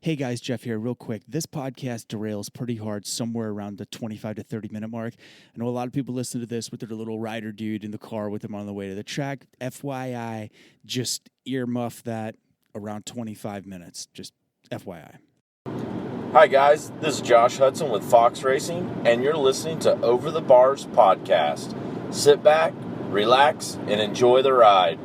Hey guys, Jeff here. Real quick, this podcast derails pretty hard somewhere around the 25 to 30 minute mark. I know a lot of people listen to this with their little rider dude in the car with them on the way to the track. FYI, just earmuff that around 25 minutes. Just FYI. Hi guys, this is Josh Hudson with Fox Racing, and you're listening to Over the Bars podcast. Sit back, relax, and enjoy the ride.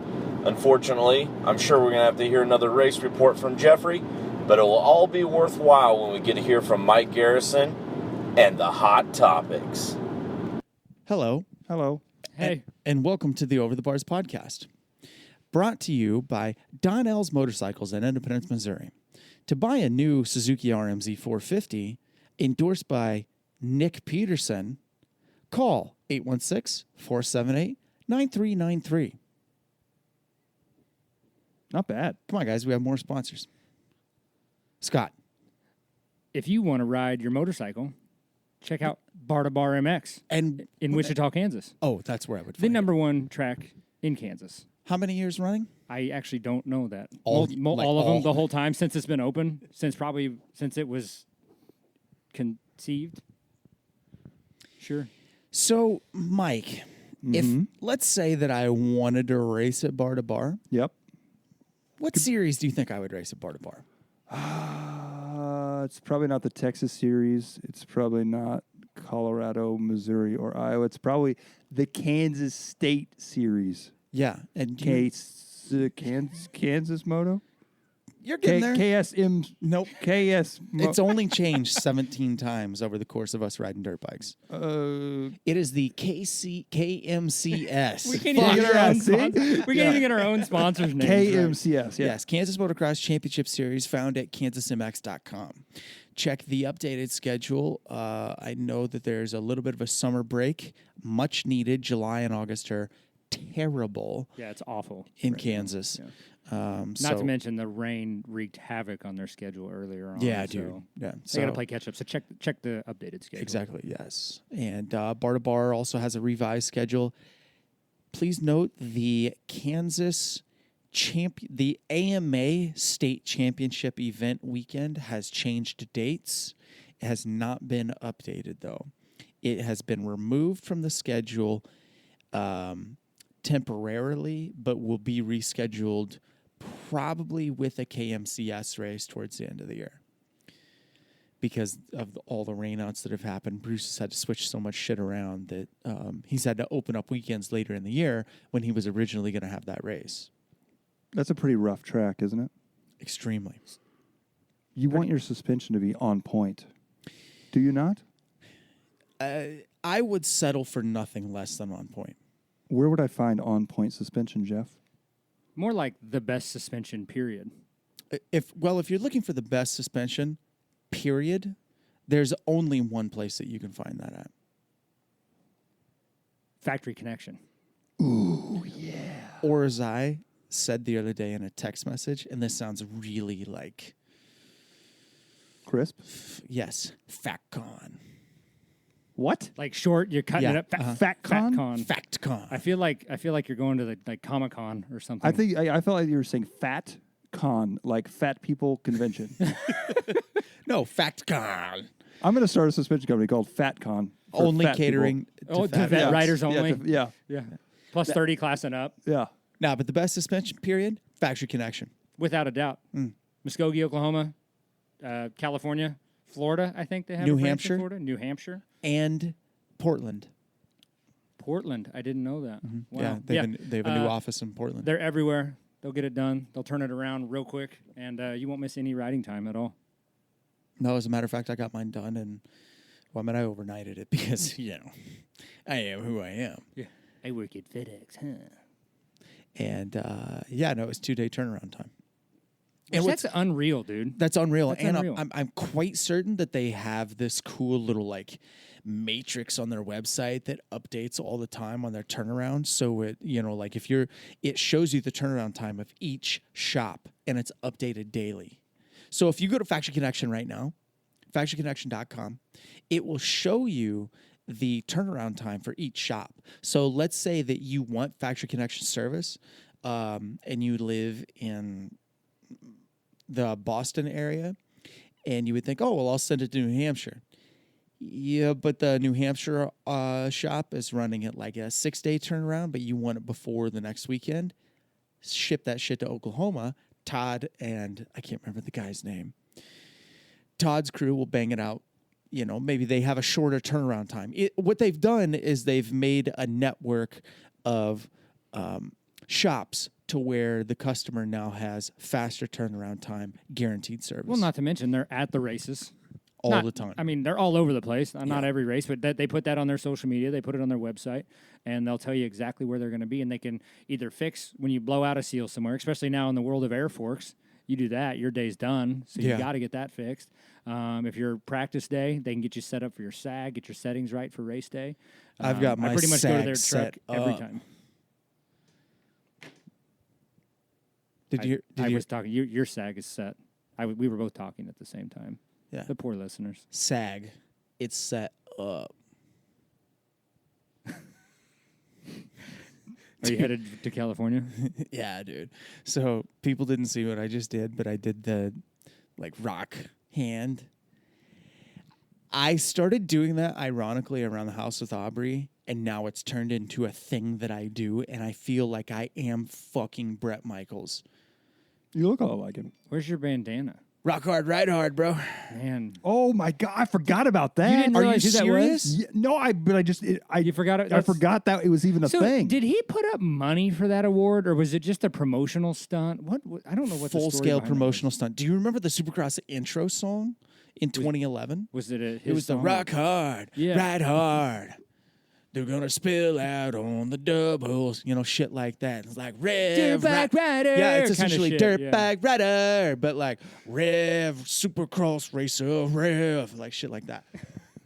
Unfortunately, I'm sure we're going to have to hear another race report from Jeffrey, but it will all be worthwhile when we get to hear from Mike Garrison and the hot topics. Hello. Hello. Hey. And welcome to the Over the Bars podcast. Brought to you by Donnell's Motorcycles in Independence, Missouri. To buy a new Suzuki RMZ 450, endorsed by Nick Peterson, call 816-478-9393. Not bad. Come on, guys. We have more sponsors. Scott. If you want to ride your motorcycle, check out Bar to Bar MX And in Wichita, Kansas. Oh, that's where I would The find it. number one track in Kansas. How many years running? I actually don't know that. All- All of them all- the whole time since it's been open, since it was conceived. Sure. So, Mike, if let's say that I wanted to race at Bar to Bar, Yep. what series do you think I would race at Bar to Bar? It's probably not the Texas series. It's probably not Colorado, Missouri, or Iowa. It's probably the Kansas State series. Yeah, and Kansas Moto? you're getting there. KSM. Nope. KS. It's only changed 17 times over the course of us riding dirt bikes. It is the KMCS. We can't even get our Yeah, own see? sponsors. We can't even get our own sponsors' names. right. KMCS. Yeah. Yes, Kansas Motocross Championship Series found at kansasmx.com. Check the updated schedule. I know that there's a little bit of a summer break, much needed. July and August are terrible Yeah, it's awful. in Kansas. Yeah. Not Not to mention the rain wreaked havoc on their schedule earlier on. Yeah, so dude. Yeah, They got to play catch up. So check the updated schedule. Exactly, yes. And Bar to Bar also has a revised schedule. Please note the the AMA State Championship event weekend has changed dates. It has not been updated, though. It has been removed from the schedule temporarily, but will be rescheduled probably with a KMCS race towards the end of the year. Because of all the rainouts that have happened, Bruce has had to switch so much shit around that he's had to open up weekends later in the year when he was originally going to have that race. That's a pretty rough track, isn't it? Extremely. You want your suspension to be on point. Do you not? I would settle for nothing less than on point. Where would I find on point suspension, Jeff? More like the best suspension, period. If you're looking for the best suspension, period, there's only one place that you can find that at. Factory Connection. Ooh, yeah. Or as I said the other day in a text message, and this sounds really like... Crisp? Yes, FactCon. What? Like short, you're cutting Yeah, it up. Fat con? FactCon. I feel like you're going to the Comic Con or something. I felt like you were saying fat con, like fat people convention. No, FactCon. I'm going to start a suspension company called Fat Con. for Only fat catering Oh, to to fat. vet people. riders Yeah, only. yeah, Yeah. Plus 30 class and up, yeah. No, but the best suspension period, Factory Connection. without a doubt. Muskogee, Oklahoma, California, Florida. I think they have New a branch in Hampshire? Florida, New Hampshire, And Portland. Portland. I didn't know that. Wow. Yeah, they have a new office in Portland. They're everywhere. They'll get it done. They'll turn it around real quick, and you won't miss any riding time at all. No, as a matter of fact, I got mine done, and I overnighted it because, I am who I am. Yeah. I work at FedEx, huh? And, it was 2-day turnaround time. And that's unreal, dude. That's unreal. That's and unreal. I'm quite certain that they have this cool little, matrix on their website that updates all the time on their turnaround. So it, it shows you the turnaround time of each shop, and it's updated daily. So if you go to Factory Connection right now, factoryconnection.com, it will show you the turnaround time for each shop. So let's say that you want Factory Connection service, and you live in the Boston area. And you would think, oh, well, I'll send it to New Hampshire. Yeah, but the New Hampshire shop is running at like a 6-day turnaround, but you want it before the next weekend. Ship that shit to Oklahoma. Todd and I can't remember the guy's name. Todd's crew will bang it out. You know, maybe they have a shorter turnaround time. What they've done is they've made a network of shops to where the customer now has faster turnaround time, guaranteed service. Well, not to mention they're at the races. all the time. I mean, they're all over the place. Not every race, but they put that on their social media. They put it on their website, and they'll tell you exactly where they're going to be. And they can either fix when you blow out a seal somewhere, especially now in the world of air forks. You do that, your day's done. So you got to get that fixed. If you're practice day, they can get you set up for your SAG, get your settings right for race day. I've got my I pretty much go to their SAG truck every up. time. Did you? I was talking. Your SAG is set. We were both talking at the same time. Yeah. The poor listeners. SAG. It's set up. Are you headed to California? Yeah, dude. So people didn't see what I just did, but I did the rock hand. I started doing that ironically around the house with Aubrey, and now it's turned into a thing that I do, and I feel like I am fucking Bret Michaels. You look a lot like him. Where's your bandana? Rock hard, ride hard, bro. Man. Oh my God, I forgot about that. You didn't Are realize you who that serious? was? Yeah, no, You forgot it? I forgot that it was even a So thing. did he put up money for that award, or was it just a promotional stunt? What I don't know what the Full story scale behind it promotional stunt. Do you remember the Supercross intro song in 2011? was. Was it It was the rock hard, Yeah. ride hard. They're gonna spill out on the doubles, shit like that. It's like Rev Dirtbag Rider Yeah, it's kinda essentially shit, Dirtbag Rider, but like Rev Supercross Racer Rev, like shit like that.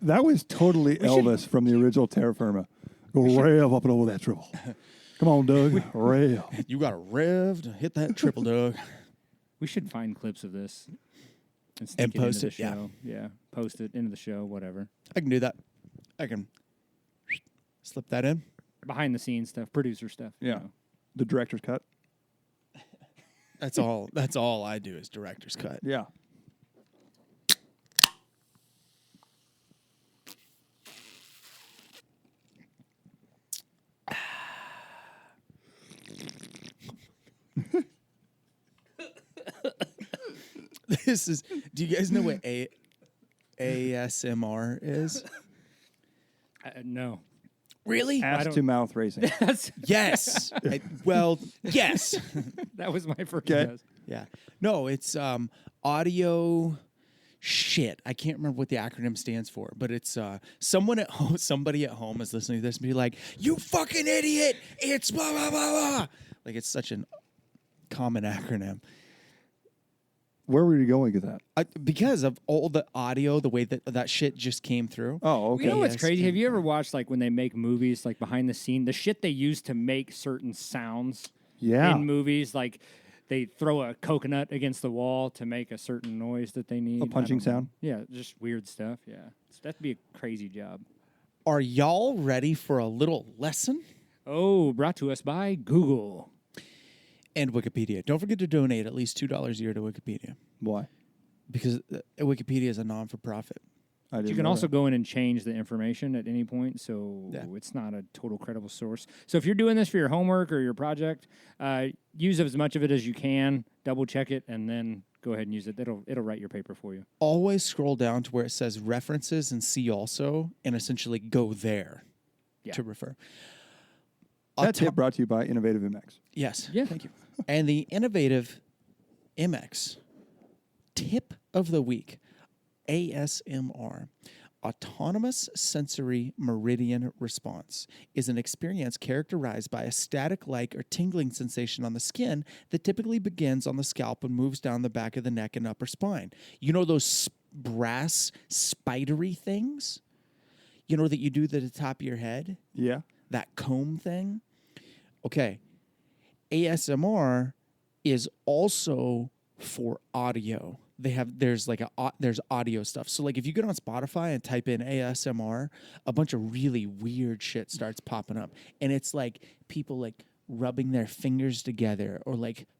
That was totally Elvis from the original Terra Firma. Go rev up and over that triple. Come on, Doug. Rev. You got a rev to hit that triple, Doug. We should find clips of this and, And sneak post into the it, yeah. show. Yeah, post it into the show, whatever. I can do that. I can slip that in. Behind the scenes stuff, producer stuff. you Yeah. know. The director's cut. That's all. That's all I do is director's cut. Yeah. This is. Do you guys know what ASMR is? No. Really? Ass to mouth racing. Yes. Yes. That was my first Okay. guess. Yeah. No, it's audio shit. I can't remember what the acronym stands for, but it's somebody at home is listening to this and be like, "You fucking idiot. It's blah blah blah blah." Like it's such an common acronym. Where were you going with that? Because of all the audio, the way that shit just came through. Oh, okay. You know what's Yes. crazy? Have you ever watched when they make movies, behind the scene, the shit they use to make certain sounds Yeah. in movies? Like they throw a coconut against the wall to make a certain noise that they need. A punching I don't know. sound? Yeah, just weird stuff. Yeah, that'd be a crazy job. Are y'all ready for a little lesson? Oh, brought to us by Google. And Wikipedia. Don't forget to donate at least $2 a year to Wikipedia Why? because Wikipedia is a non-for-profit. I didn't You can know also that. go in and change the information at any point, so Yeah. it's not a total credible source. So if you're doing this for your homework or your project, use as much of it as you can, double check it, and then go ahead and use it. It'll write your paper for you. Always scroll down to where it says references and see also, and essentially go there Yeah. to refer. That tip brought to you by Innovative MX. Yes. Yeah, thank you. And the innovative MX tip of the week, ASMR, Autonomous Sensory Meridian Response, is an experience characterized by a static-like or tingling sensation on the skin that typically begins on the scalp and moves down the back of the neck and upper spine. You know those brass spidery things? You know that you do to the top of your head? Yeah. That comb thing? Okay. ASMR is also for audio. There's audio stuff. So if you get on Spotify and type in ASMR, a bunch of really weird shit starts popping up. And it's like people rubbing their fingers together or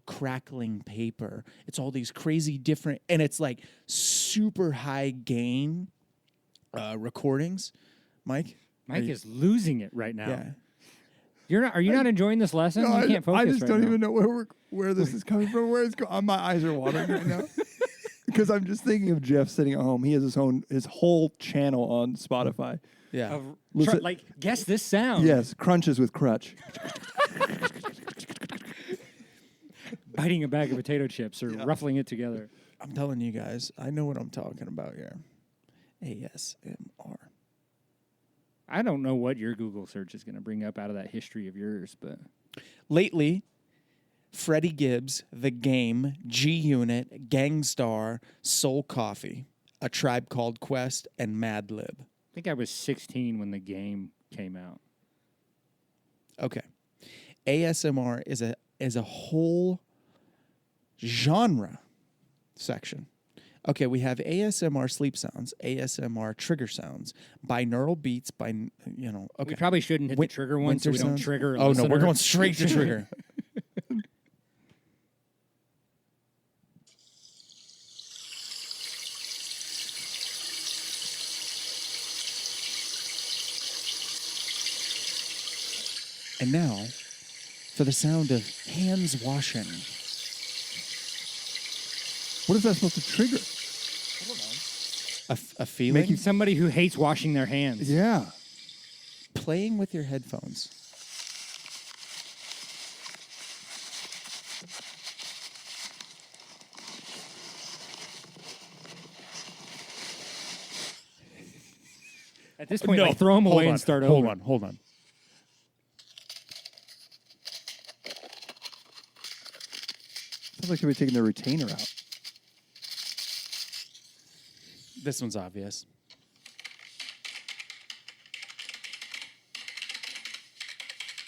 crackling paper. It's all these crazy different, and it's like super high gain recordings. Mike Mike is losing it right now. Yeah. You're not. Are you not enjoying this lesson? No, You can't focus. I just right don't now. even know where this is coming from. Where it's going. My eyes are watering right now because I'm just thinking of Jeff sitting at home. He has his whole channel on Spotify. Yeah. Listen- Like, guess this sound. Yes, crunches with crutch. Biting a bag of potato chips or ruffling it together. I'm telling you guys, I know what I'm talking about here. ASMR. I don't know what your Google search is going to bring up out of that history of yours, but Lately, Freddie Gibbs, The Game, G Unit, Gangstar, Soul Coffee, A Tribe Called Quest, and Mad Lib. I think I was 16 when the game came out. Okay. ASMR is a whole genre section. Okay, we have ASMR sleep sounds, ASMR trigger sounds, binaural beats okay. We probably shouldn't hit the trigger one so we don't sounds. trigger a Oh, no, we're listener. going straight to trigger. And now, for the sound of hands washing. What is that supposed to trigger? A feeling? Making somebody who hates washing their hands. Yeah. Playing with your headphones. At this point, like, throw them away and start over. Hold on. Sounds like somebody taking their retainer out. This one's obvious.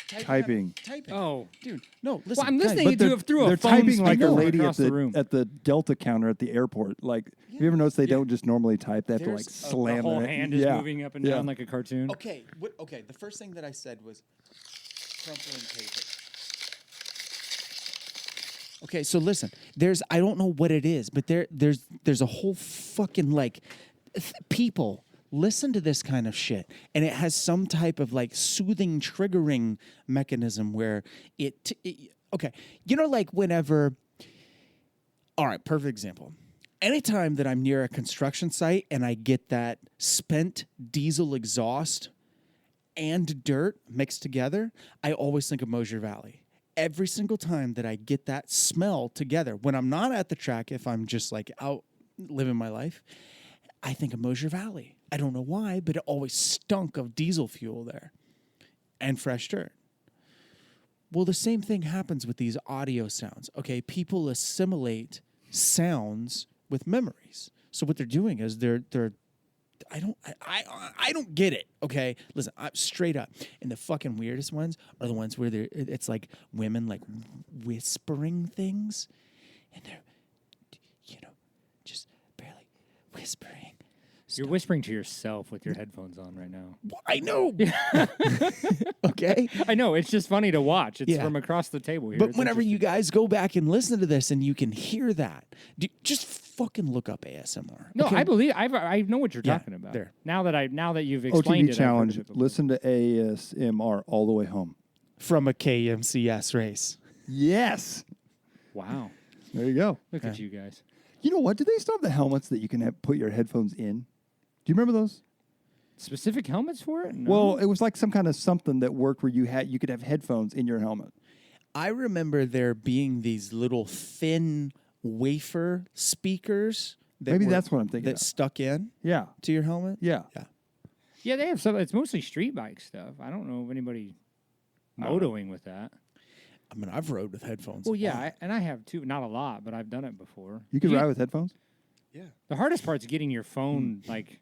Typing. Typing. Oh. Dude, no, listen. Well, I'm guys, listening to it through a They're phone typing like a speaker lady across the room. at the Delta counter at the airport. Like, have you ever noticed they don't just normally type? They have to like There's slam the whole their hand is moving up and down like a cartoon. Okay, okay. The first thing that I said was crumpling paper. Okay, so listen. I don't know what it is, but there's a whole fucking like people listen to this kind of shit, and it has some type of like soothing, triggering mechanism where it okay, like whenever. All right, perfect example. Anytime that I'm near a construction site and I get that spent diesel exhaust and dirt mixed together, I always think of Mosier Valley. Every single time that I get that smell together, when I'm not at the track, if I'm just like out living my life, I think of Mosier Valley. I don't know why, but it always stunk of diesel fuel there and fresh dirt. Well, the same thing happens with these audio sounds. Okay, people assimilate sounds with memories. So what they're doing is they're I don't get it. Okay, listen, straight up. And the fucking weirdest ones are the ones where it's like women like whispering things, and they're just barely whispering. You're whispering to yourself with your headphones on right now. I know. Okay. I know. It's just funny to watch. It's Yeah. from across the table here. But It's whenever you interesting. guys go back and listen to this and you can hear that, just fucking look up ASMR. No, okay? I believe I know what you're Yeah, talking about. there. Now that you've explained OTV it, challenge. I've heard of it before. Listen to ASMR all the way home. From a KMCS race. Yes. Wow. There you go. Look at you guys. You know what? Do they still have the helmets that you can put your headphones in? Do you remember those? Specific helmets for it? No. Well, it was like some kind of something that worked where you could have headphones in your helmet. I remember there being these little thin wafer speakers. Maybe that's what I'm thinking That of. stuck in Yeah. to your helmet. Yeah. yeah, they have some. It's mostly street bike stuff. I don't know of anybody motoing with that. I mean, I've rode with headphones. Well, a yeah, lot. and I have too. Not a lot, but I've done it before. You can ride with headphones? The hardest part's getting your phone like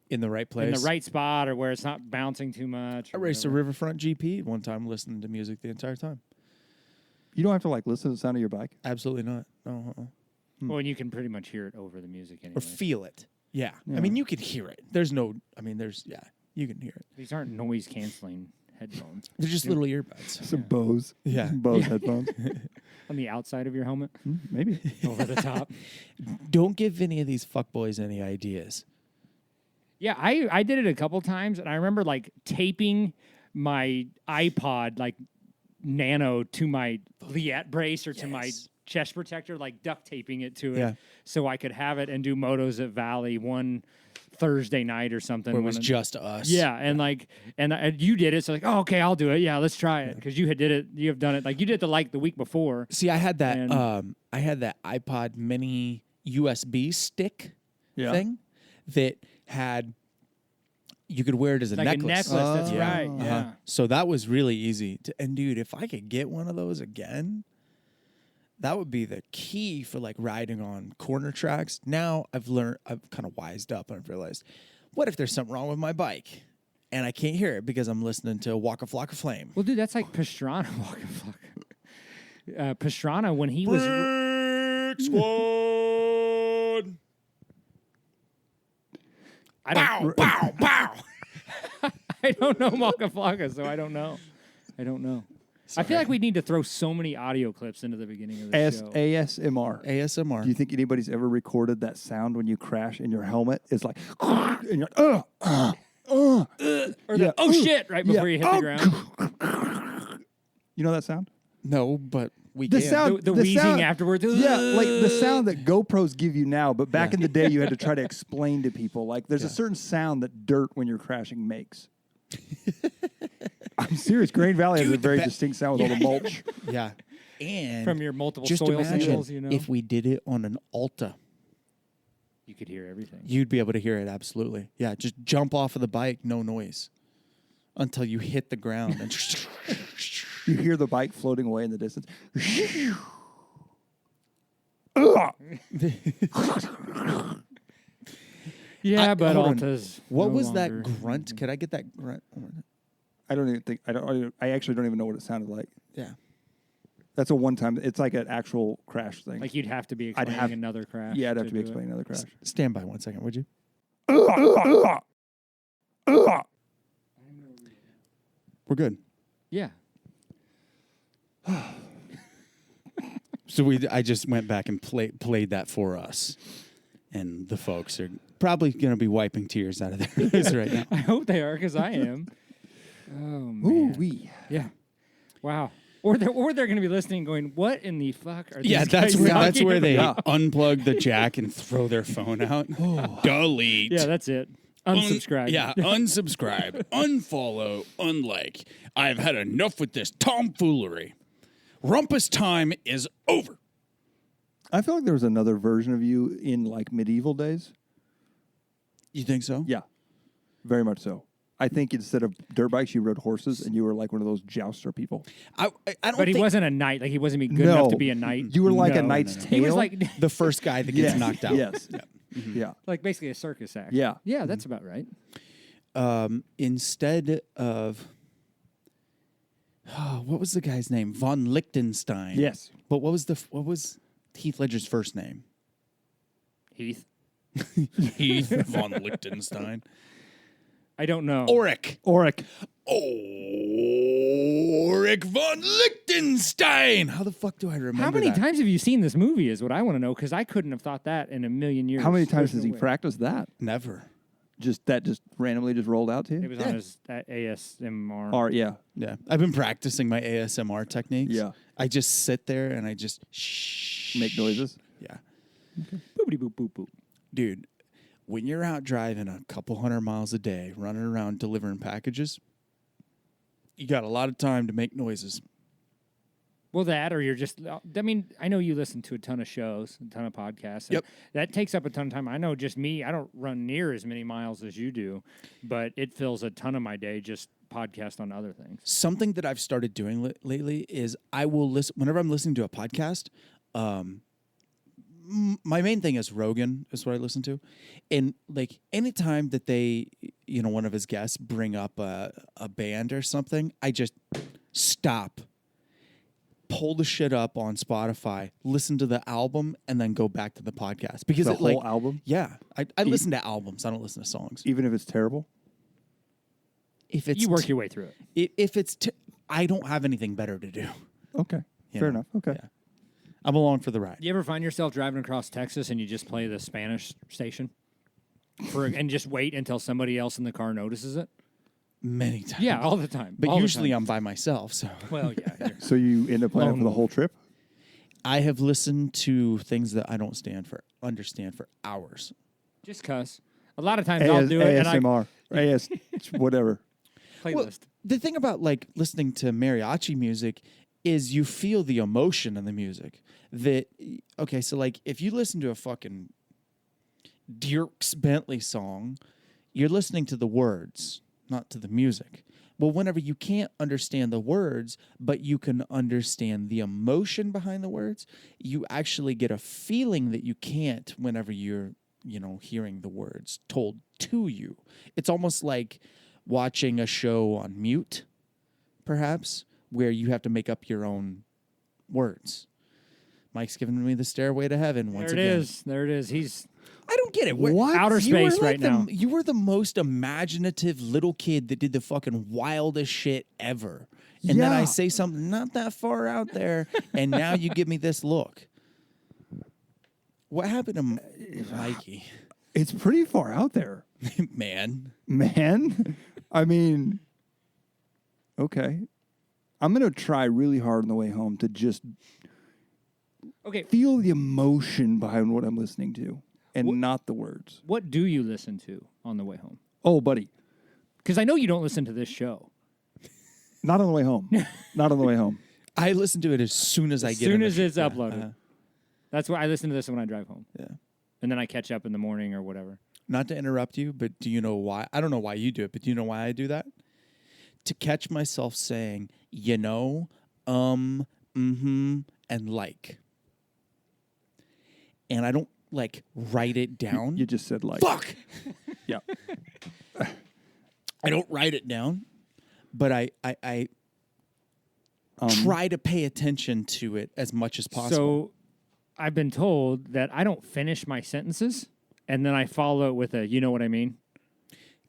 in the right place. in the right spot or where it's not bouncing too much. I or raced a whatever. Riverfront GP one time, listening to music the entire time. You don't have to like listen to the sound of your bike? Absolutely not. No. Well, and you can pretty much hear it over the music anyway. Or feel it. Yeah. Yeah. I mean, you can hear it. You can hear it. These aren't noise canceling headphones. They're just little earbuds. Some Bose. Yeah. Bose headphones. on the outside of your helmet, Maybe. over the top. Don't give any of these fuckboys any ideas. Yeah, I did it a couple times, and I remember like taping my iPod like Nano to my Liette brace or to my Yes. chest protector, like duct taping it to it, Yeah. so I could have it and do motos at Valley one Thursday night or something. Where it was when just us. yeah, and you did it, so like, oh, okay, I'll do it. Yeah, let's try it because you have done it like you did the week before. See, I had that. And- I had that iPod Mini USB stick Yeah. thing that had. You could wear it as a Like necklace. a necklace, that's Yeah. right. Uh-huh. Yeah. So that was really easy. And dude, if I could get one of those again, that would be the key for like riding on corner tracks. Now I've kind of wised up and I've realized, what if there's something wrong with my bike and I can't hear it because I'm listening to Waka Flocka Flame? Well, dude, that's like Pastrana. Pastrana when he was. Brick Squad. I don't. Bow, bow. I don't know Waka Flocka, so I don't know. I feel like we need to throw so many audio clips into the beginning of the show. ASMR. ASMR. Do you think anybody's ever recorded that sound when you crash in your helmet? It's like, and you're like, Or the, oh shit! Right before you hit the ground. You know that sound? No, but we The can. sound- The the wheezing sound- afterwards. Yeah, like the sound that GoPros give you now, but back in the day, you had to try to explain to people. Like, there's a certain sound that dirt when you're crashing makes. I'm serious. Grain Valley has a Dude, very the distinct sound with all the mulch. Yeah. And From your multiple just soil imagine samples, you know, if we did it on an Alta, you could hear everything. you'd be able to hear it absolutely. Yeah, just jump off of the bike, no noise, until you hit the ground. And You hear the bike floating away in the distance. Yeah, but hold on. Alta's. What no was longer- that grunt? Could I get that grunt? I don't even think I actually don't even know what it sounded like. Yeah. That's a one-time. It's like an actual crash thing. Like you'd have to be I'd explaining have- another crash. yeah, I'd have to be do it. explaining another crash. Stand by 1 second, would you? We're good. Yeah. So I just went back and played that for us, and the folks are probably going to be wiping tears out of their eyes right now. I hope they are because I am. Oh Ooh man. wee. Yeah. Wow. Or they're going to be listening, going, "What in the fuck are these Yeah, guys that's talking where they about?" unplug the jack and throw their phone out. Delete. Yeah, that's it. Unsubscribe. Yeah, unsubscribe, unfollow, unlike. I've had enough with this tomfoolery. Rumpus time is over. I feel like there was another version of you in like medieval days. You think so? Yeah, very much so. I think instead of dirt bikes, you rode horses, and you were like one of those jouster people. I don't But he think wasn't a knight. Like he wasn't good enough to be a knight. You were like a No, knight's no, no. tail. He was like the first guy that gets Yes, knocked out. Yes. Yeah. like basically a circus act. Yeah. Yeah, that's about right. Instead of what was the guy's name? Von Lichtenstein. Yes. But what was Heath Ledger's first name? Heath. Heath von Lichtenstein. I don't know. Auric. Auric. Auric von Lichtenstein. How the fuck do I remember How many that? times have you seen this movie is what I want to know, because I couldn't have thought that in a million years. How many times There's has he no way. practiced that? Never. Just randomly just rolled out to you? It was on his ASMR. Or yeah. Yeah. I've been practicing my ASMR techniques. Yeah. I just sit there and I just shh. Make noises. Yeah. Boopity boop boop boop. Dude, when you're out driving a couple 100 miles a day, running around delivering packages, you got a lot of time to make noises. Well, that or you're just. I mean, I know you listen to a ton of shows, a ton of podcasts. and Yep. That takes up a ton of time. I know just me. I don't run near as many miles as you do, but it fills a ton of my day just podcast on other things. Something that I've started doing lately is I will listen whenever I'm listening to a podcast. My main thing is Rogan is what I listen to, and like anytime that they, one of his guests bring up a band or something, I just stop, pull the shit up on Spotify, listen to the album, and then go back to the podcast because The it whole album? Yeah, I listen to albums. I don't listen to songs. Even if it's terrible? If it's You work your way through it. if it's I don't have anything better to do. Okay. You Fair know? enough. Okay. Yeah. I'm along for the ride. You ever find yourself driving across Texas and you just play the Spanish station and just wait until somebody else in the car notices it? Many times. Yeah, all the time. But all the usually time. I'm by myself, so. Well, yeah. So you end up playing for the whole trip? I have listened to things that I don't understand for hours. Just cuss. A lot of times I'll do it. ASMR. AS, whatever. Playlist. Well, the thing about like listening to mariachi music is you feel the emotion in the music. Okay, so like if you listen to a fucking Dierks Bentley song, you're listening to the words, not to the music. Well, whenever you can't understand the words, but you can understand the emotion behind the words, you actually get a feeling that you can't whenever you're, hearing the words told to you. It's almost like watching a show on mute, perhaps, where you have to make up your own words. Mike's giving me the stairway to heaven once again. There it is. I don't get it. What? Outer You were space like right now. You were the most imaginative little kid that did the fucking wildest shit ever. And then I Yeah. say something not that far out there, and now you give me this look. What happened to Mikey? It's pretty far out there, Man. man. I mean, okay. I'm going to try really hard on the way home to just Okay. feel the emotion behind what I'm listening to and not the words. What do you listen to on the way home? Oh, buddy. Because I know you don't listen to this show. Not on the way home. Not on the way home. I listen to it as soon as I As get soon in as the it's yeah, uploaded. That's why I listen to this when I drive home. Yeah. And then I catch up in the morning or whatever. Not to interrupt you, but do you know why? I don't know why you do it, but do you know why I do that? To catch myself saying, and like. And I don't write it down. You just said like. Fuck! Yeah. I don't write it down, but I try to pay attention to it as much as possible. So I've been told that I don't finish my sentences and then I follow it with a you know what I mean?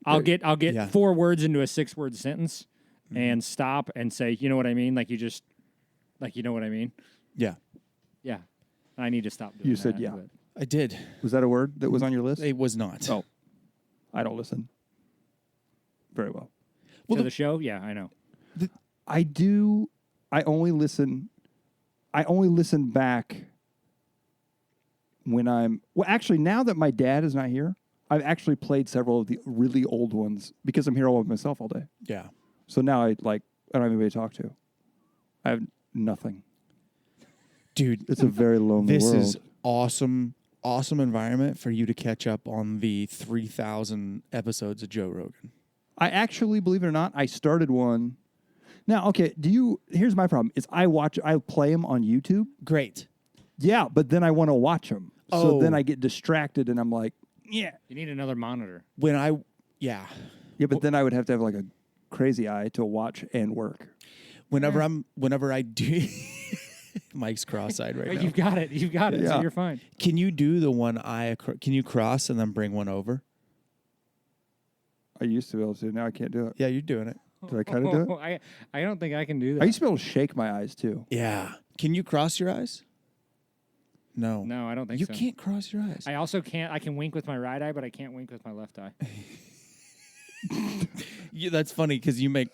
I'll get yeah. 4 words into a 6-word sentence and stop and say, you know what I mean? You know what I mean? Yeah, Yeah. I need to stop doing You that. said yeah. but- I did. Was that a word that was on your list? It was not. Oh. I don't listen very well. to the show? Yeah, I know. I do. I only listen back when I'm. Well, actually, now that my dad is not here, I've actually played several of the really old ones because I'm here all by myself all day. Yeah. So now I don't have anybody to talk to. I have nothing. Dude, It's a very lonely this world. is awesome environment for you to catch up on the 3,000 episodes of Joe Rogan. I actually, believe it or not, I started one. Now, okay, here's my problem, is I play them on YouTube. Great. Yeah, but then I want to watch them. So Oh. then I get distracted and I'm like, yeah. You need another monitor. Yeah, Yeah, but then I would have to have like a crazy eye to watch and work. whenever I do, Mike's cross-eyed right now. You've got it. Yeah. So you're fine. Can you do the one eye? Can you cross and then bring one over? I used to be able to. Now I can't do it. Yeah, you're doing it. Did I kind of do it? I don't think I can do that. I used to be able to shake my eyes too. Yeah. Can you cross your eyes? No. No, I don't think You so. can't cross your eyes. I also can't. I can wink with my right eye, but I can't wink with my left eye. Yeah, that's funny because you make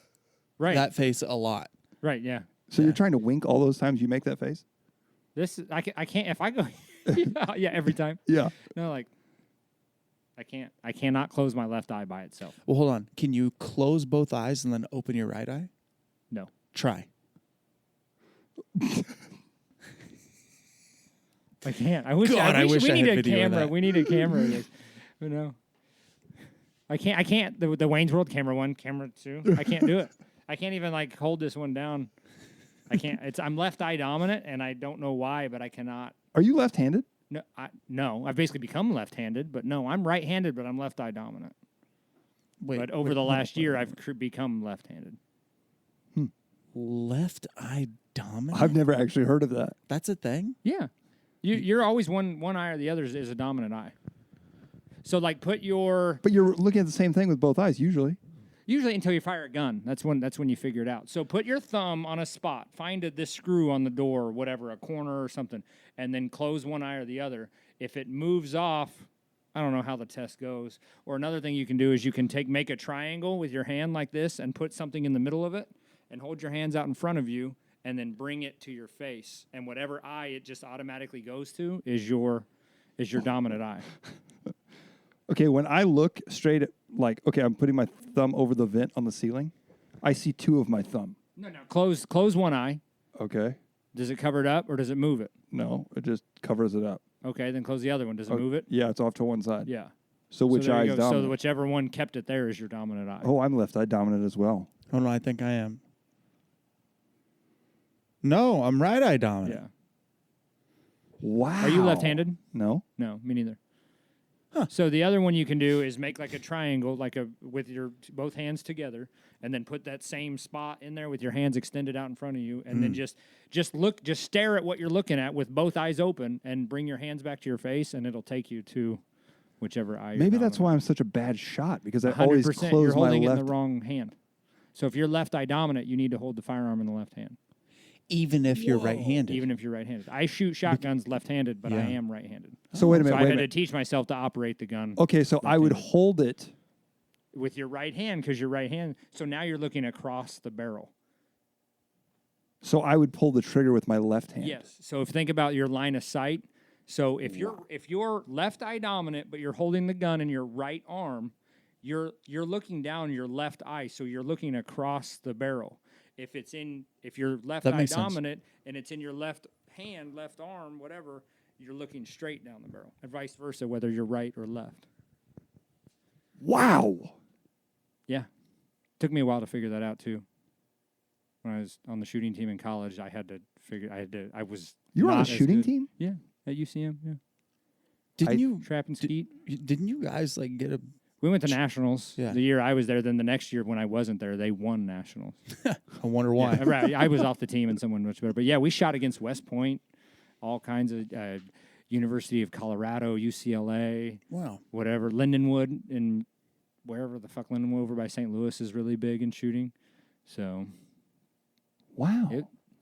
Right. that face a lot. Right. Yeah. So you're trying to wink all those times you make that face? I can't. If I go. yeah. Every time. Yeah. No. I can't. I cannot close my left eye by itself. Well, hold on. Can you close both eyes and then open your right eye? No. Try. I can't. I wish. God, I wish I we need had a video of camera. that. We need a camera. of this. But no. I can't. The Wayne's World camera 1, camera 2. I can't do it. I can't even hold this one down. I can't. I'm left eye dominant, and I don't know why, but I cannot. Are you left-handed? No. I've basically become left-handed, but no, I'm right-handed, but I'm left eye dominant. Wait. But over the last year, I've become left-handed. Left eye dominant? I've never actually heard of that. That's a thing? Yeah, you're always one eye or the other is a dominant eye. So put your But you're looking at the same thing with both eyes usually. Usually until you fire a gun. That's when you figure it out. So put your thumb on a spot. Find this screw on the door or whatever, a corner or something, and then close one eye or the other. If it moves off, I don't know how the test goes. Or another thing you can do is you can make a triangle with your hand like this and put something in the middle of it and hold your hands out in front of you and then bring it to your face. And whatever eye it just automatically goes to is your dominant eye. Okay, when I look straight at, like, okay, I'm putting my thumb over the vent on the ceiling, I see two of my thumb. No. Close one eye. Okay. Does it cover it up or does it move it? No, it just covers it up. Okay, then close the other one. Does it move it? Yeah, it's off to one side. Yeah. So which there eye you is go. dominant? So whichever one kept it there is your dominant eye. Oh, I'm left eye dominant as well. Oh, no, I think I am. No, I'm right eye dominant. Yeah. Wow. Are you left-handed? No. No, me neither. Huh. So the other one you can do is make like a triangle, with your both hands together, and then put that same spot in there with your hands extended out in front of you, and then just stare at what you're looking at with both eyes open, and bring your hands back to your face, and it'll take you to whichever eye. Maybe that's why I'm such a bad shot, because I always 100%. close You're holding my it left. in the wrong hand. So if you're left eye dominant, you need to hold the firearm in the left hand. Even if you're right-handed. Even if you're right-handed. I shoot shotguns left-handed, but I Yeah. am right-handed. So wait a minute. So I wait a had to minute. teach myself to operate the gun Okay, so I would hold it. with your right hand because you're right hand. So now you're looking across the barrel. So I would pull the trigger with my left hand. Yes. So if think about your line of sight. So if you're left eye dominant, but you're holding the gun in your right arm, you're looking down your left eye. So you're looking across the barrel. If you're left That eye makes sense. dominant and it's in your left hand, left arm, whatever, you're looking straight down the barrel, and vice versa, whether you're right or left. Wow. Yeah, took me a while to figure that out too. When I was on the shooting team in college, I was. You were on not the as shooting good. team? Yeah, at UCM. Yeah, Didn't you trap and skeet. didn't you guys like get a We went to nationals Yeah. the year I was there. Then the next year when I wasn't there, they won nationals. I wonder why. Yeah, right. I was off the team and someone much better. But yeah, we shot against West Point, all kinds of University of Colorado, UCLA, Wow. whatever. Lindenwood and wherever the fuck Lindenwood over by St. Louis is really big in shooting. So Wow.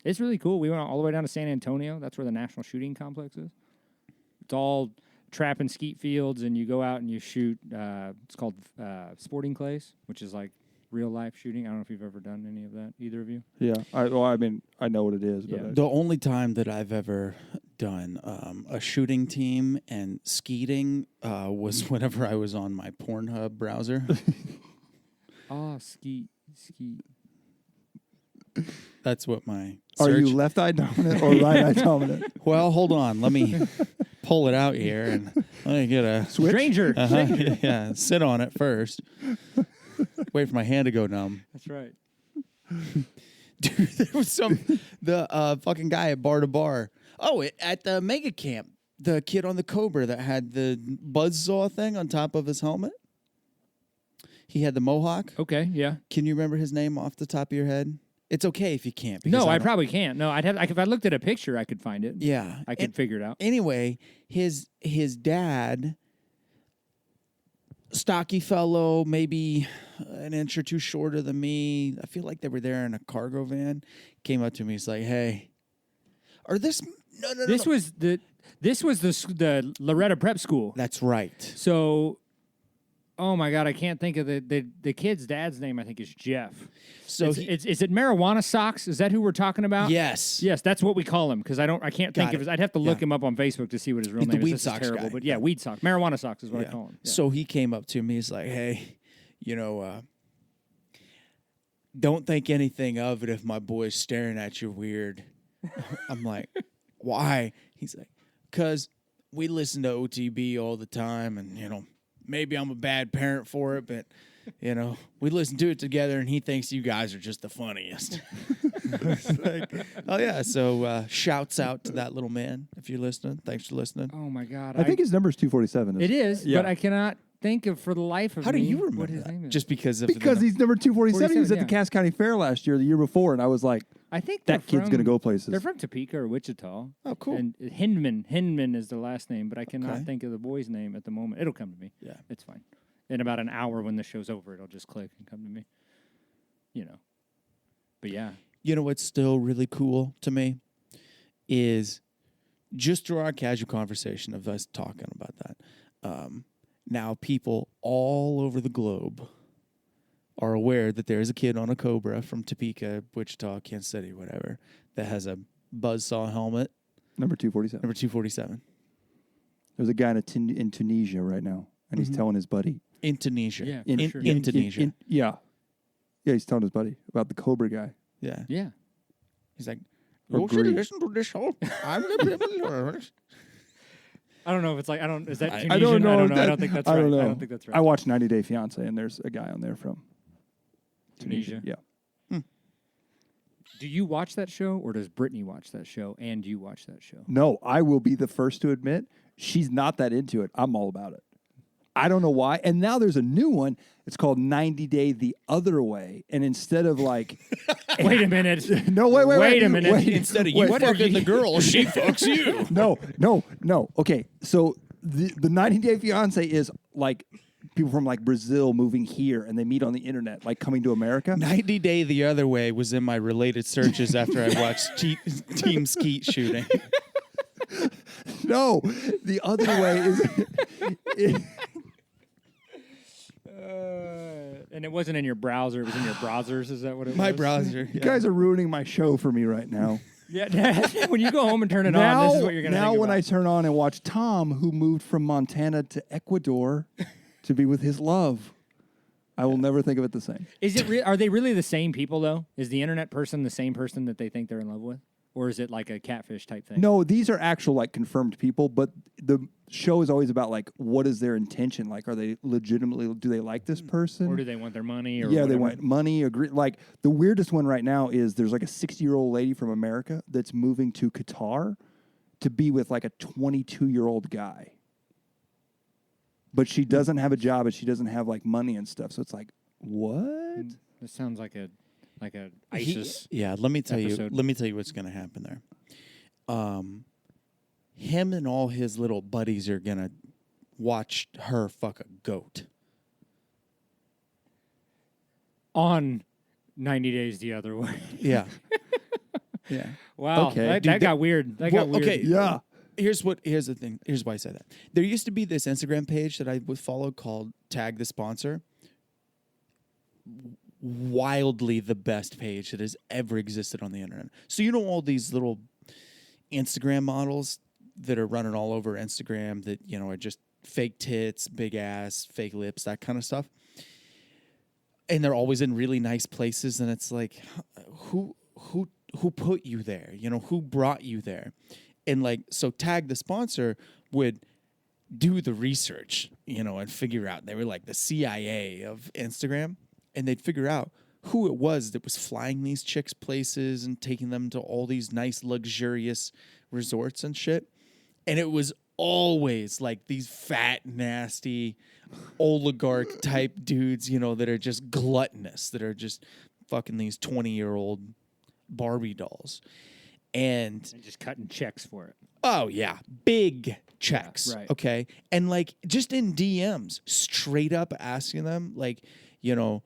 it's really cool. We went all the way down to San Antonio. That's where the National Shooting Complex is. It's all trap and skeet fields, and you go out and you shoot. It's called sporting clays, which is like real life shooting. I don't know if you've ever done any of that, either of you. Yeah. I mean, I know what it is. But Yeah. The only time that I've ever done a shooting team and skeeting was whenever I was on my Pornhub browser. Skeet. That's what my Are search. you left eye dominant or right eye dominant? Well, hold on. Let me pull it out here and let me get a Stranger. yeah, sit on it first. Wait for my hand to go numb. That's right. Dude, there was the fucking guy at Bar to Bar. Oh, at the mega camp, the kid on the Cobra that had the buzzsaw thing on top of his helmet. He had the mohawk. Okay. Yeah. Can you remember his name off the top of your head? It's okay if you can't. because No, I don't- probably can't. No, if I looked at a picture, I could find it. Yeah, I could figure it out. Anyway, his dad, stocky fellow, maybe an inch or two shorter than me. I feel like they were there in a cargo van. Came up to me. He's like, "Hey, or this? No. This was the Loretta Prep School. That's right. So, oh my God, I can't think of the kid's dad's name. I think is Jeff. So Is it Marijuana Socks? Is that who we're talking about? yes, Yes, that's what we call him because I can't think Got of his. it. I'd have to look Yeah. him up on Facebook to see what his real He's the name Weed is. This Sox is terrible, guy. but yeah, Weed Sock, Marijuana Socks is what Yeah. I call him. Yeah. So he came up to me. He's like, "Hey, don't think anything of it if my boy's staring at you weird." I'm like, "Why?" He's like, "'Cause we listen to OTB all the time, and maybe I'm a bad parent for it, but we listen to it together, and he thinks you guys are just the funniest." It's like, oh yeah. So shouts out to that little man if you're listening. Thanks for listening. Oh my God, I think his number is 247. it is, Yeah. but I cannot think of for the life of How do me you remember what his that? name is. Just because of Because he's number 247. He was at the 47, Cass County Fair last year, the year before, and I was like, I think that kid's going to go places. They're from Topeka or Wichita. Oh, cool. And Hindman is the last name, but I cannot Okay. think of the boy's name at the moment. It'll come to me. Yeah. It's fine. in about an hour when the show's over, it'll just click and come to me. But yeah. You know what's still really cool to me is just through our casual conversation of us talking about that. Now people all over the globe are aware that there is a kid on a Cobra from Topeka, Wichita, Kansas City, whatever, that has a buzzsaw helmet. Number 247. Number 247. There's a guy in Tunisia right now, and he's telling his buddy. In Tunisia. Yeah, In, sure. in Tunisia. Yeah, he's telling his buddy about the Cobra guy. Yeah. Yeah. He's like, Or you should Greek. listen to this whole. I'm the I don't know if it's like is that Tunisian? I don't know. I don't think that's right. I don't know. I don't think that's right. I watched 90 Day Fiance, and there's a guy on there from Tunisia. Yeah. Do you watch that show, or does Brittany watch that show, and you watch that show? No, I will be the first to admit she's not that into it. I'm all about it. I don't know why. And now there's a new one. It's called 90 Day the Other Way. And instead of like... Wait a minute. No, wait a minute. Wait. Instead of you What are fucking you- the girl, she fucks you. No. Okay, so the 90 Day Fiance is like people from like Brazil moving here, and they meet on the internet, like coming to America. 90 Day the Other Way was in my related searches after I watched Team Skeet shooting. No, the other way is... And it wasn't in your browser; it was in your browsers. Is that what it was? My browser. You guys are ruining my show for me right now. Yeah. When you go home and turn it Now, on, this is what you're gonna. now think when about. I turn on and watch Tom, who moved from Montana to Ecuador to be with his love, I will never think of it the same. Is it? Are they really the same people though? Is the internet person the same person that they think they're in love with, or is it like a catfish type thing? No, these are actual like confirmed people, but the show is always about like what is their intention? Like, are they legitimately, do they like this person? Or do they want their money? Or Yeah, they whatever? want money. Agree. Like the weirdest one right now is there's like a 60-year-old lady from America that's moving to Qatar to be with like a 22-year-old guy. But she doesn't have a job and she doesn't have like money and stuff. So it's like, what? This sounds like a ISIS. Yeah, let me tell episode. you what's going to happen there. Him and all his little buddies are going to watch her fuck a goat. On 90 Days the Other Way. Yeah. Yeah. Wow, Okay. that Dude, got weird. That got weird. okay. Yeah. Here's the thing. Here's why I say that. There used to be this Instagram page that I would follow called Tag the Sponsor. Wildly the best page that has ever existed on the internet. So you know all these little Instagram models that are running all over Instagram that, you know, are just fake tits, big ass, fake lips, that kind of stuff. And they're always in really nice places, and it's like, who put you there? You know, who brought you there? And like, so Tag the Sponsor would do the research, you know, and figure out. They were like the CIA of Instagram, and they'd figure out who it was that was flying these chicks places and taking them to all these nice, luxurious resorts and shit. And it was always like these fat, nasty, oligarch type dudes, you know, that are just gluttonous, that are just fucking these 20-year-old Barbie dolls. And Just cutting checks for it. oh yeah, big checks. Yeah, right. Okay. And like just in DMs, straight up asking them, like, you know,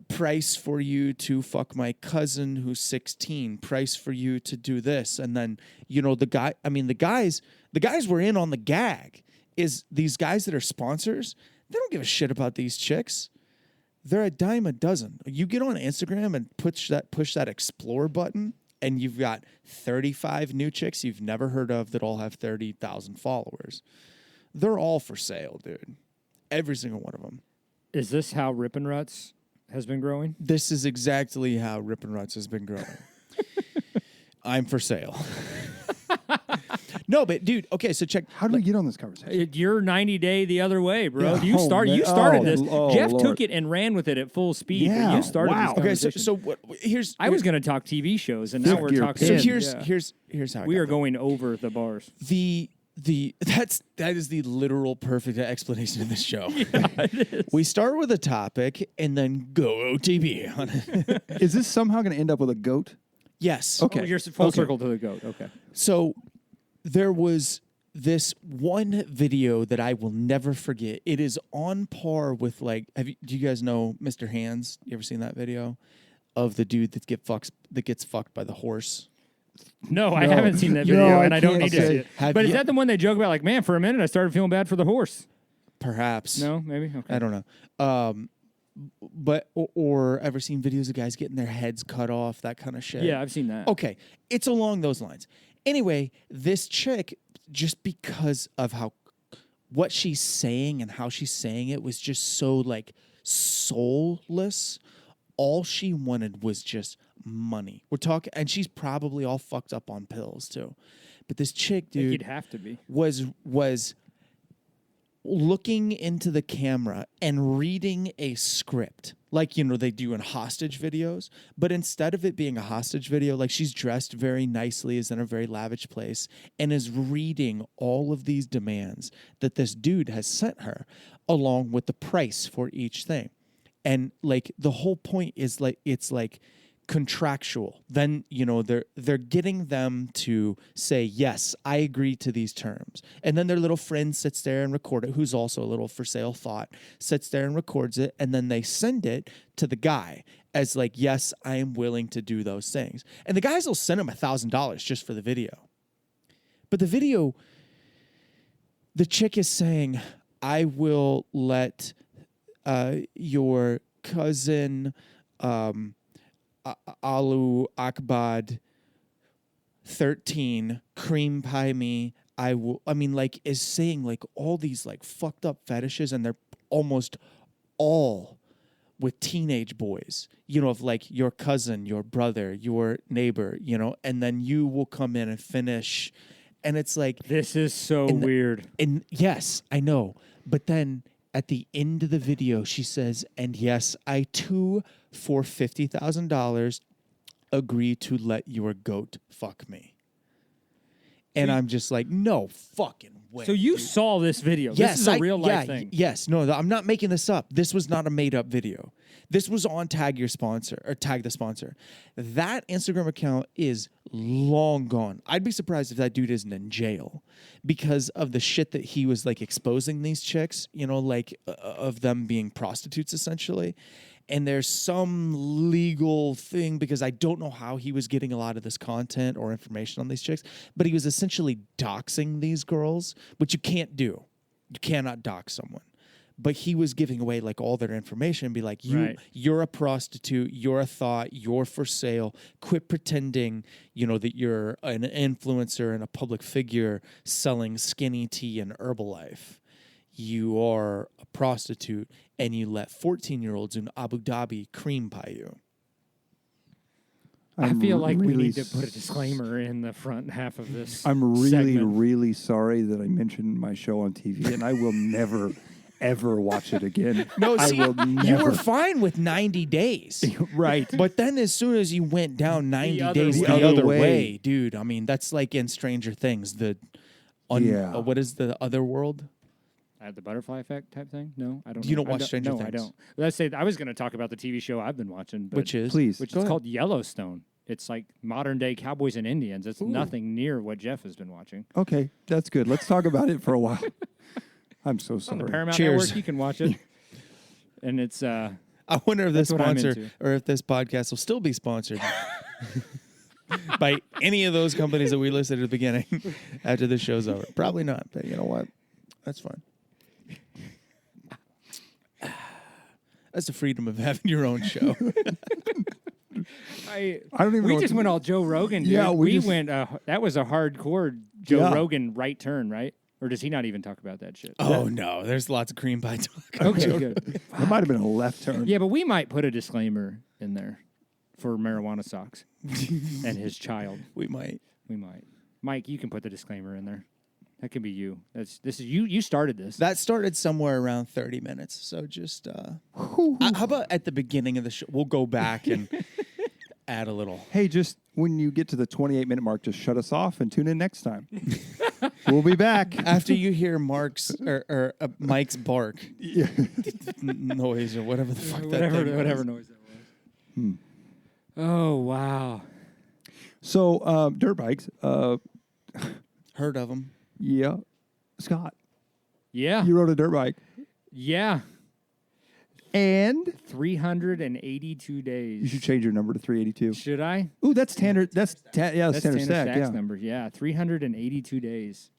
price for you to fuck my cousin who's 16, price for you to do this. And then, you know, the guys were in on the gag. Is these guys that are sponsors, they don't give a shit about these chicks. They're a dime a dozen. You get on Instagram and push that explore button, and you've got 35 new chicks you've never heard of that all have 30,000 followers. They're all for sale, dude. Every single one of them. Is this how Rippin' Ruts has been growing? This is exactly how Rippin' Ruts has been growing. I'm for sale. No, but dude, okay, so check. How do we get on this conversation? You're 90 Day the Other Way, bro. Yeah. You Oh, started man. this. Oh, Jeff Lord. took it and ran with it at full speed. but Yeah. You started Wow. this Okay, so conversation. so I was going to talk TV shows, and Fifth now we're gear talking. so pin. here's how We I are got there. going over the bars. That is the literal perfect explanation of this show. We start with a topic and then go OTB on it. Is this somehow going to end up with a goat? Yes. Okay. Oh, you're full Okay. circle to the goat. Okay. So there was this one video that I will never forget. It is on par with like. Do you guys know Mr. Hands? You ever seen that video of the dude that gets fucked by the horse? No, I haven't seen that video, and I don't need to see it. Have But is you- that the one they joke about? Like, man, for a minute, I started feeling bad for the horse. Perhaps. No, maybe. Okay. I don't know. But or ever seen videos of guys getting their heads cut off, that kind of shit? Yeah, I've seen that. Okay, it's along those lines. Anyway, this chick, just because of what she's saying and how she's saying it was just so like soulless. All she wanted was just money. We're talking, and she's probably all fucked up on pills too. But this chick, I think dude, you'd have to be. was looking into the camera and reading a script like they do in hostage videos, but instead of it being a hostage video, like she's dressed very nicely, is in a very lavish place, and is reading all of these demands that this dude has sent her along with the price for each thing. And like the whole point is like it's like contractual. Then they're getting them to say, yes, I agree to these terms, and then their little friend sits there and record it, who's also a little for sale thought, sits there and records it, and then they send it to the guy as like, yes, I am willing to do those things, and the guys will send him $1,000 just for the video. But the video, the chick is saying, I will let your cousin Alu Akbad 13 cream pie me. Is saying like all these like fucked up fetishes, and they're almost all with teenage boys, of like your cousin, your brother, your neighbor, and then you will come in and finish. And it's like, this is so weird. And yes, I know. But then at the end of the video, she says, and yes, I too, for $50,000, agree to let your goat fuck me. And I'm just like, no fucking way. So you saw this video. Yes, this is a real life thing. Yes, no, I'm not making this up. This was not a made up video. This was on Tag Your Sponsor or Tag the Sponsor. That Instagram account is long gone. I'd be surprised if that dude isn't in jail because of the shit that he was like exposing these chicks, of them being prostitutes essentially. And there's some legal thing because I don't know how he was getting a lot of this content or information on these chicks, but he was essentially doxing these girls, which you can't do. You cannot dox someone. But he was giving away like all their information and be like, you're a prostitute, you're a thought, you're for sale. Quit pretending, that you're an influencer and a public figure selling skinny tea and Herbalife. You are a prostitute and you let 14-year-olds in Abu Dhabi cream pie you. I feel like we need to put a disclaimer in the front half of this. I'm really, segment. really sorry that I mentioned my show on TV, and I will never, ever watch it again. No, see, I will never. you were fine with 90 days. Right. But then as soon as you went down 90 days way. the other way, dude, I mean, that's like in Stranger Things. What is the other world? The butterfly effect type thing? No, I don't. You don't watch Stranger Things? Things? No, I don't. Let's say I was going to talk about the TV show I've been watching, but Which is? Please. which is called Yellowstone. It's like modern day cowboys and Indians. It's nothing near what Jeff has been watching. Okay, that's good. Let's talk about it for a while. I'm so On sorry. the Paramount Cheers. Network, you can watch it. And it's I wonder if this That's what I'm sponsor into. or if this podcast will still be sponsored by any of those companies that we listed at the beginning after the show's over. Probably not, but you know what? That's fine. That's the freedom of having your own show. I don't even know we what just to- went all Joe Rogan. Dude. Yeah, we just- went. That was a hardcore Joe Yeah. Rogan right turn, right? Or does he not even talk about that shit? Oh no, there's lots of cream pie talk. Okay, good. That might have been a left turn. Yeah, but we might put a disclaimer in there for marijuana socks and his child. We might. We might. Mike, you can put the disclaimer in there. That can be you. This is you. You started this. That started somewhere around 30 minutes. So just how about at the beginning of the show? We'll go back and add a little. Hey, just when you get to the 28-minute mark, just shut us off and tune in next time. We'll be back. After you hear Mike's bark Yeah. noise or whatever the fuck that whatever thing whatever was. noise that was. Oh wow. So, dirt bikes. Heard of them. Yeah. Scott, Yeah. you rode a dirt bike. Yeah. And 382 days. you should change your number to 382. Should I? Ooh, that's Tanner. That's Tanner Tanner Stack. Stack's Yeah. number. Yeah, 382 days.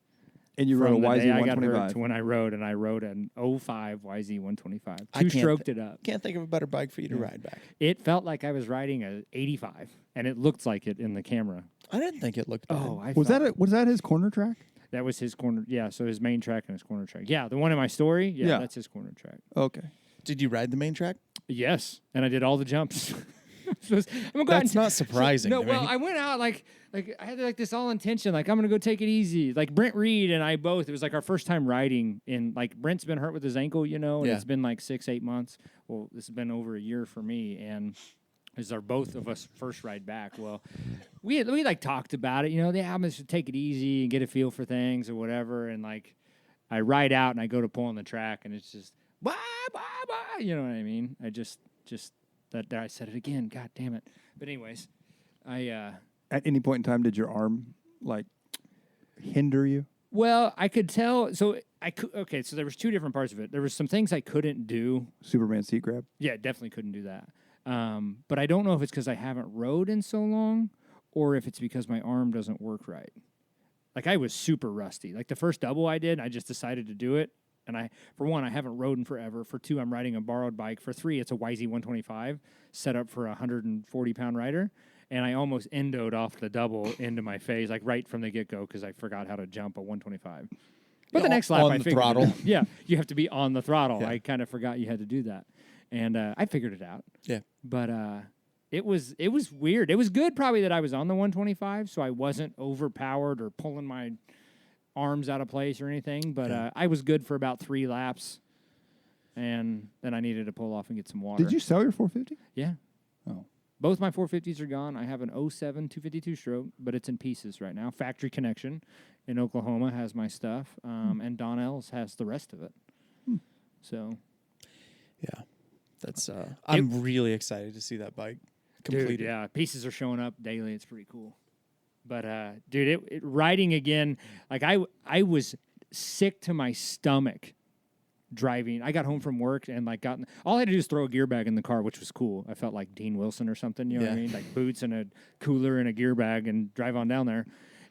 And you rode a From the YZ day I got hurt 125. to when I rode, and I rode an 05 YZ 125. I can't Two-stroked it up. Can't think of a better bike for you to ride back. It felt like I was riding a 85, and it looked like it in the camera. I didn't think it looked bad. Was that his corner track? That was his corner. Yeah, so his main track and his corner track. Yeah, the one in my story. Yeah, that's his corner track. Okay. Did you ride the main track? Yes, and I did all the jumps. That's not surprising. No, to well, me. I went out like I had like this all intention, like I'm gonna go take it easy. Like Brent Reed and I both. It was like our first time riding in. Like Brent's been hurt with his ankle, and it's been like 6-8 months. Well, this has been over a year for me, and this is our both of us first ride back. Well, we like talked about it. The album should take it easy and get a feel for things or whatever. And like I ride out and I go to pull on the track, and it's just blah blah blah. You know what I mean? I just. That there, I said it again. God damn it! But anyways, At any point in time, did your arm like hinder you? Well, I could tell. So I could. Okay, so there was two different parts of it. There was some things I couldn't do. Superman seat grab. Yeah, definitely couldn't do that. But I don't know if it's because I haven't rode in so long, or if it's because my arm doesn't work right. Like I was super rusty. Like the first double I did, I just decided to do it. And for one, I haven't rode in forever. For two, I'm riding a borrowed bike. For three, it's a YZ 125 set up for a 140-pound rider. And I almost endoed off the double into my face, like right from the get-go, because I forgot how to jump a 125. But the next lap, on I the figured throttle. it out. Yeah, you have to be on the throttle. Yeah. I kind of forgot you had to do that. And I figured it out. Yeah. But it was weird. It was good probably that I was on the 125, so I wasn't overpowered or pulling my arms out of place or anything, but I was good for about 3 laps, and then I needed to pull off and get some water. Did you sell your 450? Yeah. Oh. Both my 450s are gone. I have an 07 252 stroke, but it's in pieces right now. Factory Connection in Oklahoma has my stuff, and Donnell's has the rest of it. So. Yeah. That's. I'm really excited to see that bike completed. Dude, yeah, pieces are showing up daily. It's pretty cool. But, dude, riding again, like I was sick to my stomach driving. I got home from work and like all I had to do was throw a gear bag in the car, which was cool. I felt like Dean Wilson or something, you know what I mean? Like boots and a cooler and a gear bag and drive on down there.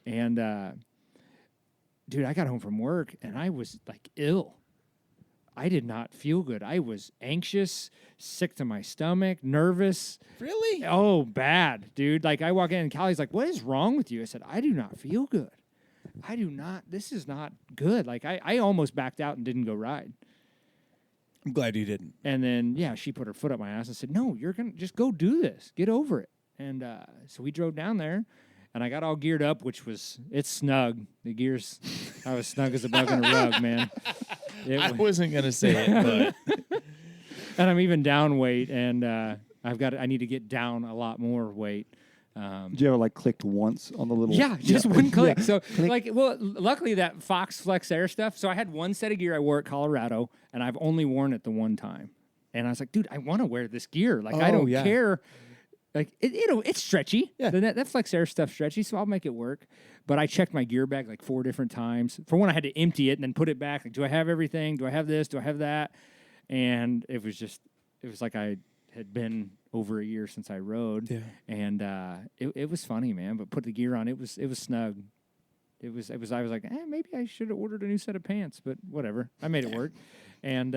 And, dude, I got home from work and I was like ill. I did not feel good. I was anxious, sick to my stomach, nervous. Really? Oh, bad, dude. Like, I walk in and Callie's like, what is wrong with you? I said, I do not feel good. I do not. This is not good. Like, I almost backed out and didn't go ride. I'm glad you didn't. And then, yeah, she put her foot up my ass and said, no, you're going to just go do this. Get over it. And so we drove down there. And I got all geared up, it's snug. The gears, I was snug as a bug in a rug, man. I wasn't going to say it, but. And I'm even down weight, and I need to get down a lot more weight. Did you ever like clicked once on the little? Yeah, just one click. Yeah. So, Click. luckily that Fox Flex Air stuff. So I had one set of gear I wore at Colorado, and I've only worn it the one time. And I was like, dude, I want to wear this gear. Like, I don't care. Like, it's stretchy. Yeah. That Flex Air stuff's stretchy, so I'll make it work. But I checked my gear bag like 4 different times. For one, I had to empty it and then put it back. Like, do I have everything? Do I have this? Do I have that? And it was like I had been over a year since I rode. Yeah. And it was funny, man. But put the gear on, it was snug. I was like, maybe I should have ordered a new set of pants, but whatever. I made it work. And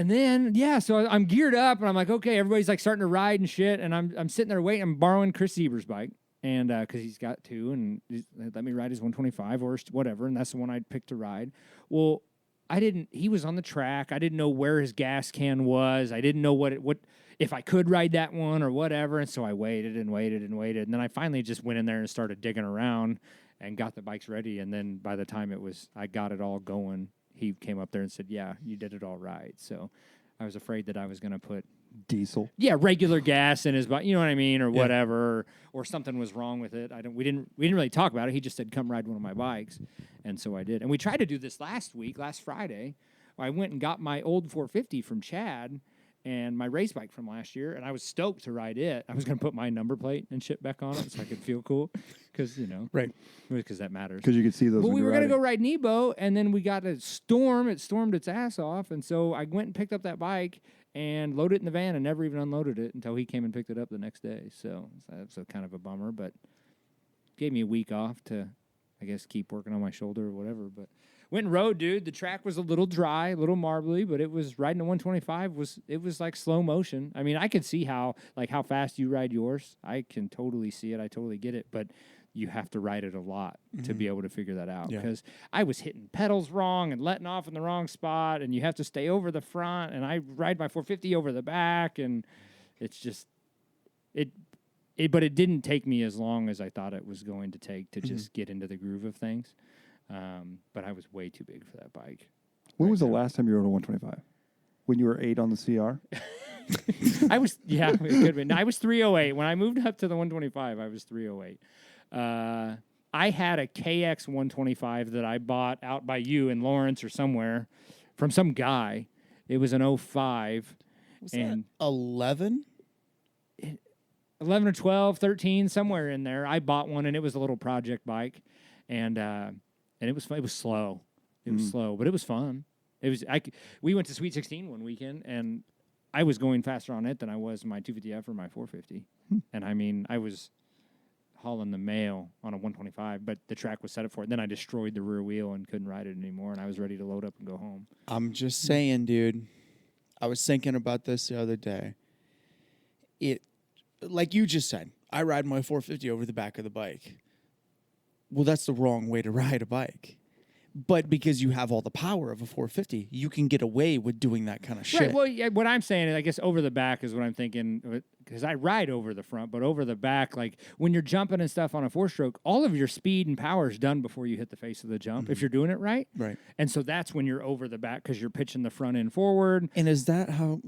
then, yeah, so I'm geared up, and I'm like, okay, everybody's like starting to ride and shit, and I'm sitting there waiting. I'm borrowing Chris Zeber's bike, and because he's got 2, and he's let me ride his 125 or whatever, and that's the one I'd picked to ride. Well, he was on the track. I didn't know where his gas can was. I didn't know what if I could ride that one or whatever, and so I waited and waited and waited, and then I finally just went in there and started digging around and got the bikes ready, and then by the time I got it all going, he came up there and said, yeah, you did it all right. So I was afraid that I was going to put diesel. Yeah, regular gas in his bike, you know what I mean, or whatever, or something was wrong with it. We didn't really talk about it. He just said, come ride one of my bikes. And so I did. And we tried to do this last Friday. I went and got my old 450 from Chad, and my race bike from last year, and I was stoked to ride it. I was going to put my number plate and shit back on it so I could feel cool because, Right. because that matters. Because you could see those. Well, when we you're were going to riding. go ride Nebo, and then we got a storm. It stormed its ass off, and so I went and picked up that bike and loaded it in the van and never even unloaded it until he came and picked it up the next day. So that's a kind of a bummer, but gave me a week off to, I guess, keep working on my shoulder or whatever. But went and rode, dude. The track was a little dry, a little marbly, but it was riding a 125 was like slow motion. I mean, I could see how fast you ride yours. I can totally see it. I totally get it, but you have to ride it a lot to be able to figure that out. Because I was hitting pedals wrong and letting off in the wrong spot, and you have to stay over the front, and I ride my 450 over the back, and it's just but it didn't take me as long as I thought it was going to take to just get into the groove of things. But I was way too big for that bike. When was the last time you rode a 125? When you were 8 on the CR? I was, it could have been. I was 308. When I moved up to the 125, I was 308. I had a KX 125 that I bought out by you in Lawrence or somewhere from some guy. It was an 05. Was and that 11? 11 or 12, 13, somewhere in there. I bought one, and it was a little project bike. And it was fun. It was slow. It was slow, but it was fun. We went to Sweet 16 one weekend, and I was going faster on it than I was my 250F or my 450. And I mean, I was hauling the mail on a 125, but the track was set up for it. Then I destroyed the rear wheel and couldn't ride it anymore, and I was ready to load up and go home. I'm just saying, dude. I was thinking about this the other day. Like you just said, I ride my 450 over the back of the bike. Well, that's the wrong way to ride a bike. But because you have all the power of a 450, you can get away with doing that kind of shit. Right. Well, yeah, what I'm saying is, I guess over the back is what I'm thinking, because I ride over the front, but over the back, like when you're jumping and stuff on a 4-stroke, all of your speed and power is done before you hit the face of the jump, if you're doing it right. Right. And so that's when you're over the back because you're pitching the front end forward. And is that how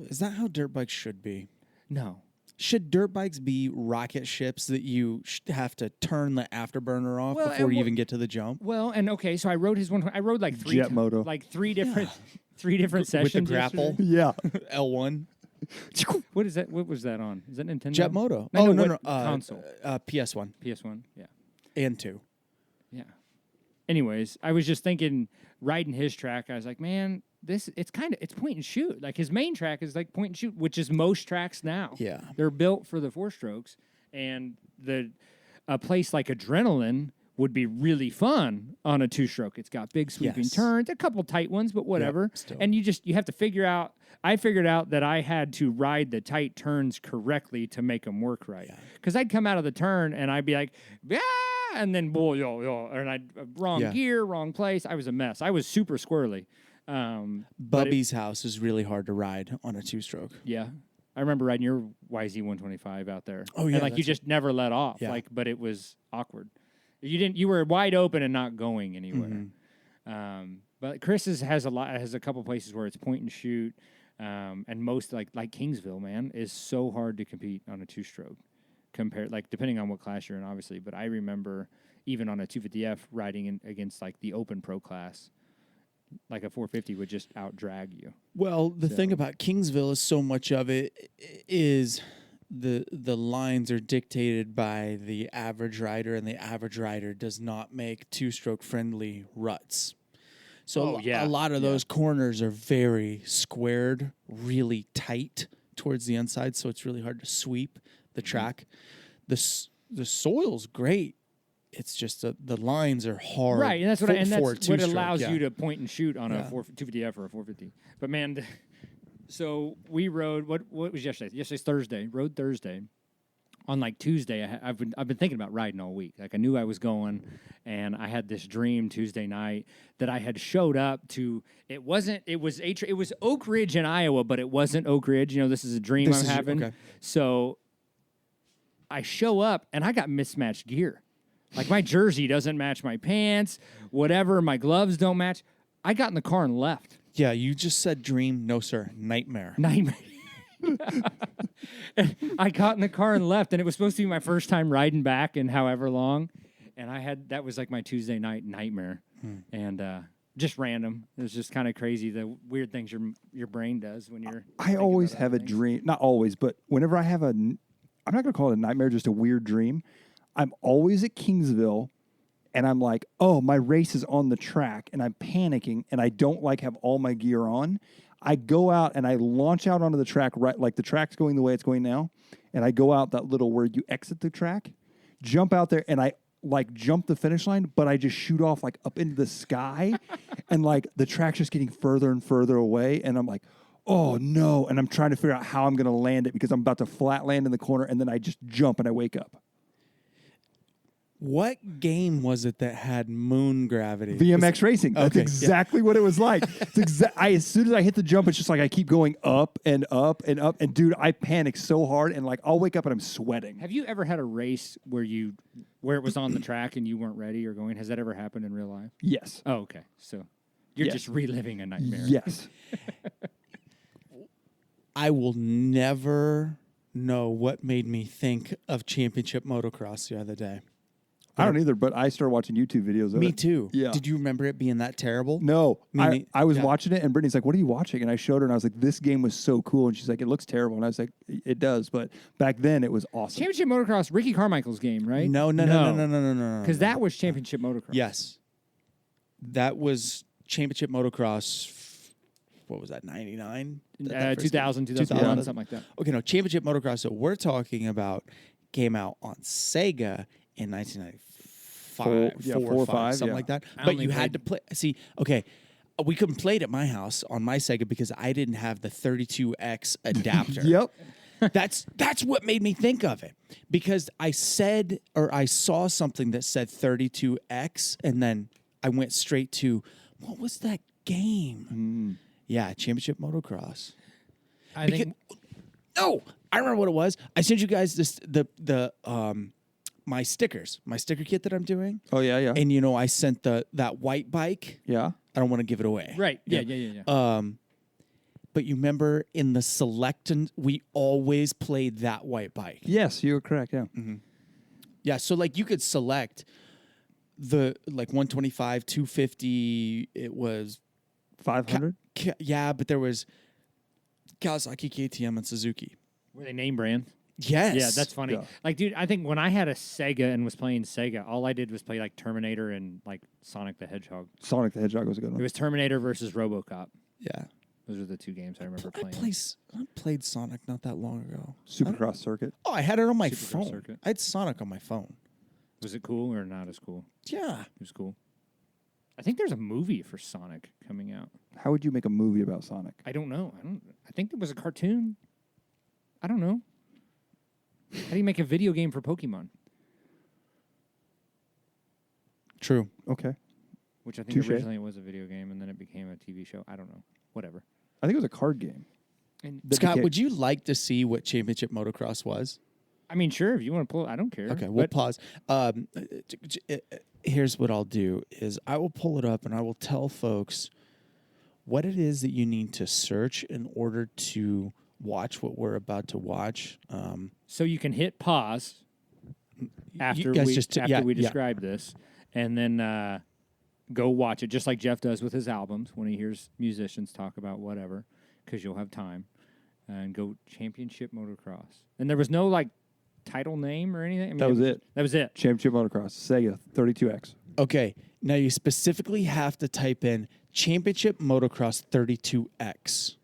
dirt bikes should be? No. Should dirt bikes be rocket ships that you have to turn the afterburner off before you even get to the jump? Well, and okay, so I rode his one. I rode like three different sessions. With the grapple? Yeah. L1? What is that? What was that on? Is that Nintendo? Jet Moto. No. Console. PS1. PS1. Yeah. And 2. Yeah. Anyways, I was just thinking, riding his track, I was like, man, it's point and shoot. Like his main track is like point and shoot, which is most tracks now. Yeah. They're built for the 4-strokes, and a place like Adrenaline would be really fun on a 2-stroke. It's got big sweeping turns, a couple tight ones, but whatever. Still. And you have to figure out. I figured out that I had to ride the tight turns correctly to make them work right. Because I'd come out of the turn and I'd be like, yeah, and then and I'd wrong gear, wrong place. I was a mess. I was super squirrely. Bubby's house is really hard to ride on a 2-stroke. Yeah. I remember riding your YZ125 out there. Oh, yeah. And you just never let off. Yeah. But it was awkward. You were wide open and not going anywhere. But Chris's has a couple places where it's point and shoot. And most like Kingsville, man, is so hard to compete on a 2-stroke depending on what class you're in, obviously. But I remember even on a 250F riding against like the open pro class, like a 450 would just out drag you. Well, the thing about Kingsville is so much of it is the lines are dictated by the average rider, and the average rider does not make 2-stroke friendly ruts. So a lot of those corners are very squared, really tight towards the inside, so it's really hard to sweep the track. The soil's great. It's just the lines are hard. Right, and that's what allows you to point and shoot on a 250F or a 450. But man, so we rode. What was yesterday? Yesterday's Thursday. Rode Thursday. On like Tuesday, I've been thinking about riding all week. Like I knew I was going, and I had this dream Tuesday night that I had showed up to. It was Oak Ridge in Iowa, but it wasn't Oak Ridge. This is a dream I'm having. Okay. So I show up, and I got mismatched gear. Like my jersey doesn't match my pants, whatever. My gloves don't match. I got in the car and left. Yeah, you just said dream. No, sir. Nightmare. I got in the car and left, and it was supposed to be my first time riding back in however long. And that was like my Tuesday night nightmare. And Just random. It's just kind of crazy the weird things your brain does when you're. I always thinking about have a things. dream. Not always, but whenever I have I'm not going to call it a nightmare, just a weird dream. I'm always at Kingsville, and I'm like, oh, my race is on the track, and I'm panicking, and I don't like have all my gear on. I go out and I launch out onto the track, right, like the track's going the way it's going now, and I go out that little where you exit the track, jump out there, and I like jump the finish line, but I just shoot off like up into the sky, and like the track's just getting further and further away, and I'm like, oh no, and I'm trying to figure out how I'm going to land it because I'm about to flat land in the corner, and then I just jump and I wake up. What game was it that had moon gravity? VMX Racing. That's Okay, exactly what it was like. It's as soon as I hit the jump, it's just like I keep going up and up and up. And dude, I panic so hard, and like I'll wake up and I'm sweating. Have you ever had a race where it was on the track and you weren't ready or going? Has that ever happened in real life? Yes. Oh, okay. So you're Yes. just reliving a nightmare. Yes. I will never know what made me think of championship motocross the other day. I don't either, but I started watching YouTube videos of Me it. too. Yeah. Did you remember it being that terrible? No, I was yeah. watching it, and Brittany's like, "What are you watching?" And I showed her, and I was like, "This game was so cool." And she's like, "It looks terrible." And I was like, "It does," but back then it was awesome. Championship motocross, Ricky Carmichael's game, right? No. Because that was championship motocross. Yes. That was championship motocross. What was that, 99? 2000, 2001, 2000. something like that. Okay, no, championship motocross that we're talking about came out on Sega in 1995, 4 or 5, something yeah. like that. I But only you had to play. See, okay, we couldn't play it at my house on my Sega because I didn't have the 32X adapter. Yep. That's what made me think of it, because I saw something that said 32X, and then I went straight to, what was that game? Yeah, championship motocross. I think Oh, I remember what it was. I sent you guys this my sticker kit that I'm doing. Oh yeah. And I sent that white bike. Yeah. I don't want to give it away. right. Yeah. But you remember in the select, we always played that white bike. Yes, you were correct. Yeah. Yeah, so like you could select the 125, 250. It was 500. yeah, but there was Kawasaki, KTM, and Suzuki. Were they name brands? Yes. Yeah, that's funny. Yeah. Like, dude, I think when I had a Sega and was playing Sega, all I did was play like Terminator and like Sonic the Hedgehog. Sonic the Hedgehog was a good It one. was Terminator versus RoboCop. Yeah. Those are the two games I remember playing. I played Sonic not that long ago. Supercross circuit. Oh, I had it on my Supercross phone. circuit. I had Sonic on my phone. Was it cool or not as cool? Yeah. It was cool. I think there's a movie for Sonic coming out. How would you make a movie about Sonic? I don't know. I think there was a cartoon. I don't know. How do you make a video game for Pokemon? True. Okay. Which I think Touche. originally it was a video game and then it became a TV show. I don't know. Whatever. I think it was a card game. And Scott, would you like to see what championship motocross was? I mean, sure, if you want to pull it, I don't care. Okay, we'll But pause. Here's what I'll do is I will pull it up and I will tell folks what it is that you need to search in order to watch what we're about to watch. so you can hit pause after guys we just- after yeah, we yeah. describe this, and then go watch it, just like Jeff does with his albums when he hears musicians talk about whatever, because you'll have time, and go championship motocross. And there was no like title name or anything. I mean, That was it. That was it. Championship Motocross. Sega 32X. Okay, now you specifically have to type in championship motocross 32X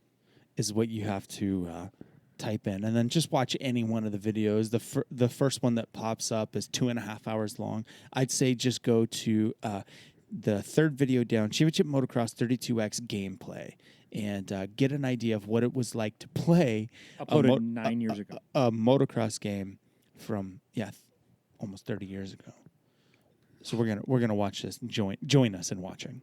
is what you have to type in, and then just watch any one of the videos. The first one that pops up is 2.5 hours long. I'd say just go to the third video down, championship motocross 32X gameplay, and get an idea of what it was like to play Uploaded 9 years ago. a motocross game from almost 30 years ago. So we're gonna watch this. Join us in watching.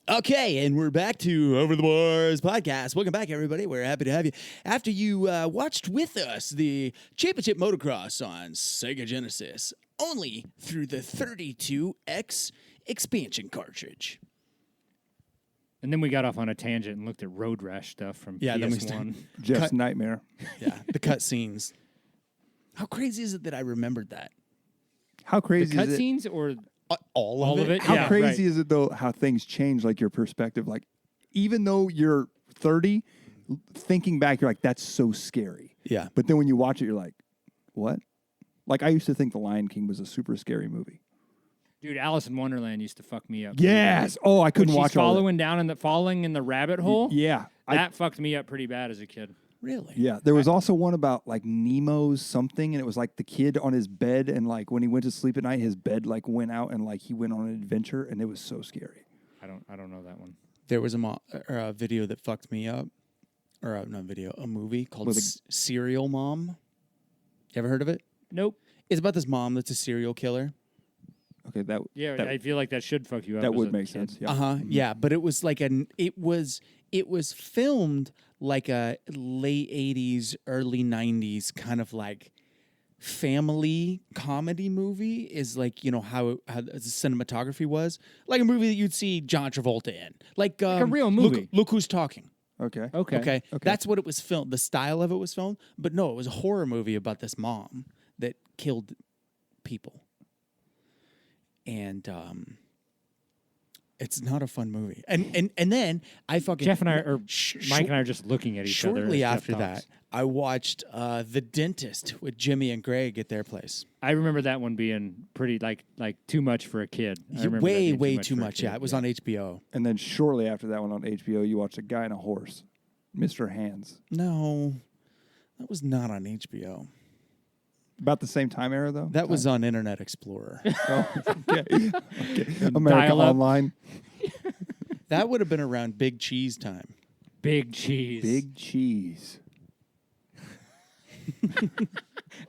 Okay, and we're back to Over the Bars podcast. Welcome back, everybody. We're happy to have you. After you watched with us the Championship Motocross on Sega Genesis, only through the 32X expansion cartridge. And then we got off on a tangent and looked at Road Rash stuff from Yeah, then we PS1. Jeff's Cut. nightmare. Yeah, the cutscenes. How crazy is it that I remembered that? How The crazy is it? cutscenes or All of it. it? How Yeah, crazy right. is it though? How things change, like your perspective. Like even though you're 30, thinking back, you're like, that's so scary. Yeah. But then when you watch it, you're like, what? Like I used to think The Lion King was a super scary movie. Dude, Alice in Wonderland used to fuck me up. Yes. Oh, I When couldn't she's watch all that. following down in the falling in the rabbit hole. Yeah. That fucked me up pretty bad as a kid. Really? Yeah, there was also one about like Nemo's something, and it was like the kid on his bed, and like when he went to sleep at night, his bed like went out, and like he went on an adventure, and it was so scary. I don't know that one. There was a video that fucked me up, or a movie called With a- Serial Mom. You ever heard of it? Nope. It's about this mom that's a serial killer. Okay, that Yeah, that, I feel like that should fuck you up. that as would a make kid. sense. Yeah. Yeah, but it was like it was filmed like a late 80s, early 90s kind of like family comedy movie is like, how the cinematography was. Like a movie that you'd see John Travolta in. Like a real movie. Look Who's Talking. Okay. Okay. That's what it was filmed. The style of it was filmed. But no, it was a horror movie about this mom that killed people. And it's not a fun movie. And then I fucking Jeff and I, or Mike and I, are just looking at each other. shortly as Jeff after talks. that, I watched The Dentist with Jimmy and Greg at their place. I remember that one being pretty like too much for a kid. I remember that Way, being way for too a much. kid. Yeah, it was on HBO. And then shortly after that one on HBO, you watched A Guy and a Horse, Mr. Hands. No, that was not on HBO. About the same time era though. That was on Internet Explorer. Oh, okay. America Dial-up. Online. That would have been around Big Cheese time. Big cheese. Big cheese.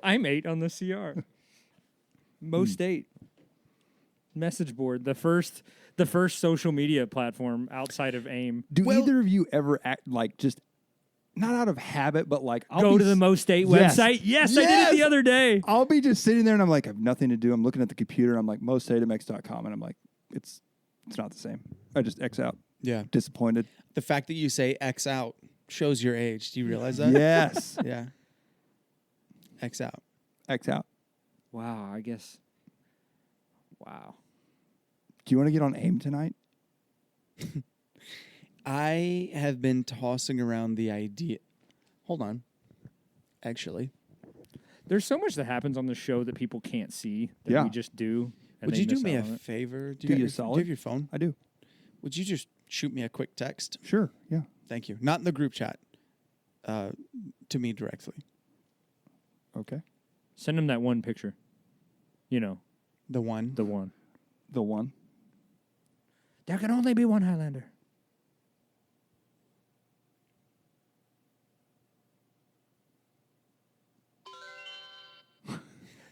I'm 8 on the CR. Most 8. Message board. The first social media platform outside of AIM. Do Well- either of you ever act like just not out of habit, but like I'll Go be to the Most 8 Yes. website. Yes, I did it Yes. the other day. I'll be just sitting there and I'm like, I have nothing to do. I'm looking at the computer. I'm like, mostdatamx.com. And I'm like, it's not the same. I just X out. Yeah. Disappointed. The fact that you say X out shows your age. Do you realize that? Yes. Yeah. X out. X out. Wow, I guess. Wow. Do you want to get on AIM tonight? I have been tossing around the idea. Hold on. Actually, There's so much that happens on the show that people can't see that Yeah. we just do. and would they you do miss me out a on it. favor? Do got you your, a solid? Do you have your phone? I do. Would you just shoot me a quick text? Sure. Yeah. Thank you. Not in the group chat. To me directly. Okay. Send him that one picture. You know, The one. the one. The one. There can only be one Highlander.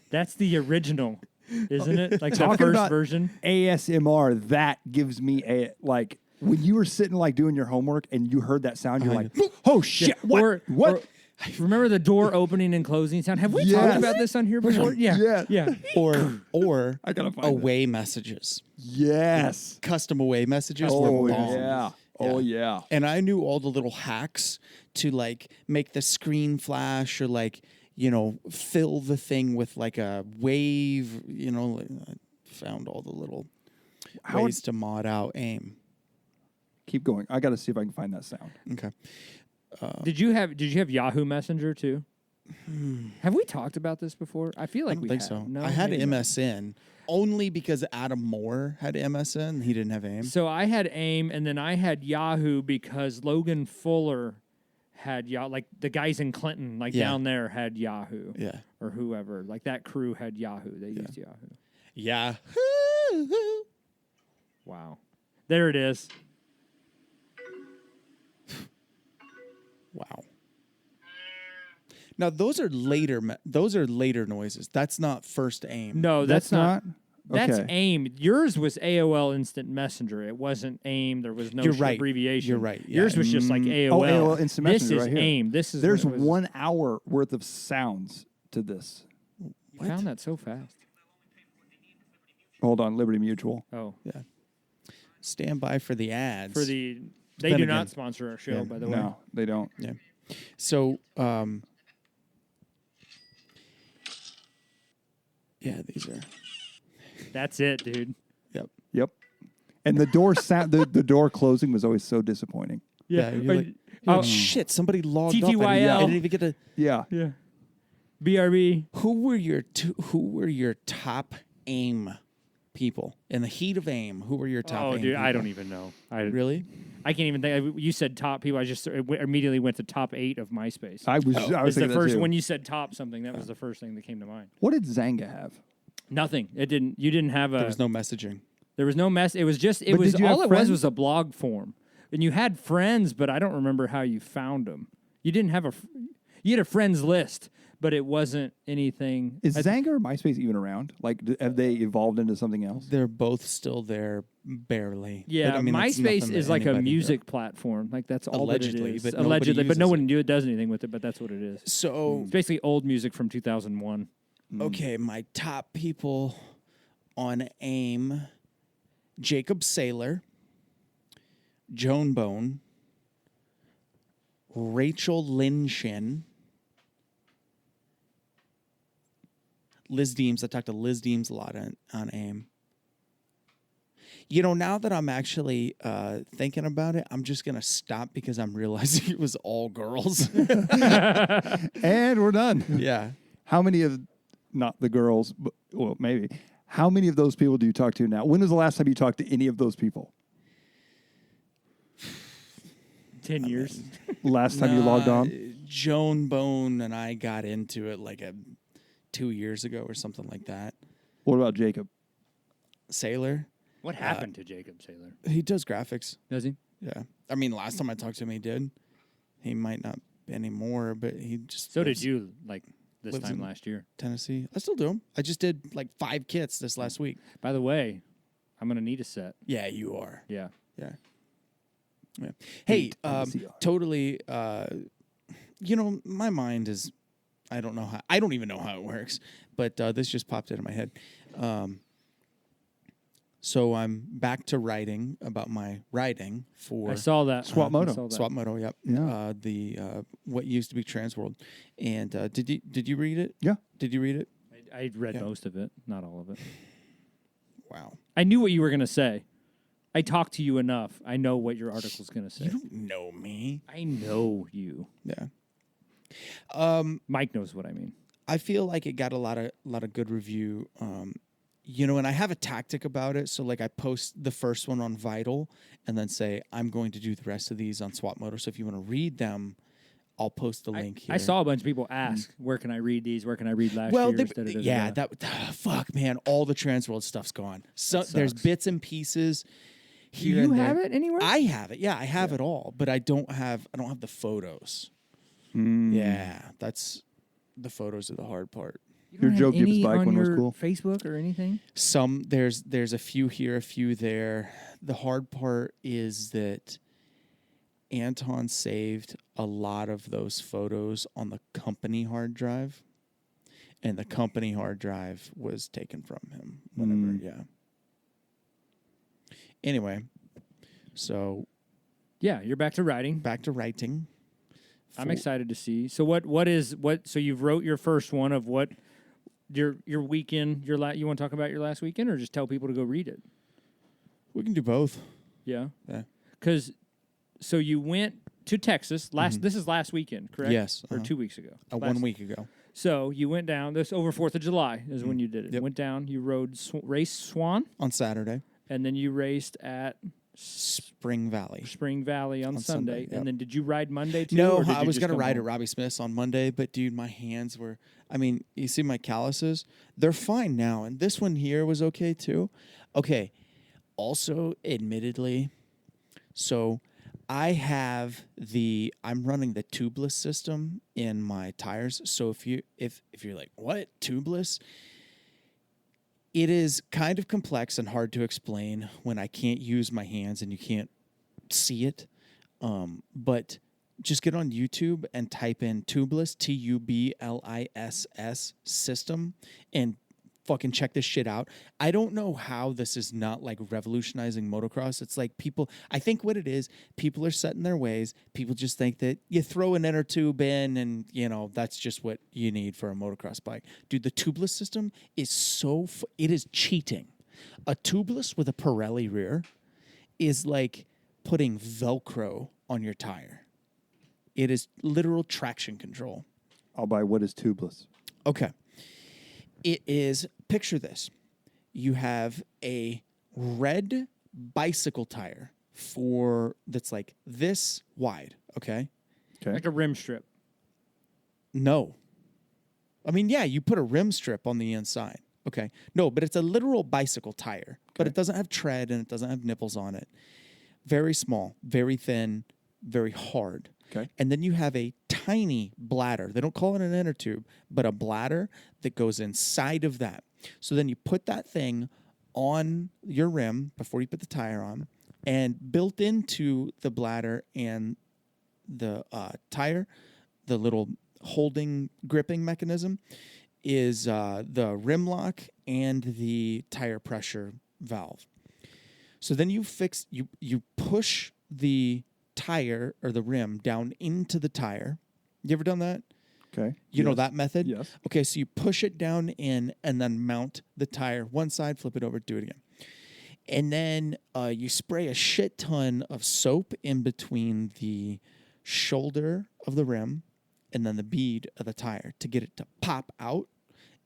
That's the original, isn't it? Like the Talking first about version. ASMR, that gives me a, like, when you were sitting, like, doing your homework and you heard that sound, you're like, oh, shit. What? Or- What? or- remember the door opening and closing sound? Have we Yes. talked about this on here before? Yeah. Yeah. Yeah. Or I gotta find away messages. Yes. Custom away messages Oh, were bomb. yeah. Oh, yeah. And I knew all the little hacks to like make the screen flash or like, fill the thing with like a wave, I found all the little ways to mod out AIM. Keep going. I got to see if I can find that sound. Okay. Did you have Yahoo Messenger too? Have we talked about this before? I feel I like don't we think have. so. No, I had maybe not. MSN only because Adam Moore had MSN. He didn't have AIM. So I had AIM, and then I had Yahoo because Logan Fuller had like the guys in Clinton, like Yeah. down there, had Yahoo. Yeah. Or whoever, like that crew had Yahoo. They used Yahoo. Yeah. Wow, there it is. Wow. Now those are later. Those are later noises. That's not first AIM. No, that's not. That's Okay. AIM. Yours was AOL Instant Messenger. It wasn't AIM. There was no You're right. abbreviation. You're right. Yeah. Yours was just like AOL. Oh, AOL Instant This Messenger is right here. AIM. This is There's what it was. 1 hour worth of sounds to this. You found that so fast. Hold on. Liberty Mutual. Oh, Yeah. Stand by for the ads. they then do again. not sponsor our show, Yeah. by the way. No, they don't. Yeah. So, yeah, these are. That's it, dude. Yep. Yep. And the door sound, the door closing was always so disappointing. Yeah. You're like, shit, somebody logged off. TTYL. I didn't even get to. Yeah. Yeah. BRB. Who were your top AIM people in the heat of AIM? Who were your top? Oh, AIM dude, I people? don't even know. Really. I can't even think. You said top people. I just immediately went to top 8 of MySpace. I was It's thinking the that first too. when you said top something. That was the first thing that came to mind. What did Zanga have? Nothing. It didn't. You didn't have a. There was no messaging. There was no mess. It was just. It But was did you have all it friends? was a blog form, and you had friends, but I don't remember how you found them. You didn't have a. You had a friends list, but it wasn't anything. Is Zanga or MySpace even around? Like, have they evolved into something else? They're both still there, barely. Yeah, But, I mean, that's MySpace nothing is that like a anybody music platform. Like that's all Allegedly, that it is. but nobody Allegedly, but no uses one does anything with it. But that's what it is. does. So It's basically old music from 2001. okay, my top people on AIM: Jacob Saylor, Joan Bone, Rachel Lynn, Liz Deems. I talked to Liz Deems a lot on AIM. You know, now that I'm actually thinking about it, I'm just going to stop because I'm realizing it was all girls. And we're done. Yeah. How many of, not the girls, but, well, maybe, how many of those people do you talk to now? When was the last time you talked to any of those people? 10 years. Last time you logged on? Joan Bone and I got into it like 2 years ago or something like that. What about Jacob? Sailor, What happened to Jacob Saylor? he does graphics. Does he? Yeah. I mean, last time I talked to him, he did. He might not anymore, but he just. So lives did you, like this lives time in- last year. Tennessee. I still do them. I just did like 5 kits this last week. By the way, I'm going to need a set. Yeah, you are. Yeah. Yeah. Yeah. Hey, Tennessee. totally. You know, my mind is. I don't know how. I don't even know how it works, but this just popped into my head. So I'm back to writing about my writing for I saw that. Swap Moto. I saw that. Swap Moto. Yep. Yeah. The what used to be Transworld, and did you read it? Yeah. Did you read it? I read Yeah. most of it, not all of it. Wow. I knew what you were going to say. I talked to you enough. I know what your article's going to say. You don't know me. I know you. Yeah. Mike knows what I mean. I feel like it got a lot of good review. You know, and I have a tactic about it. So like I post the first one on Vital and then say I'm going to do the rest of these on Swap Moto. So if you want to read them, I'll post the link here. I saw a bunch of people ask, where can I read these? Where can I read last Well, year's? yeah, fuck, man, all the Transworld stuff's gone. So there's sucks. bits and pieces. Do Here you and have there. it anywhere? I have it. Yeah, I have it all, but I don't have the photos. Yeah, that's the photos are the hard part. You Your don't Joe have Gibbs any bike on one was your cool. Facebook or anything? Some there's a few here, a few there. The hard part is that Anton saved a lot of those photos on the company hard drive, and the company hard drive was taken from him whenever. Yeah. Anyway, so Yeah, you're back to writing. back to writing. I'm excited to see. So what? So you've wrote your first one of what your weekend. You want to talk about your last weekend, or just tell people to go read it? We can do both. Yeah, Yeah. because so you went to Texas last. This is last weekend, correct? Yes, or uh-huh. 2 weeks ago. 1 week ago. So you went down. This over 4th of July is when you did it. Yep. Went down. You rode race Swan, On Saturday, and then you raced at Spring Valley. Spring Valley on Sunday. Sunday, yep. And then did you ride Monday too? No, or did I you was just going to come ride home? at Robbie Smith's on Monday, but dude, my hands were, I mean, you see my calluses? They're fine now. And this one here was okay too. Okay. Also, admittedly, so I'm running the tubeless system in my tires. So if you're like, what, tubeless? It is kind of complex and hard to explain when I can't use my hands and you can't see it. But just get on YouTube and type in tubeless, TUBLISS system, and fucking check this shit out. I don't know how this is not like revolutionizing motocross. It's like I think what it is, people are set in their ways. People just think that you throw an inner tube in and, that's just what you need for a motocross bike. Dude, the tubeless system is it is cheating. A tubeless with a Pirelli rear is like putting Velcro on your tire. It is literal traction control. I'll buy what is tubeless. Okay. It is, picture this. You have a red bicycle tire that's like this wide, okay? Okay. Like a rim strip. No. I mean, yeah, you put a rim strip on the inside. Okay. No, but it's a literal bicycle tire. But it doesn't have tread and it doesn't have nipples on it. Very small, very thin, very hard. Okay. And then you have a tiny bladder. They don't call it an inner tube, but a bladder that goes inside of that. So then you put that thing on your rim before you put the tire on, and built into the bladder and the tire, the little holding gripping mechanism, is the rim lock and the tire pressure valve. So then you push the tire or the rim down into the tire. You ever done that? Okay. You know that method? Yes. Okay, so you push it down in and then mount the tire one side, flip it over, do it again. And then you spray a shit ton of soap in between the shoulder of the rim and then the bead of the tire to get it to pop out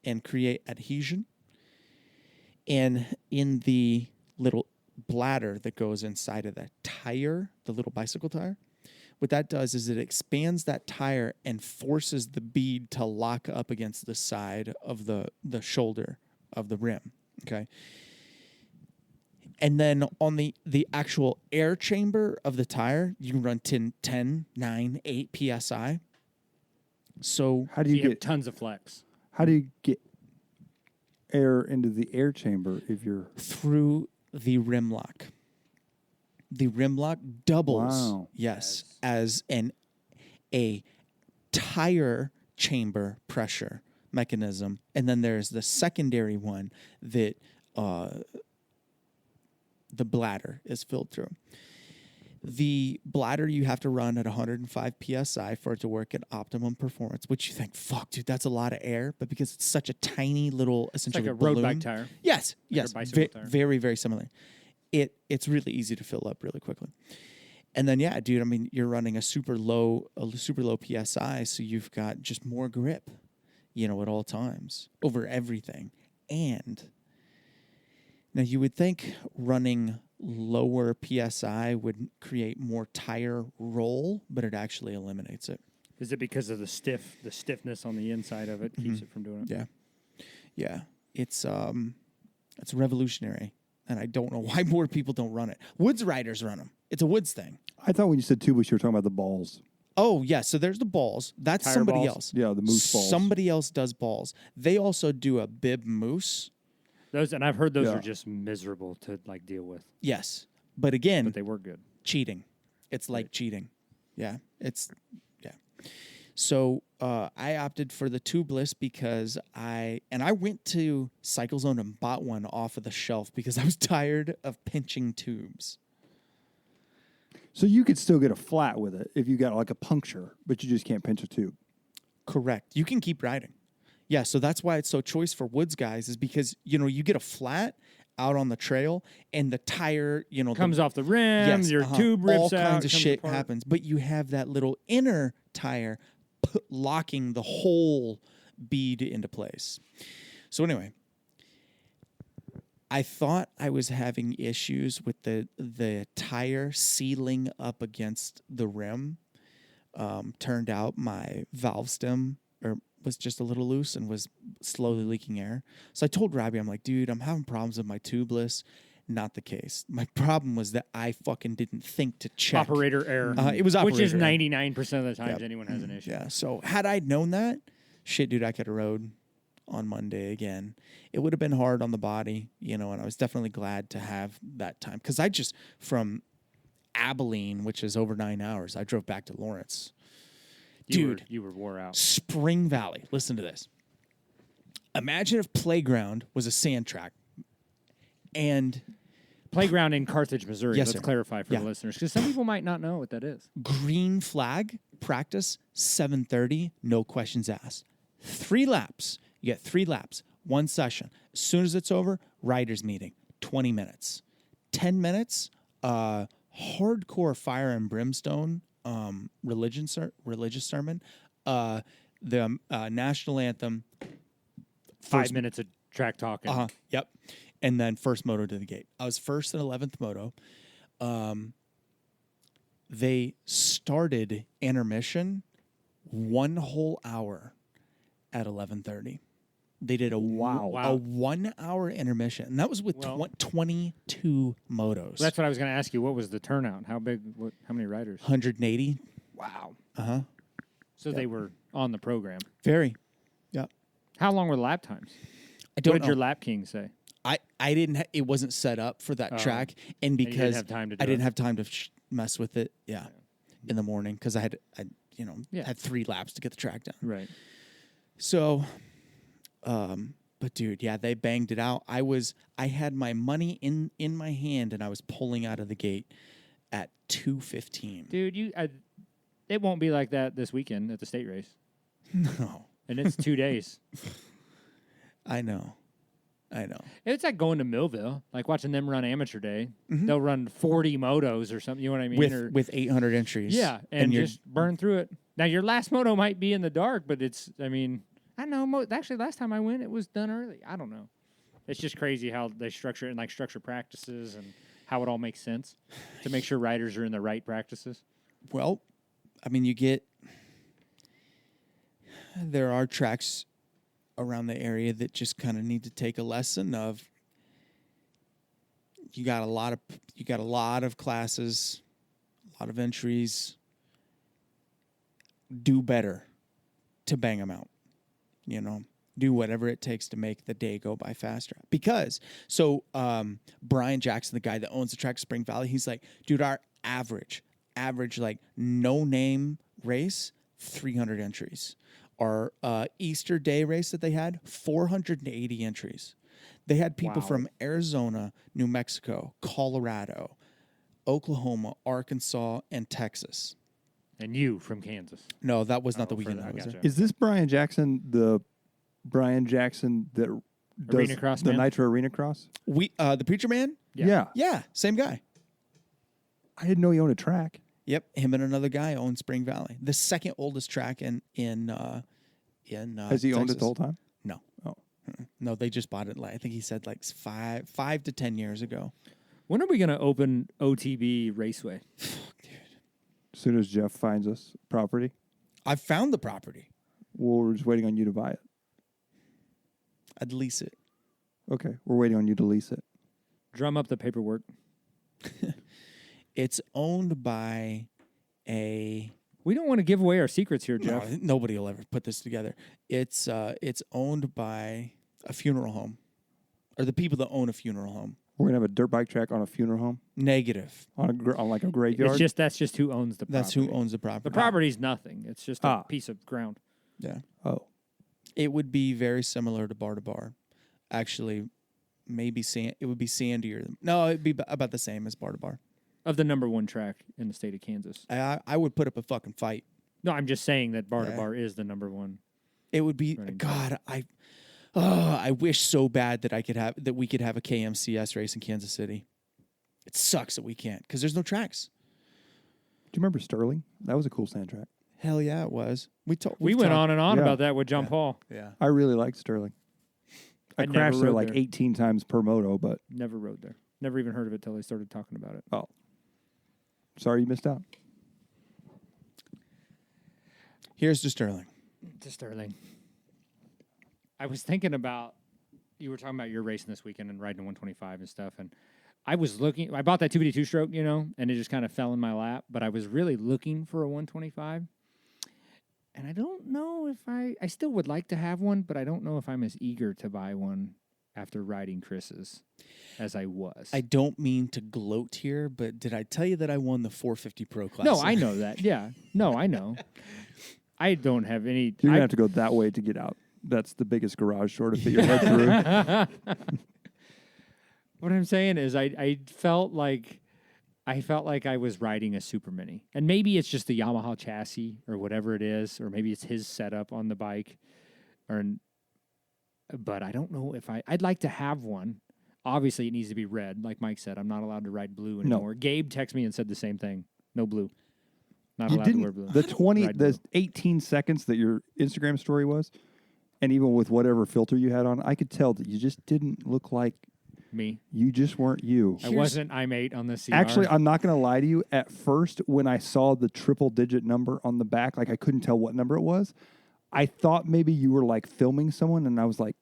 and create adhesion. And in the little bladder that goes inside of the tire, the little bicycle tire, what that does is it expands that tire and forces the bead to lock up against the side of the shoulder of the rim, okay? And then on the actual air chamber of the tire, you can run 10, 9, 8 PSI. So How do You you have get tons of flex. how do you get air into the air chamber if you're through the rim lock. The rim lock doubles, Wow. yes, as a tire chamber pressure mechanism, and then there's the secondary one that the bladder is filled through. The bladder you have to run at 105 psi for it to work at optimum performance, which you think, fuck, dude, that's a lot of air, but because it's such a tiny little, It's essentially like a road balloon, bike tire. Yes, a yes, bicycle tire. very, very similar. It's really easy to fill up really quickly. And then yeah, dude, I mean, you're running a super low PSI, so you've got just more grip, at all times over everything. And now you would think running lower PSI would create more tire roll, but it actually eliminates it. Is it because of the stiffness on the inside of it keeps it from doing it? Yeah. Yeah. It's revolutionary. And I don't know why more people don't run it. Woods riders run them. It's a woods thing. I thought when you said tubeless, you were talking about the balls. Oh, yeah. So there's the balls. That's Tire somebody balls? else. Yeah, the moose balls. Somebody else does balls. They also do a bib moose. Those, and I've heard those Yeah. are just miserable to deal with, Yes. But again, but they work good. cheating. It's like cheating. Yeah. So I opted for the tubeless because I went to Cycle Zone and bought one off of the shelf because I was tired of pinching tubes. So you could still get a flat with it if you got like a puncture, but you just can't pinch a tube. Correct. You can keep riding. Yeah, so that's why it's so choice for woods guys is because, you get a flat out on the trail and the tire, Comes off the rim, yes, your tube rips all out. kinds of comes shit apart. happens. But you have that little inner tire locking the whole bead into place. So anyway, I thought I was having issues with the tire sealing up against the rim. Turned out my valve stem was just a little loose and was slowly leaking air. So I told Robbie, I'm like, dude, I'm having problems with my tubeless. Not the case. My problem was that I fucking didn't think to check. Operator error. It was operator Which is error. 99% of the times Yep. anyone has an issue. Yeah. So had I known that, shit, dude, I could have rode on Monday again. It would have been hard on the body, and I was definitely glad to have that time. Because I just, from Abilene, which is over 9 hours, I drove back to Lawrence. Dude, You were wore out. Spring Valley. Listen to this. Imagine if Playground was a sand track. And Playground in Carthage, Missouri. Yes, Let's sir. clarify for Yeah. the listeners, because some people might not know what that is. green flag practice, 7:30, no questions asked. 3 laps. You get 3 laps, 1 session. As soon as it's over, riders meeting. 20 minutes. 10 minutes, hardcore fire and brimstone religious sermon. The national anthem. 5 minutes of track talking. Yep. And then first moto to the gate. I was first in 11th moto. They started intermission 1 whole hour at 11:30. They did a 1 hour intermission, and that was with 22 motos. That's what I was going to ask you. What was the turnout? How big? How many riders? 180. Wow. So they were on the program. Very. Yep. How long were the lap times? I don't What did know. your lap king say? I didn't. It wasn't set up for that track, and because you didn't have time to do I didn't it. have time to mess with it. Yeah, in the morning because I had 3 laps to get the track done. Right. So, but dude, yeah, they banged it out. I had my money in my hand, and I was pulling out of the gate at 2:15. Dude, it won't be like that this weekend at the state race. No, And it's 2 days. I know. It's like going to Millville, like watching them run amateur day. They'll run 40 motos or something. You know what I mean? With 800 entries. Yeah, and just burn through it. Now, your last moto might be in the dark, but I know. Actually, last time I went, it was done early. I don't know. It's just crazy how they structure it and structure practices and how it all makes sense to make sure riders are in the right practices. Well, there are tracks around the area that just kind of need to take a lesson of. You got a lot of classes, a lot of entries. Do better to bang them out. Do whatever it takes to make the day go by faster. Because Brian Jackson, the guy that owns the track Spring Valley, he's like, dude, our average like no name race, 300 entries. Our Easter Day race that they had, 480 entries. They had people from Arizona, New Mexico, Colorado, Oklahoma, Arkansas, and Texas. And you from Kansas. No, that was not the weekend I was gotcha. there. Is this Brian Jackson, the Brian Jackson that does Arena Cross the man? Nitro Arena Cross? The Preacher Man? Yeah, same guy. I didn't know he owned a track. Yep, him and another guy own Spring Valley, the second oldest track in Has he owned it Texas. the whole time? No. Oh. No, they just bought it. I think he said 5 to 10 years ago. When are we going to open OTB Raceway? As soon as Jeff finds us property, I found the property. well, we're just waiting on you to buy it. I'd lease it. Okay, we're waiting on you to lease it. Drum up the paperwork. It's owned by a. We don't want to give away our secrets here, Jeff. No, nobody will ever put this together. It's owned by a funeral home, or the people that own a funeral home. We're gonna have a dirt bike track on a funeral home Negative. on like a graveyard. That's just who owns the property. That's who owns the property. The property's nothing. It's just a piece of ground. Yeah. Oh, It would be very similar to bar to bar. Actually, maybe it would be sandier. No, it'd be about the same as bar to bar. Of the number one track in the state of Kansas. I would put up a fucking fight. No, I'm just saying that bar to bar is the number one. It would be God. I wish so bad that we could have a KMCS race in Kansas City. It sucks that we can't because there's no tracks. do you remember Sterling? That was a cool sand track. Hell yeah, it was. We went on and on Yeah. about that with John Paul. Yeah. I really liked Sterling. I never crashed there rode like there. 18 times per moto, but Never rode there. Never even heard of it till they started talking about it. sorry you missed out. Here's to Sterling. To Sterling. I was thinking about, you were talking about your racing this weekend and riding a 125 and stuff, and I bought that 252 stroke, and it just kind of fell in my lap, but I was really looking for a 125, and I don't know if I still would like to have one, but I don't know if I'm as eager to buy one after riding Chris's as I was. I don't mean to gloat here, but did I tell you that I won the 450 Pro Class? No, I know that. Yeah. No, I know. I don't have any. You're gonna have to go that way to get out. That's the biggest garage door to fit your head through. What I'm saying is, I felt like I was riding a Super Mini, and maybe it's just the Yamaha chassis or whatever it is, or maybe it's his setup on the bike, but I don't know if I'd like to have one. Obviously, it needs to be red. Like Mike said, I'm not allowed to ride blue anymore. Gabe texted me and said the same thing. No blue. Not You allowed to wear didn't. blue. The 18 seconds that your Instagram story was, and even with whatever filter you had on, I could tell that you just didn't look like Me. you just weren't you. I wasn't I'm8 on the CR. Actually, I'm not going to lie to you. At first, when I saw the triple digit number on the back, like I couldn't tell what number it was. I thought maybe you were like filming someone, and I was like,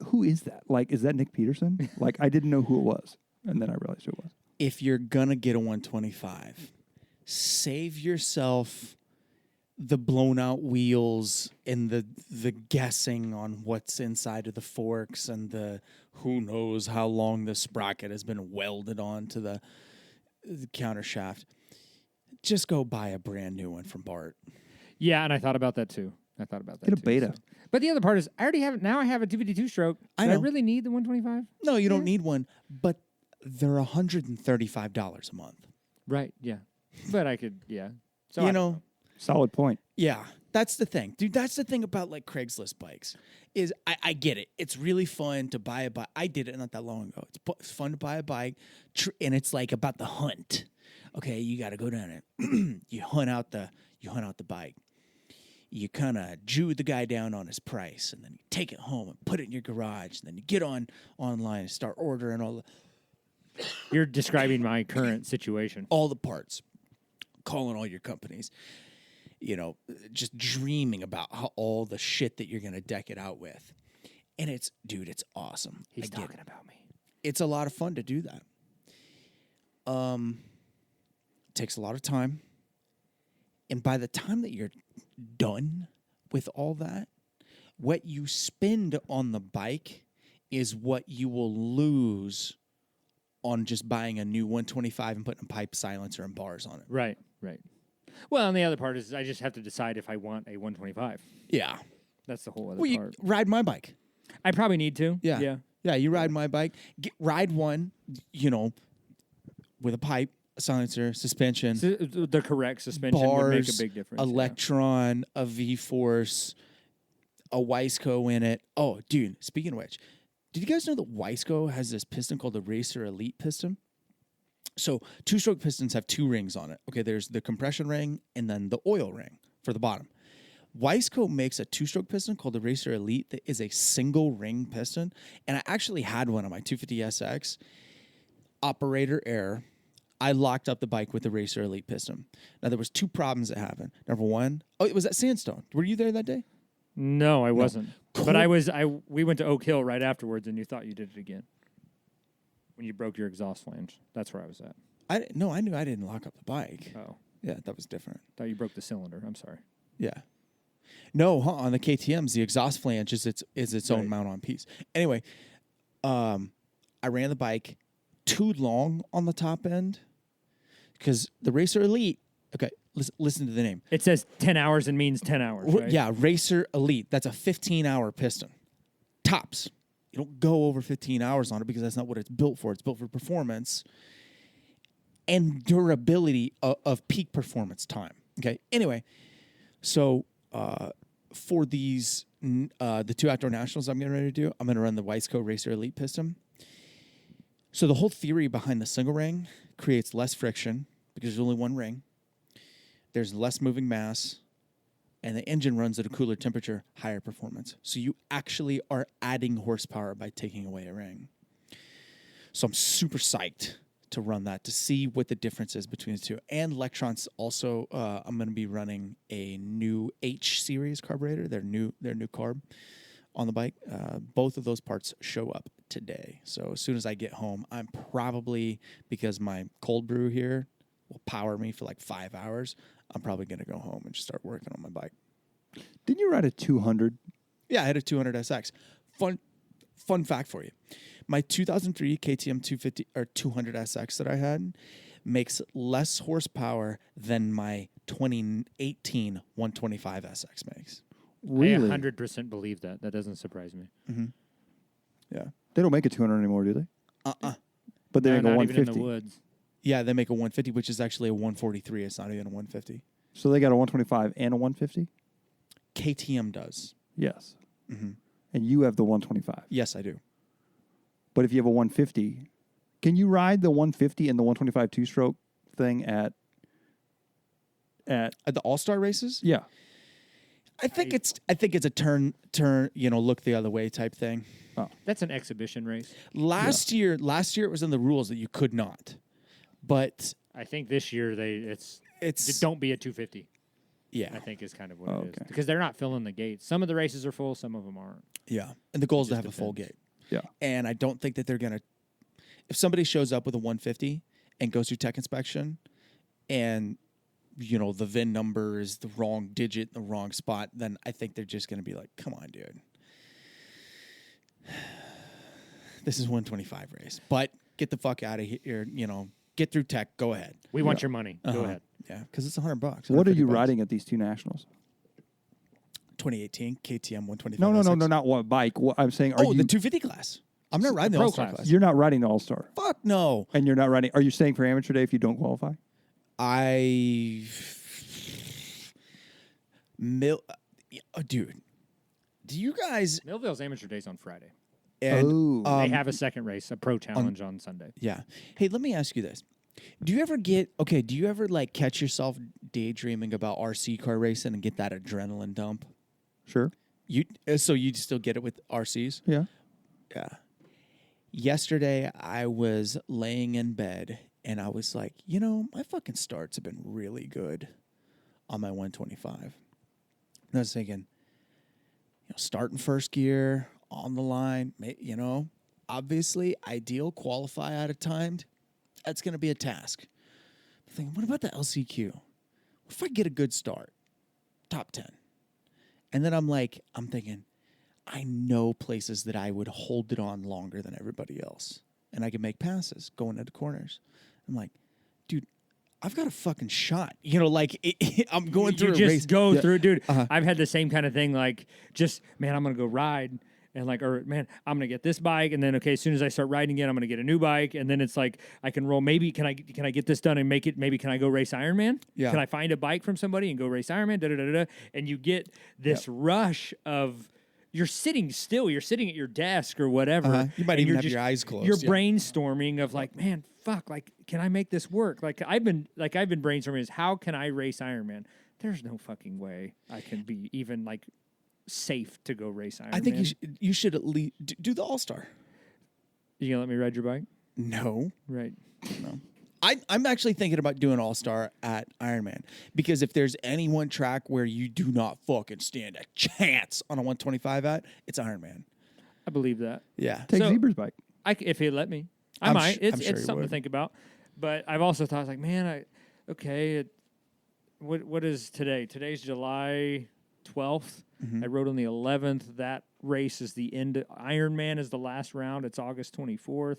"Who is that? Like, is that Nick Peterson?" Like, I didn't know who it was, and then I realized who it was. If you're gonna get a 125, save yourself the blown out wheels and the guessing on what's inside of the forks and the who knows how long the sprocket has been welded onto the counter shaft. Just go buy a brand new one from Bart. Yeah, and I thought about that too. Get a beta. So. But the other part is, I already have it. Now I have a 252 stroke. I Do I know. really need the 125? No, you don't need one, but they're $135 a month. Right, yeah. But I could, yeah. So You I- know, Solid point. yeah, that's the thing. Dude, that's the thing about like Craigslist bikes is I get it. It's really fun to buy a bike. I did it not that long ago. It's fun to buy a bike, and it's like about the hunt. Okay, you got to go down it. You hunt out the bike. You kind of Jew the guy down on his price, and then you take it home and put it in your garage, and then you get online and start ordering You're describing my current situation. all the parts, calling all your companies, just dreaming about all the shit that you're going to deck it out with. And it's awesome. He's talking about me. It's a lot of fun to do that. Takes a lot of time. And by the time that you're done with all that, what you spend on the bike is what you will lose on just buying a new 125 and putting a pipe silencer and bars on it. Right. Well, and the other part is I just have to decide if I want a 125. Yeah. That's the whole other Well, you part. ride my bike. I probably need to. Yeah. Yeah, you ride my bike. Ride one, with a pipe, a silencer, suspension, The correct suspension would make a bars, big difference. Electron, a V-Force, a Wiseco in it. Oh, dude, speaking of which, did you guys know that Wiseco has this piston called the Racer Elite piston? So two-stroke pistons have two rings on it. Okay, there's the compression ring and then the oil ring for the bottom. Wiseco makes a two-stroke piston called the Racer Elite that is a single ring piston. And I actually had one on my 250SX. Operator error. I locked up the bike with the Racer Elite piston. Now, there was two problems that happened. Number one, it was at Sandstone. Were you there that day? No, I wasn't. Cool. But we went to Oak Hill right afterwards, and you thought you did it again. When you broke your exhaust flange. That's where I was at. I knew I didn't lock up the bike. Oh. Yeah, that was different. Thought you broke the cylinder. I'm sorry. Yeah. No, on the KTMs, the exhaust flange is its own mount-on piece. Anyway, I ran the bike too long on the top end because the Racer Elite. Okay, listen to the name. It says 10 hours and means 10 hours, right? Yeah, Racer Elite. That's a 15-hour piston. Tops. You don't go over 15 hours on it because that's not what it's built for. It's built for performance and durability of peak performance time. Okay. Anyway, so for these the two outdoor nationals I'm getting ready to do, I'm going to run the Wiseco Racer Elite piston. So the whole theory behind the single ring creates less friction because there's only one ring. There's less moving mass. And the engine runs at a cooler temperature, higher performance. So you actually are adding horsepower by taking away a ring. So I'm super psyched to run that, to see what the difference is between the two. And Lectron's also, I'm going to be running a new H series carburetor, their new carb on the bike. Both of those parts show up today. So as soon as I get home, I'm probably, because my cold brew here will power me for like 5 hours, I'm probably going to go home and just start working on my bike. Didn't you ride a 200? Yeah, I had a 200 SX. Fun fact for you. My 2003 KTM 250 or 200 SX that I had makes less horsepower than my 2018 125 SX makes. Really? I 100% believe that. That doesn't surprise me. Yeah. They don't make a 200 anymore, do they? But they No, make a not 150. even in the woods. Yeah, they make a 150, which is actually a 143. It's not even a 150. So they got a 125 and a 150? KTM does. Yes. And you have the 125. Yes, I do. But if you have a 150, can you ride the 150 and the 125 two-stroke thing at At the All-Star races? Yeah. I think it's a turn, look the other way type thing. That's an exhibition race. Last year it was in the rules that you could not. But I think this year it's don't be a 250. Yeah. I think is kind of what it is. Because they're not filling the gates. Some of the races are full, some of them aren't. Yeah. And the goal is to have a full gate. Yeah. And I don't think that they're going to if somebody shows up with a 150 and goes through tech inspection and the VIN number is the wrong digit in the wrong spot, then I think they're just going to be like, come on, dude. This is 125 race. But get the fuck out of here, get through tech, go ahead. We want your money. Go ahead. Yeah, because it's $100. What are you $150. riding at these two nationals? 2018 KTM 125. No, not what bike. I'm saying, are you the 250 class. I'm not riding the pro All-Star class. class. You're not riding the All-Star. Fuck no. And you're not riding. Are you staying for amateur day if you don't qualify? Dude, do you guys? Millville's amateur day's on Friday. And, They have a second race, a pro challenge on Sunday. Yeah. Hey, let me ask you this: Do you ever catch yourself daydreaming about RC car racing and get that adrenaline dump? Sure. So you still get it with RCs? Yeah. Yeah. Yesterday, I was laying in bed and I was like, my fucking starts have been really good on my 125. And I was thinking, starting first gear, on the line, obviously ideal, qualify out of timed. That's going to be a task. I'm thinking, what about the LCQ? What if I get a good start? Top 10. And then I'm thinking, I know places that I would hold it on longer than everybody else. And I can make passes going into corners. I'm like, dude, I've got a fucking shot. I'm going through a race. You just go through, dude. Uh-huh. I've had the same kind of thing, I'm going to go ride. And I'm going to get this bike. And then, as soon as I start riding again, I'm going to get a new bike. And then it's like, I can roll. Maybe, can I get this done and make it? Maybe can I go race Ironman? Yeah. Can I find a bike from somebody and go race Ironman? Da-da-da-da-da. And you get this rush of, you're sitting still. You're sitting at your desk or whatever. Uh-huh. You might and even you're have your eyes closed. You're yeah. brainstorming of man, fuck, can I make this work? I've been brainstorming is how can I race Ironman? There's no fucking way I can be even safe to go race Ironman. I think you should at least do the All-Star. You gonna let me ride your bike? No. Right. No. I'm actually thinking about doing All-Star at Ironman because if there's any one track where you do not fucking stand a chance on a 125 at, it's Ironman. I believe that. Yeah. Take So- Zebra's bike. If he'd let me, I I'm might. sh- It's I'm sure it's he something to would. think about. But I've also thought what is today? Today's July 12th. Mm-hmm. I rode on the 11th. That race is the end. Ironman is the last round. It's August 24th.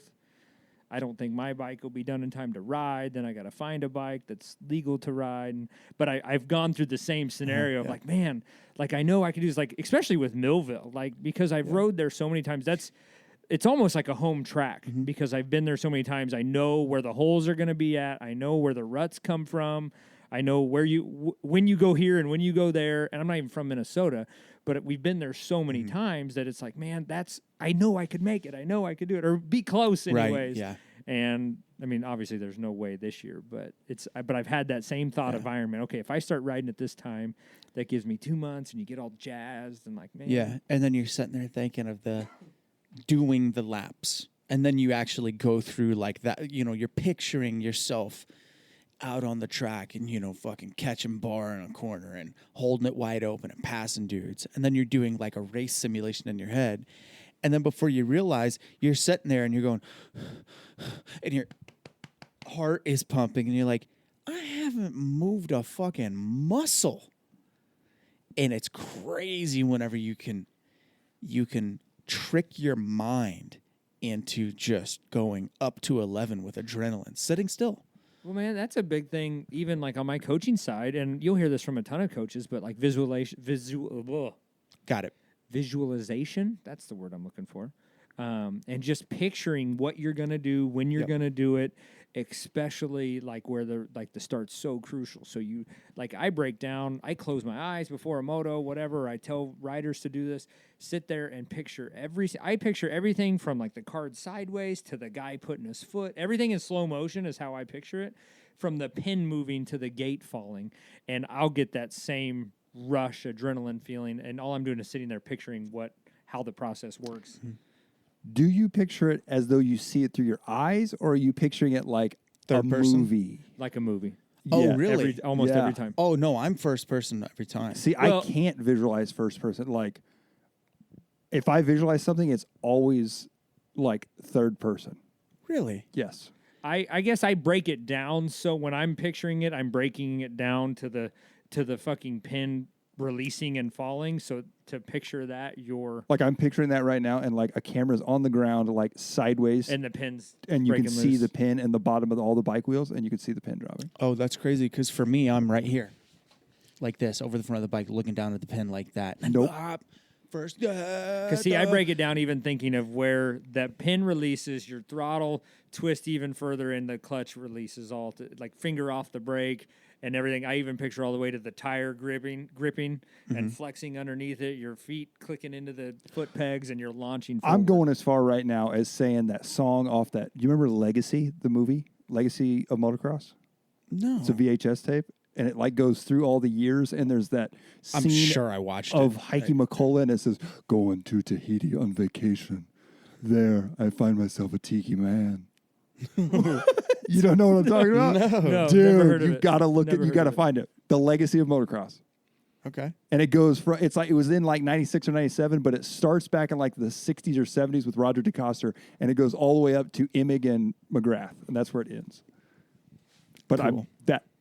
I don't think my bike will be done in time to ride. Then I got to find a bike that's legal to ride. But I've gone through the same scenario of man, I know I could do this, especially with Millville, because I've rode there so many times. It's almost like a home track because I've been there so many times. I know where the holes are going to be at. I know where the ruts come from. I know where when you go here and when you go there. And I'm not even from Minnesota, but we've been there so many times that it's man, I know I could make it. I know I could do it or be close anyways. Right, yeah. And obviously there's no way this year, but but I've had that same thought of Ironman. Okay, if I start riding at this time, that gives me 2 months and you get all jazzed and man. Yeah. And then you're sitting there thinking of doing the laps. And then you actually go through that, you're picturing yourself out on the track and, fucking catching bar in a corner and holding it wide open and passing dudes. And then you're doing a race simulation in your head. And then before you realize, you're sitting there and you're going, and your heart is pumping and you're like, I haven't moved a fucking muscle. And it's crazy whenever you can trick your mind into just going up to 11 with adrenaline, sitting still. Well, man, that's a big thing, even on my coaching side, and you'll hear this from a ton of coaches, but Got it. visualization, that's the word I'm looking for, and just picturing what you're going to do, when you're going to do it, especially like where the start's so crucial. So you like I break down, I close my eyes before a moto, whatever. I tell riders to do this. Sit there and picture I picture everything from like the card sideways to the guy putting his foot. Everything in slow motion is how I picture it. From the pin moving to the gate falling, and I'll get that same rush adrenaline feeling, and all I'm doing is sitting there picturing how the process works. Do you picture it as though you see it through your eyes, or are you picturing it like Third a person? movie? Like a movie. Oh, Yeah. really? Almost Yeah. every time. Oh no, I'm first person every time. See, Well- I can't visualize first person. Like, if I visualize something, it's always like third person. Really? Yes. I guess I break it down, so when I'm picturing it, I'm breaking it down to the fucking pin releasing and falling. So to picture that, Like I'm picturing that right now, and like a camera's on the ground, like sideways, and the pin's and you can breaking see loose. the pin in the bottom of all the bike wheels, and you can see the pin dropping. Oh, that's crazy. Because for me, I'm right here, like this, over the front of the bike, looking down at the pin like that. Nope. First, Because see, I break it down even thinking of where that pin releases, your throttle twist even further, and the clutch releases all like finger off the brake and everything. I even picture all the way to the tire gripping and flexing underneath it, your feet clicking into the foot pegs, and you're launching forward. I'm going as far right now as saying that song off that. Do you remember Legacy, the movie Legacy of Motocross? No, It's a VHS tape, and it like goes through all the years, and there's that I'm scene sure I watched of it. Heike McCullough, and it says, "Going to Tahiti on vacation. There, I find myself a tiki man." You don't know what I'm talking about? No, Dude, never heard of you it. gotta look Never at, you heard gotta of it. find it. The Legacy of Motocross. Okay. And it goes from, it's like, it was in like 96 or 97, but it starts back in like the 60s or 70s with Roger DeCoster, and it goes all the way up to Immig and McGrath, and that's where it ends. But Cool.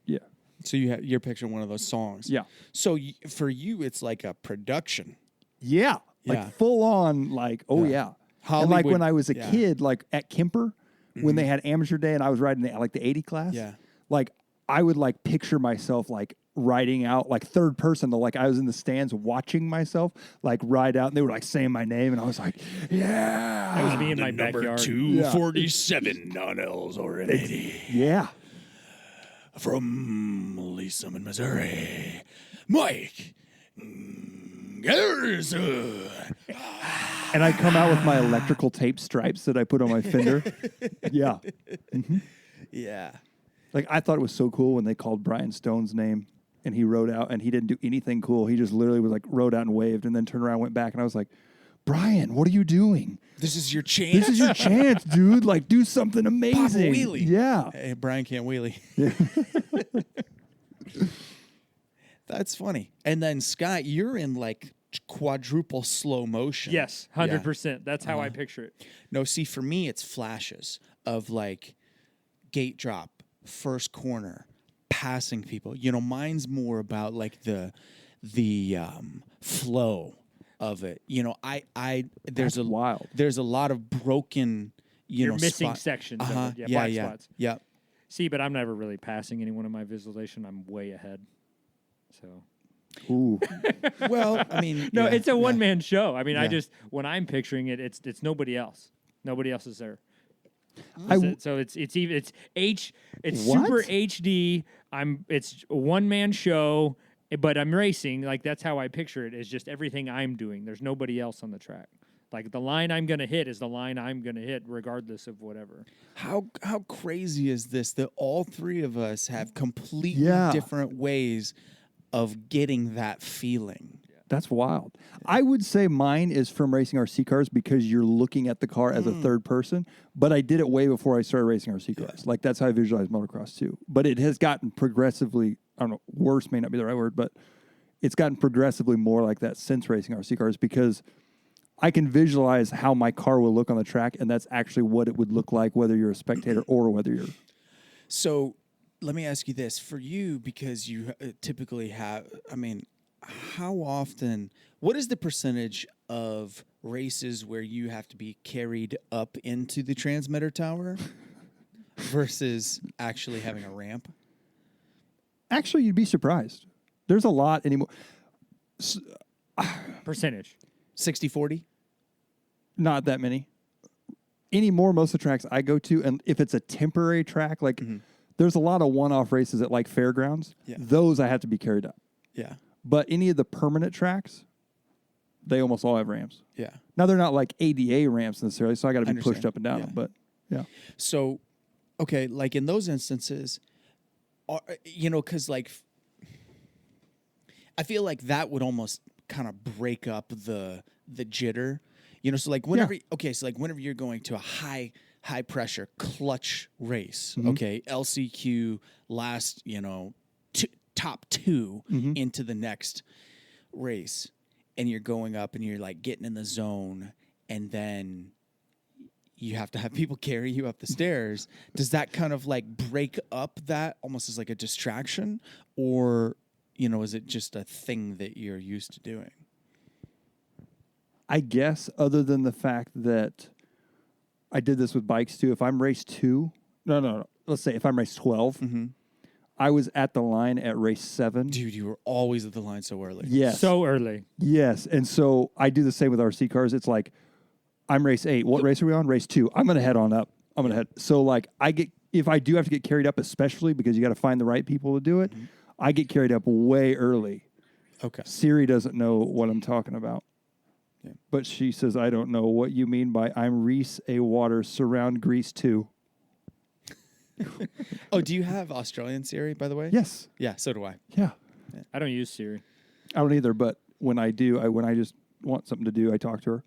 yeah. So you're picturing one of those songs. Yeah. So for you, it's like a production. Yeah. Like Yeah. full on, like, oh Yeah. yeah. And Hollywood, like when I was a yeah. kid, like at Kemper, when they had amateur day and I was riding the 80 class, Yeah. like I would like picture myself like riding out like third person, though, like I was in the stands watching myself like ride out, and they were like saying my name, and I was like, yeah. That was me in my backyard. 247 non-Ls or an 80 Yeah. from Lee Summit, Missouri. Mike Garrison. And I come out with my electrical tape stripes that I put on my fender. Yeah. Yeah. Like I thought it was so cool when they called Brian Stone's name and he rode out, and he didn't do anything cool. He just literally was like rode out and waved and then turned around and went back, and I was like, Brian, what are you doing? This is your chance. This is your chance, dude. Like do something amazing. wheelie. Yeah. Hey, Brian can't wheelie. That's funny. And then Scott, you're in like quadruple slow motion. Yes, 100%. That's how I picture it. No, see, for me, it's flashes of like gate drop, first corner, passing people. You know, mine's more about like the flow of it. You know, there's That's a wild. There's a lot of broken. You're know, missing spot- sections Uh-huh. of it. Yeah, black spots. Yeah. See, but I'm never really passing anyone in my visualization. I'm way ahead. So Ooh. Well, I mean, no, yeah, it's a one man show. I mean, I Yeah. just when I'm picturing it, it's nobody else. Nobody else is there. I- So it's it's What? super HD. It's a one man show, but I'm racing. Like that's how I picture it. Is just everything I'm doing. There's nobody else on the track. Like the line I'm gonna hit is the line I'm gonna hit, regardless of whatever. How crazy is this that all three of us have completely Yeah. different ways of getting that feeling? That's wild. I would say mine is from racing RC cars because you're looking at the car as a third person, but I did it way before I started racing RC cars. Like that's how I visualize motocross too. But it has gotten progressively, I don't know, worse may not be the right word, but it's gotten progressively more like that since racing RC cars because I can visualize how my car will look on the track, and that's actually what it would look like whether you're a spectator or whether you're... So let me ask you this. For you, because you typically have, I mean, how often, what is the percentage of races where you have to be carried up into the transmitter tower versus actually having a ramp? Actually, you'd be surprised. There's a lot anymore. Percentage. 60-40? Not that many. anymore, most of the tracks I go to, and if it's a temporary track, like there's a lot of one-off races at like fairgrounds. Yeah. Those I have to be carried up. Yeah. But any of the permanent tracks, they almost all have ramps. Yeah. Now they're not like ADA ramps necessarily, so I got to be Understand. pushed up and down. Yeah. But yeah, So, okay, like in those instances, because like I feel like that would almost kind of break up the jitter. So like whenever whenever you're going to a high pressure clutch race, okay, LCQ last, top 2 into the next race, and you're going up and you're like getting in the zone, and then you have to have people carry you up the stairs. Does that kind of like break up that almost as like a distraction, or is it just a thing that you're used to doing? I guess other than the fact that I did this with bikes too. If I'm race 2, no. Let's say if I'm race 12, I was at the line at race 7. Dude, you were always at the line so early. Yes. So early. Yes. And so I do the same with RC cars. It's like, I'm race 8. What race are we on? Race 2. I'm going to head on up. I'm going to head. So like if I do have to get carried up, especially because you got to find the right people to do it, I get carried up way early. Okay. Siri doesn't know what I'm talking about. Yeah. But she says, I don't know what you mean by I'm Reese A. Waters, surround grease too. Oh, do you have Australian Siri, by the way? Yes. Yeah, so do I. Yeah. I don't use Siri. I don't either, but when I do, when I just want something to do, I talk to her.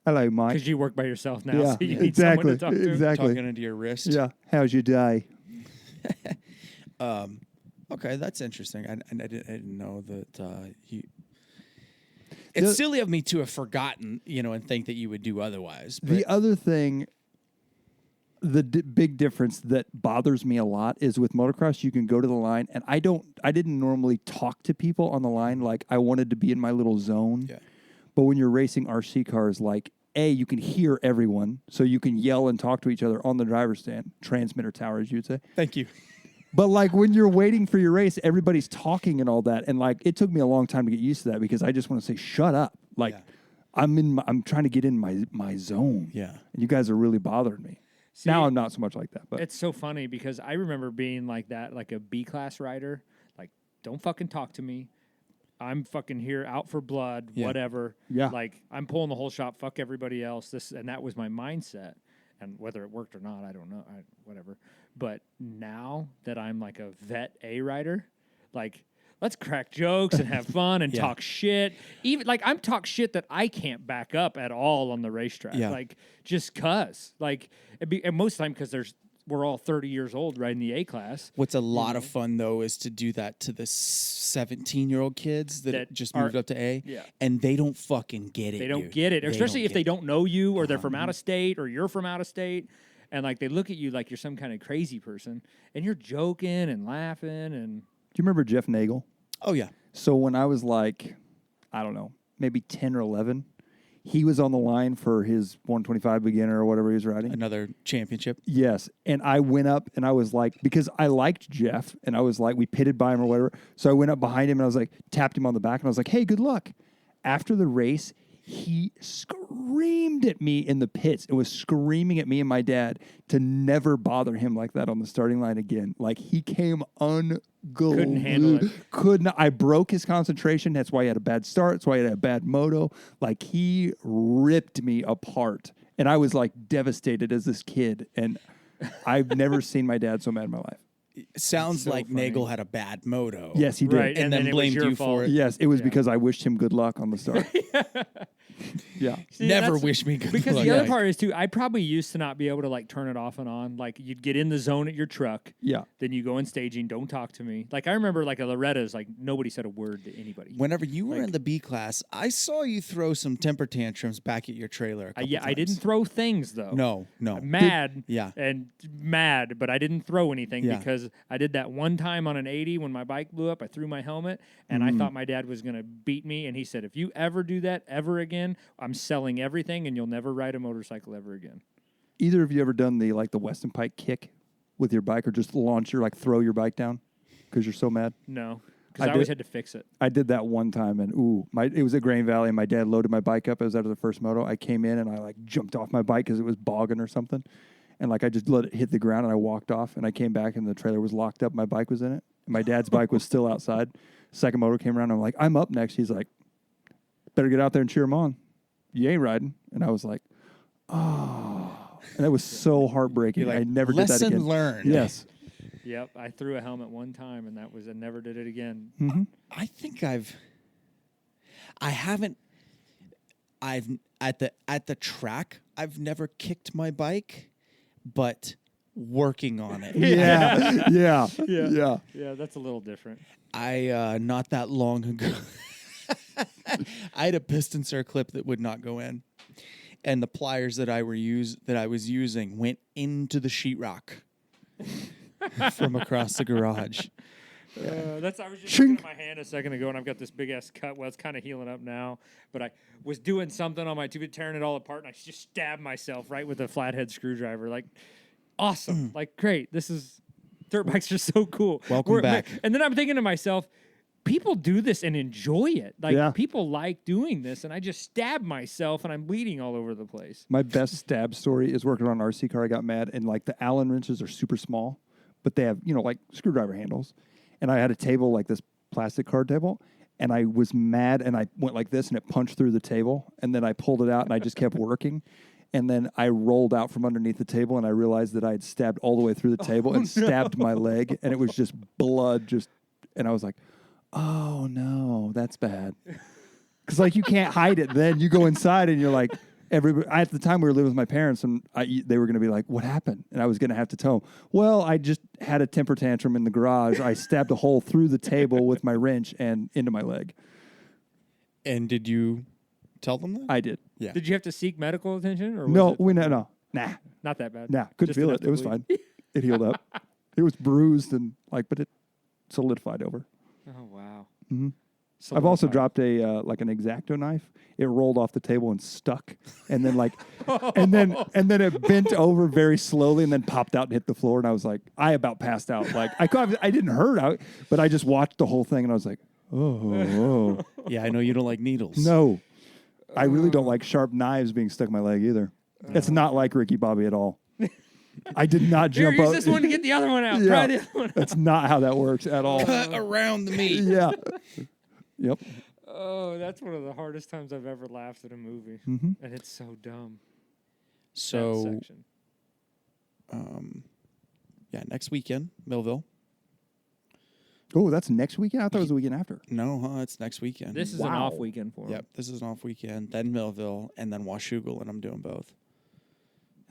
Hello, Mike. Because you work by yourself now, Yeah, so you need exactly. someone to talk to. Exactly. Talking into your wrist. Yeah. How's your day? Okay, that's interesting. I didn't know that you. It's silly of me to have forgotten, and think that you would do otherwise. But The other thing, the big difference that bothers me a lot is with motocross, you can go to the line, and I didn't normally talk to people on the line. Like I wanted to be in my little zone. Yeah. But when you're racing RC cars, like you can hear everyone, so you can yell and talk to each other on the driver's stand, transmitter tower, as you'd say. Thank you. But like when you're waiting for your race, everybody's talking and all that, and like it took me a long time to get used to that because I just want to say, "Shut up!" Like Yeah. I'm trying to get in my zone. Yeah. and you guys are really bothering me. See, Now I'm not so much like that, but It's so funny because I remember being like that, like a B class rider. Like, don't fucking talk to me. I'm fucking here out for blood, Yeah. whatever. Yeah. Like, I'm pulling the whole shop, fuck everybody else. And that was my mindset. And whether it worked or not, I don't know. Whatever. But now that I'm like a vet A rider, like, let's crack jokes and have fun and Yeah. talk shit. Even like I'm talk shit that I can't back up at all on the racetrack. Yeah. Like just cuz. Like and most of the time because we're all 30 years old riding the A class. What's a lot of fun though is to do that to the 17-year-old kids that just moved up to A, Yeah. and they don't fucking get it. They don't dude. get it, They especially don't if they get it. don't know you or they're from out of state or you're from out of state. And like they look at you like you're some kind of crazy person and you're joking and laughing and do you remember Jeff Nagel? Oh yeah. So when I was like, I don't know, maybe 10 or 11, he was on the line for his 125 beginner or whatever he was riding. Another championship. Yes. And I went up and I was like, because I liked Jeff and I was like, we pitted by him or whatever. So I went up behind him and I was like, tapped him on the back and I was like, hey, good luck. After the race, he screamed at me in the pits and was screaming at me and my dad to never bother him like that on the starting line again. Like he came unglued. Couldn't handle it. Could not. I broke his concentration. That's why he had a bad start. That's why he had a bad moto. Like he ripped me apart. And I was like devastated as this kid. And I've never seen my dad so mad in my life. Sounds so like funny. Nagel had a bad moto. Yes, he did. right, And then it was blamed your you fault. for it. Yes, it was because I wished him good luck on the start. Yeah. See, Never that's- wish me good because luck. the other Yeah. part is too. I probably used to not be able to like turn it off and on. Like you'd get in the zone at your truck, Yeah. then you go in staging. Don't talk to me. Like I remember like a Loretta's. Like nobody said a word to anybody. Whenever you were in the B class, I saw you throw some temper tantrums back at your trailer. A couple I didn't times. throw things though. No. Mad, Yeah. and mad, but I didn't throw anything Yeah. because I did that one time on an 80 when my bike blew up. I threw my helmet, and I thought my dad was going to beat me, and he said, if you ever do that ever again, I'm selling everything, and you'll never ride a motorcycle ever again. Either of you ever done the Weston Pike kick with your bike or just launch your throw your bike down because you're so mad? No. because I always had to fix it. I did that one time, and it was at Grain Valley, and my dad loaded my bike up. It was out of the first moto. I came in, and I like jumped off my bike because it was bogging or something, and like I just let it hit the ground, and I walked off, and I came back, and the trailer was locked up. My bike was in it. And my dad's bike was still outside. Second moto came around. I'm like, I'm up next. He's like, better get out there and cheer him on. You ain't riding. And I was like, oh. And that was so heartbreaking. Like, I never did that again. Lesson learned. Yes. Yep, I threw a helmet one time, and I never did it again. Mm-hmm. I think at the track, I've never kicked my bike, but working on it. Yeah. Yeah, that's a little different. I not that long ago, I had a piston circlip that would not go in, and the pliers that I was using went into the sheetrock from across the garage. I was just looking at my hand a second ago, and I've got this big ass cut. Well, it's kind of healing up now, but I was doing something on my tube, tearing it all apart, and I just stabbed myself right with a flathead screwdriver. Like, awesome! Like, great. Dirt bikes are so cool. Welcome back. And then I'm thinking to myself, people do this and enjoy it. Like, people like doing this, and I just stabbed myself, and I'm bleeding all over the place. My best stab story is working on an RC car. I got mad, and like the Allen wrenches are super small, but they have, like screwdriver handles. And I had a table like this plastic card table, and I was mad, and I went like this, and it punched through the table, and then I pulled it out, and I just kept working. And then I rolled out from underneath the table, and I realized that I had stabbed all the way through the table and stabbed my leg, and it was just blood. And I was like, oh, no, that's bad. Because, like, you can't hide it. Then you go inside, and you're like, at the time we were living with my parents, and they were going to be like, what happened? And I was going to have to tell them, well, I just had a temper tantrum in the garage. I stabbed a hole through the table with my wrench and into my leg. And did you tell them that? I did. Yeah. Did you have to seek medical attention? Or No, was nah, not that bad. couldn't Just feel enough it. to It was bleed. fine. It healed up. It was bruised but it solidified over. Oh wow. Mm-hmm. I've also Solidified. dropped a like an X-Acto knife. It rolled off the table and stuck, and then and then it bent over very slowly, and then popped out and hit the floor. And I was like, I about passed out. Like I didn't hurt, but I just watched the whole thing, and I was like, oh. Yeah, I know you don't like needles. No, I really don't like sharp knives being stuck in my leg either. It's not like Ricky Bobby at all. I did not jump Use up. this one to get the other one out. Yeah. Try the other one out. That's not how that works at all. Cut around the meat. Yeah. Yep. Oh, that's one of the hardest times I've ever laughed at a movie, Mm-hmm. and it's so dumb. That So, section. next weekend, Millville. Oh, that's next weekend? I thought it was the weekend after. No, it's next weekend. This is an Wow. off weekend for him. Yep, this is an off weekend. Then Millville, and then Washougal, and I'm doing both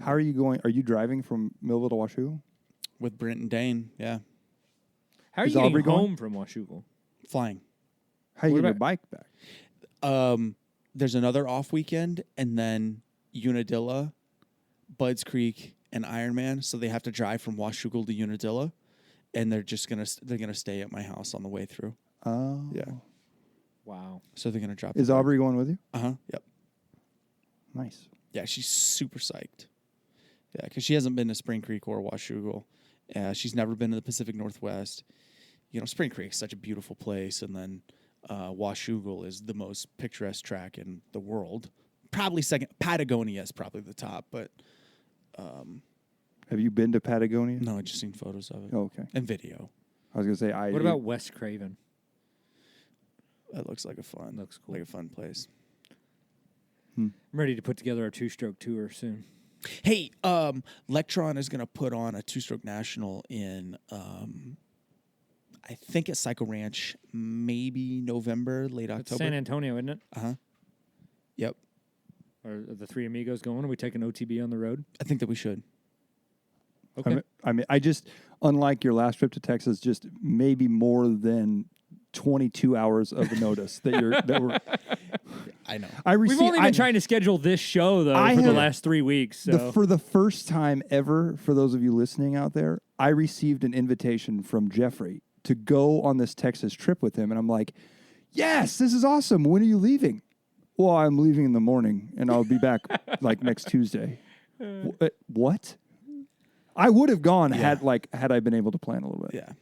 How are you going? Are you driving from Millville to Washougal? with Brent and Dane. Yeah, How are Is you getting Aubrey going? home from Washougal? flying. How are you What getting your about- bike back? There's another off weekend, and then Unadilla, Budds Creek, and Ironman. So they have to drive from Washougal to Unadilla, and they're gonna stay at my house on the way through. Oh. Yeah. Wow. So they're gonna drop. Is Aubrey going with you? Yep. Nice. Yeah, she's super psyched. Yeah, because she hasn't been to Spring Creek or Washougal. She's never been to the Pacific Northwest. Spring Creek's such a beautiful place, and then Washougal is the most picturesque track in the world. Probably second. Patagonia is probably the top, but Have you been to Patagonia? no, I've just seen photos of it Oh, okay. and video. I was going to say, What about West Craven? It looks like Looks cool. like a fun place. I'm ready to put together a 2-stroke tour soon. Hey, Lectron is going to put on a 2-stroke national in, I think at Psycho Ranch, maybe November, late It's October. San Antonio, isn't it? Yep. Are the three amigos going? Are we taking OTB on the road? I think that we should. Okay. I just, unlike your last trip to Texas, just maybe more than 22 hours of the notice that we're. I know. I We've received. only been trying to schedule this show, though, I for the have- last 3 weeks. So. For the first time ever, for those of you listening out there, I received an invitation from Jeffrey to go on this Texas trip with him. And I'm like, yes, this is awesome. When are you leaving? Well, I'm leaving in the morning, and I'll be back like next Tuesday. What? I would have gone had I been able to plan a little bit. Yeah.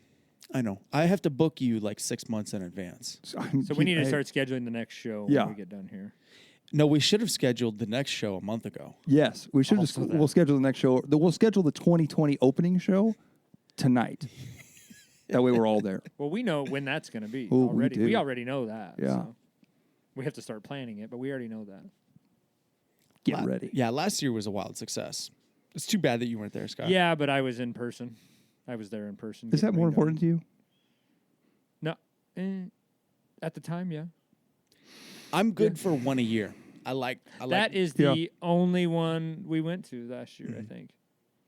I know. I have to book you like 6 months in advance. So we need to start scheduling the next show Yeah. when we get done here. No, we should have scheduled the next show a month ago. Yes, we should. Also that. We'll schedule the next show. We'll schedule the 2020 opening show tonight. That way, we're all there. Well, we know when that's going to be Ooh, we already. do. We already know that. Yeah. So we have to start planning it, but we already know that. Get ready. Yeah, last year was a wild success. It's too bad that you weren't there, Scott. Yeah, but I was in person. I was there in person. Is that getting more rained on. important to you? No. At the time, yeah. I'm good for one a year. I like That is the only one we went to last year, I think.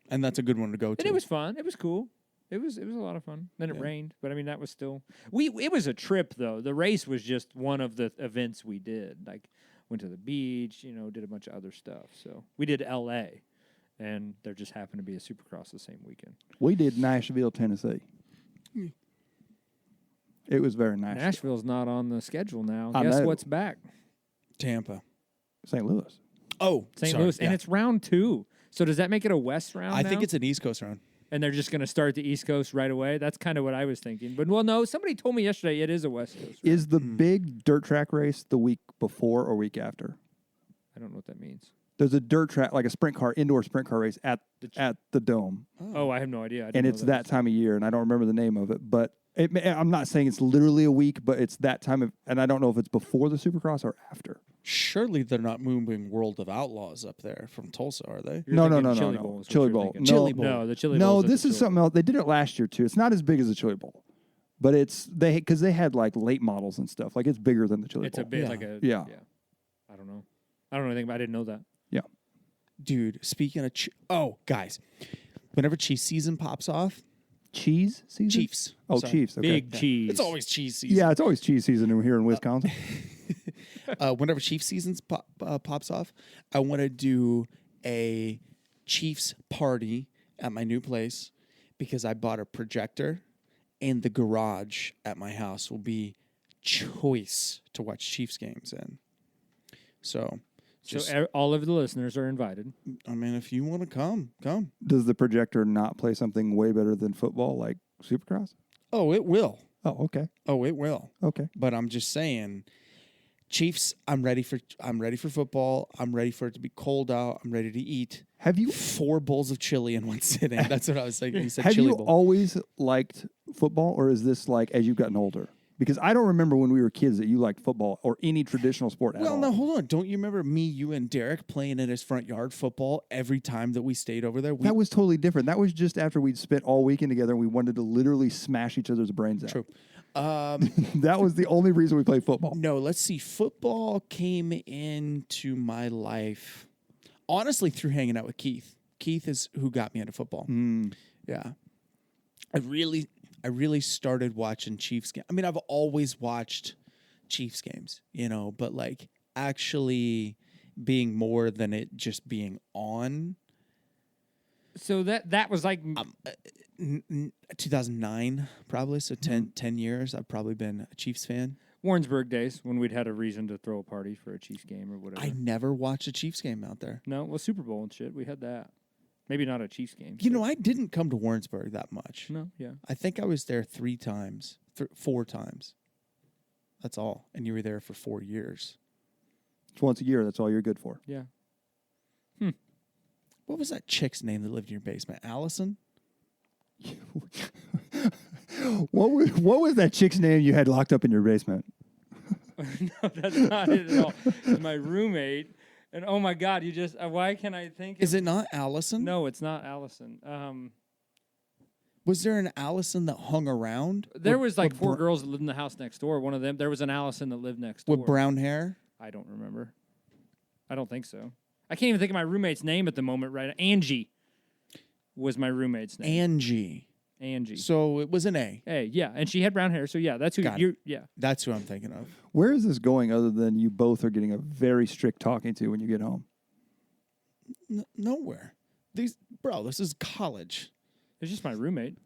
and that's a good one to go to. And it was fun. It was cool. It was a lot of fun. Then it rained, but I mean that was still it was a trip though. The race was just one of the events we did. Like went to the beach, did a bunch of other stuff. So we did LA and there just happened to be a Supercross the same weekend. We did Nashville, Tennessee. It was very nice. Nashville's not on the schedule now. I Guess know. what's back? Tampa. St. Louis. Oh, St. sorry, Louis. yeah. And it's round 2. So does that make it a West round I now? think it's an East Coast round. And they're just going to start the East Coast right away? That's kind of what I was thinking. But, well, no, somebody told me yesterday it is a West Coast round. Is the big dirt track race the week before or week after? I don't know what that means. There's a dirt track, like a indoor sprint car race at the Dome. Oh, I have no idea. I didn't And know it's that was- time of year, and I don't remember the name of it, but I'm not saying it's literally a week, but it's that time of, and I don't know if it's before the Supercross or after. Surely they're not moving World of Outlaws up there from Tulsa, are they? You're No, thinking no. Chili Bowl is what Chili you're Bowl. thinking. No, Chili Bowl. No, the Chili No, Bowl is at this the is Chili something Bowl. else. They did it last year too. It's not as big as the Chili Bowl, but because they had like late models and stuff. Like it's bigger than the Chili It's Bowl. a bit Yeah. like a Yeah. I don't know. I don't know anything about. I didn't know that. Yeah. Dude, speaking of guys, whenever Chiefs season pops off, Cheese season. Chiefs. Oh, Sorry. Chiefs. Okay. Big cheese. It's always cheese season. Yeah, it's always cheese season here in Wisconsin. Whenever Chiefs seasons pops off, I want to do a Chiefs party at my new place because I bought a projector, and the garage at my house will be choice to watch Chiefs games in. So, All of the listeners are invited. I mean, if you want to come. Does the projector not play something way better than football, like Supercross? Oh, it will. Oh, okay. Oh, it will. Okay. But I'm just saying, Chiefs. I'm ready for football. I'm ready for it to be cold out. I'm ready to eat. Have you 4 bowls of chili in one sitting? That's what I was thinking. You said have chili you bowl. always liked football, or is this like as you've gotten older? Because I don't remember when we were kids that you liked football or any traditional sport at all. Well, no, hold on. Don't you remember me, you, and Derek playing in his front yard football every time that we stayed over there? That was totally different. That was just after we'd spent all weekend together and we wanted to literally smash each other's brains out. True. That was the only reason we played football. No, let's see. Football came into my life, honestly, through hanging out with Keith. Keith is who got me into football. Yeah. I really started watching Chiefs games. I mean, I've always watched Chiefs games, but like actually being more than it just being on. So that was like 2009, probably. So 10 years. I've probably been a Chiefs fan. Warrensburg days when we'd had a reason to throw a party for a Chiefs game or whatever. I never watched a Chiefs game out there. No, well, Super Bowl and shit. We had that. Maybe not a Chiefs game. I didn't come to Warrensburg that much. No, yeah. I think I was there 3 times, 4 times. That's all. And you were there for 4 years. It's once a year. That's all you're good for. Yeah. What was that chick's name that lived in your basement? Allison? What was that chick's name you had locked up in your basement? No, that's not it at all. It's my roommate. And oh my God, you just, why can't I think? Is it not Allison? No, it's not Allison. Was there an Allison that hung around? There was like with 4 girls that lived in the house next door. One of them, there was an Allison that lived next door. With brown hair? I don't remember. I don't think so. I can't even think of my roommate's name at the moment, right? Angie was my roommate's name. Angie. So it was an A. Hey, yeah, and she had brown hair, so yeah, that's who Got you. Yeah, That's who I'm thinking of. Where is this going other than you both are getting a very strict talking to when you get home? Nowhere. This is college. it's just my roommate.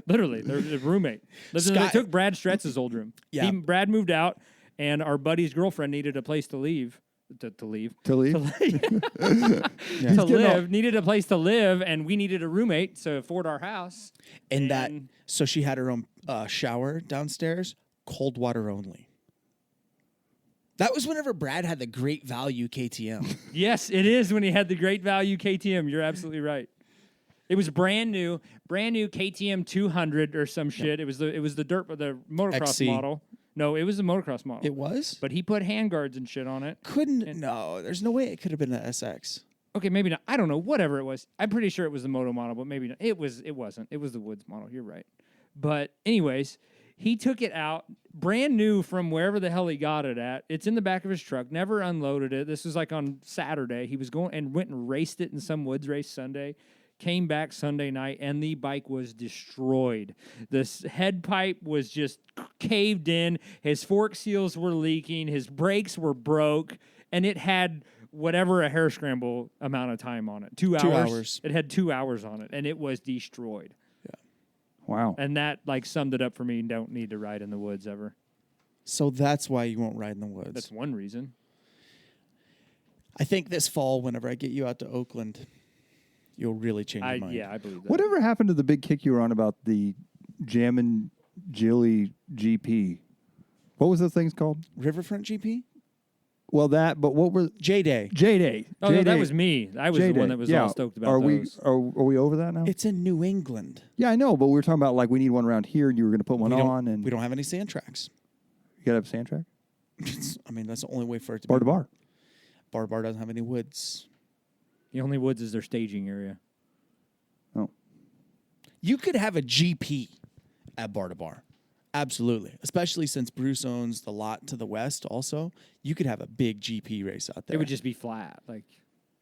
Literally, they're a roommate. They Scott- took Brad Stretz's old room. Yeah. Brad moved out, and our buddy's girlfriend needed a place to leave, to leave. To leave? To live. Needed a place to live, and we needed a roommate to afford our house. And so she had her own shower downstairs, cold water only. That was whenever Brad had the Great Value KTM. Yes, it is when he had the Great Value KTM. You're absolutely right. It was brand new KTM 200 or some shit. It was the motocross XC. model. No, it was the motocross model. It was? But he put handguards and shit on it. No, there's no way it could have been the SX. Okay, maybe not. I don't know. Whatever it was. I'm pretty sure it was the moto model, but maybe not. It wasn't. It was the Woods model. You're right. But anyways, he took it out, brand new from wherever the hell he got it at. It's in the back of his truck, never unloaded it. This was like on Saturday. He was going and went and raced it in some woods race Sunday. Came back Sunday night, and the bike was destroyed. This head pipe was just caved in. His fork seals were leaking. His brakes were broke, and it had whatever a hair scramble amount of time on it. 2 hours. 2 hours. It had 2 hours on it, and it was destroyed. Wow. And that summed it up for me. Don't need to ride in the woods ever. So that's why you won't ride in the woods. That's one reason. I think this fall, whenever I get you out to Oakland, you'll really change your mind. Yeah, I believe that. Whatever happened to the big kick you were on about the Jammin' Jilly GP? What was those things called? Riverfront GP? Well, that, but what were J-Day. J-Day? Oh, no, that was me. I was the one that was all stoked about those. Are we over that now? It's in New England. Yeah, I know, but we were talking about like we need one around here, and you were going to put one on, and we don't have any sand tracks. You got to have a sand track. I mean, that's the only way for it to Bar be. to bar. Bar to bar doesn't have any woods. The only woods is their staging area. Oh, you could have a GP at bar to bar. Absolutely. Especially since Bruce owns the lot to the west also. You could have a big GP race out there. It would just be flat.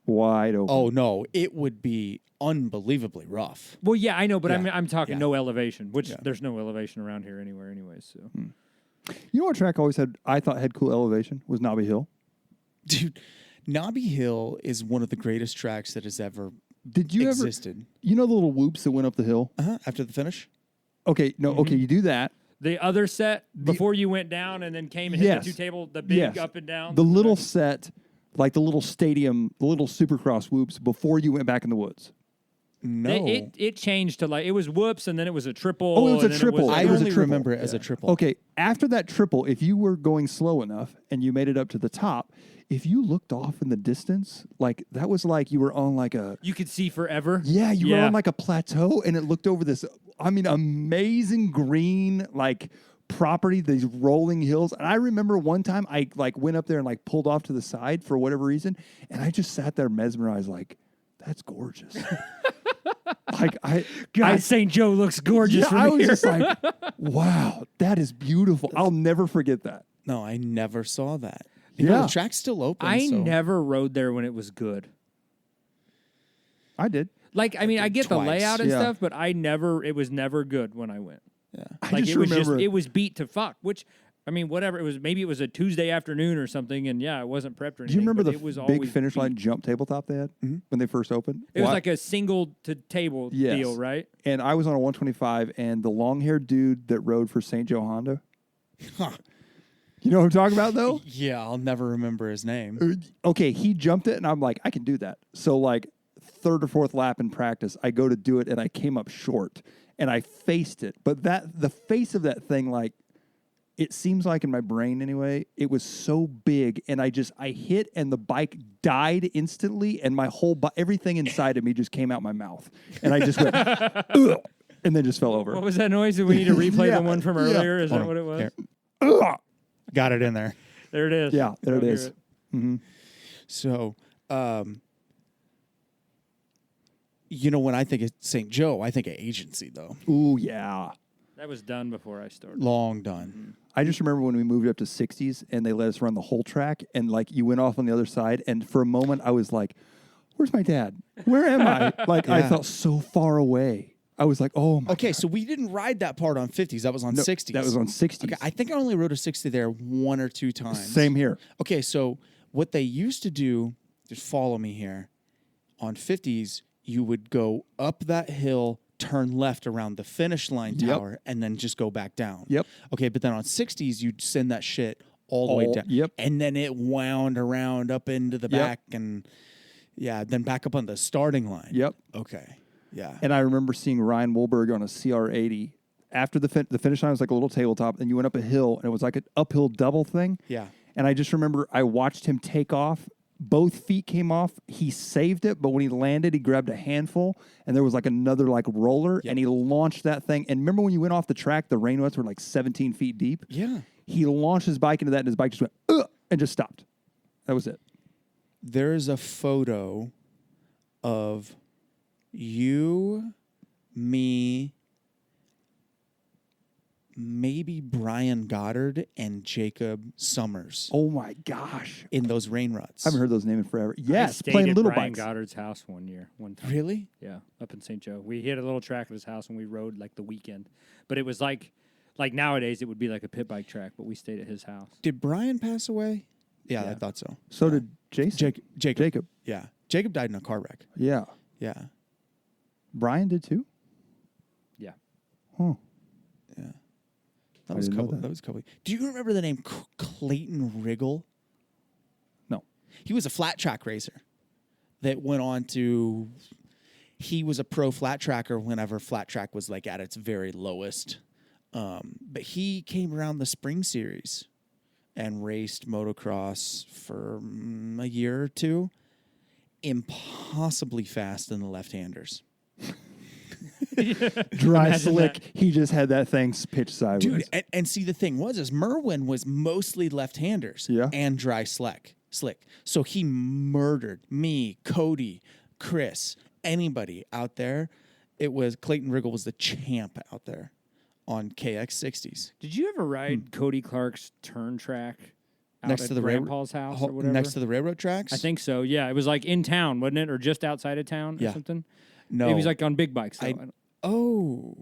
Wide open. Oh, no. It would be unbelievably rough. Well, yeah, I know, but Yeah. I'm talking Yeah. no elevation, which Yeah. there's no elevation around here anywhere anyways. So. You know what track I thought had cool elevation was Nobby Hill. Dude, Nobby Hill is one of the greatest tracks that has ever Did you existed. You know the little whoops that went up the hill? After the finish? Okay, no, okay, you do that. The other set before you went down and then came and hit the two table, the big up and down. The little set, like the little stadium, the little supercross whoops before you went back in the woods. No. It changed to it was whoops and then it was a triple. Oh, it was a and then triple. I It was a only triple. remember it as a triple. Okay, after that triple, if you were going slow enough and you made it up to the top, if you looked off in the distance, like that was like you were on like a You could see forever. Yeah, you were on like a plateau and it looked over this amazing green property, these rolling hills. And I remember one time I went up there and pulled off to the side for whatever reason, and I just sat there mesmerized that's gorgeous. St. Joe looks gorgeous from I was here. just like, wow, that is beautiful. I'll never forget that. No, I never saw that. Yeah. The track's still open. I so. never rode there when it was good. I did. I get the twice. layout and Yeah. stuff, but it was never good when I went. Yeah. I just it was remember it was beat to fuck, which whatever it was, maybe it was a Tuesday afternoon or something, and it wasn't prepped or anything. Do you remember but the it was big always finish beat. line jump tabletop they had when they first opened? It was like a single to table Yes. deal, right? And I was on a 125, and the long-haired dude that rode for St. Joe Honda. Huh. You know what I'm talking about, though? Yeah, I'll never remember his name. Okay, he jumped it, and I'm like, I can do that. So, third or fourth lap in practice, I go to do it, and I came up short, and I faced it. But the face of that thing, it seems like in my brain anyway, it was so big, and I hit, and the bike died instantly, and my whole everything inside of me just came out my mouth, and I just went, ugh, and then just fell over. What was that noise? Do we need to replay Yeah, the one from earlier? Is that what it was? Here. Ugh. Got it in there. There it is. Yeah, there it I'll hear is. So, when I think of St. Joe, I think of agency, though. Ooh, yeah. That was done before I started. Long done. I just remember when we moved up to 60s and they let us run the whole track, and you went off on the other side, and for a moment I was like, where's my dad? Where am I? I Yeah. felt so far away. I was like, oh my Okay, God. so we didn't ride that part on 50s. That was on No, 60s. That was on 60s. Okay, I think I only rode a 60 there one or two times. Same here. Okay, so what they used to do, just follow me here, on 50s, you would go up that hill, turn left around the finish line Yep. tower, and then just go back down. Yep. Okay, but then on 60s, you'd send that shit all the way All- down. yep. And then it wound around up into the Yep. back and then back up on the starting line. Yep. Okay. Yeah. And I remember seeing Ryan Woolberg on a CR80 after the finish line was like a little tabletop, and you went up a hill, and it was like an uphill double thing. Yeah. And I just remember I watched him take off. Both feet came off. He saved it, but when he landed, he grabbed a handful, and there was like another like roller, and he launched that thing. And remember when you went off the track, the rain ruts were like 17 feet deep? Yeah. He launched his bike into that, and his bike just went, and just stopped. That was it. There's a photo of you, me, maybe Brian Goddard and Jacob Summers Oh my gosh. in those rain ruts. I haven't heard those names in forever. I Yes, stayed playing at little Brian bikes. Goddard's house one time. Really? Yeah, up in St. Joe. We hit a little track at his house and we rode like the weekend. But it was like nowadays it would be like a pit bike track, but we stayed at his house. Did Brian pass away? Yeah, I Yeah. thought so. So did Jason. Jacob. Yeah. Jacob died in a car wreck. Yeah. Yeah. Brian did too? Yeah. Huh. Yeah. I That was a didn't know couple. that. That was a couple. Do you remember the name Clayton Riggle? No. He was a flat track racer that went on to. He was a pro flat tracker whenever flat track was like at its very lowest. But he came around the spring series and raced motocross for a year or two. Impossibly fast in the left-handers. Dry Imagine slick. that. He just had that thing pitch sideways. Dude, and see the thing was Merwin was mostly left-handers Yeah. and dry slick. So he murdered me, Cody, Chris, anybody out there. It was Clayton Riggle was the champ out there on KX60s. Did you ever ride Cody Clark's turn track out Next at to the Grandpa's house or whatever? Next to the railroad tracks? I think so. Yeah, it was like in town, wasn't it, or just outside of town or Yeah. something? No. Maybe it was like on big bikes. Though. Oh.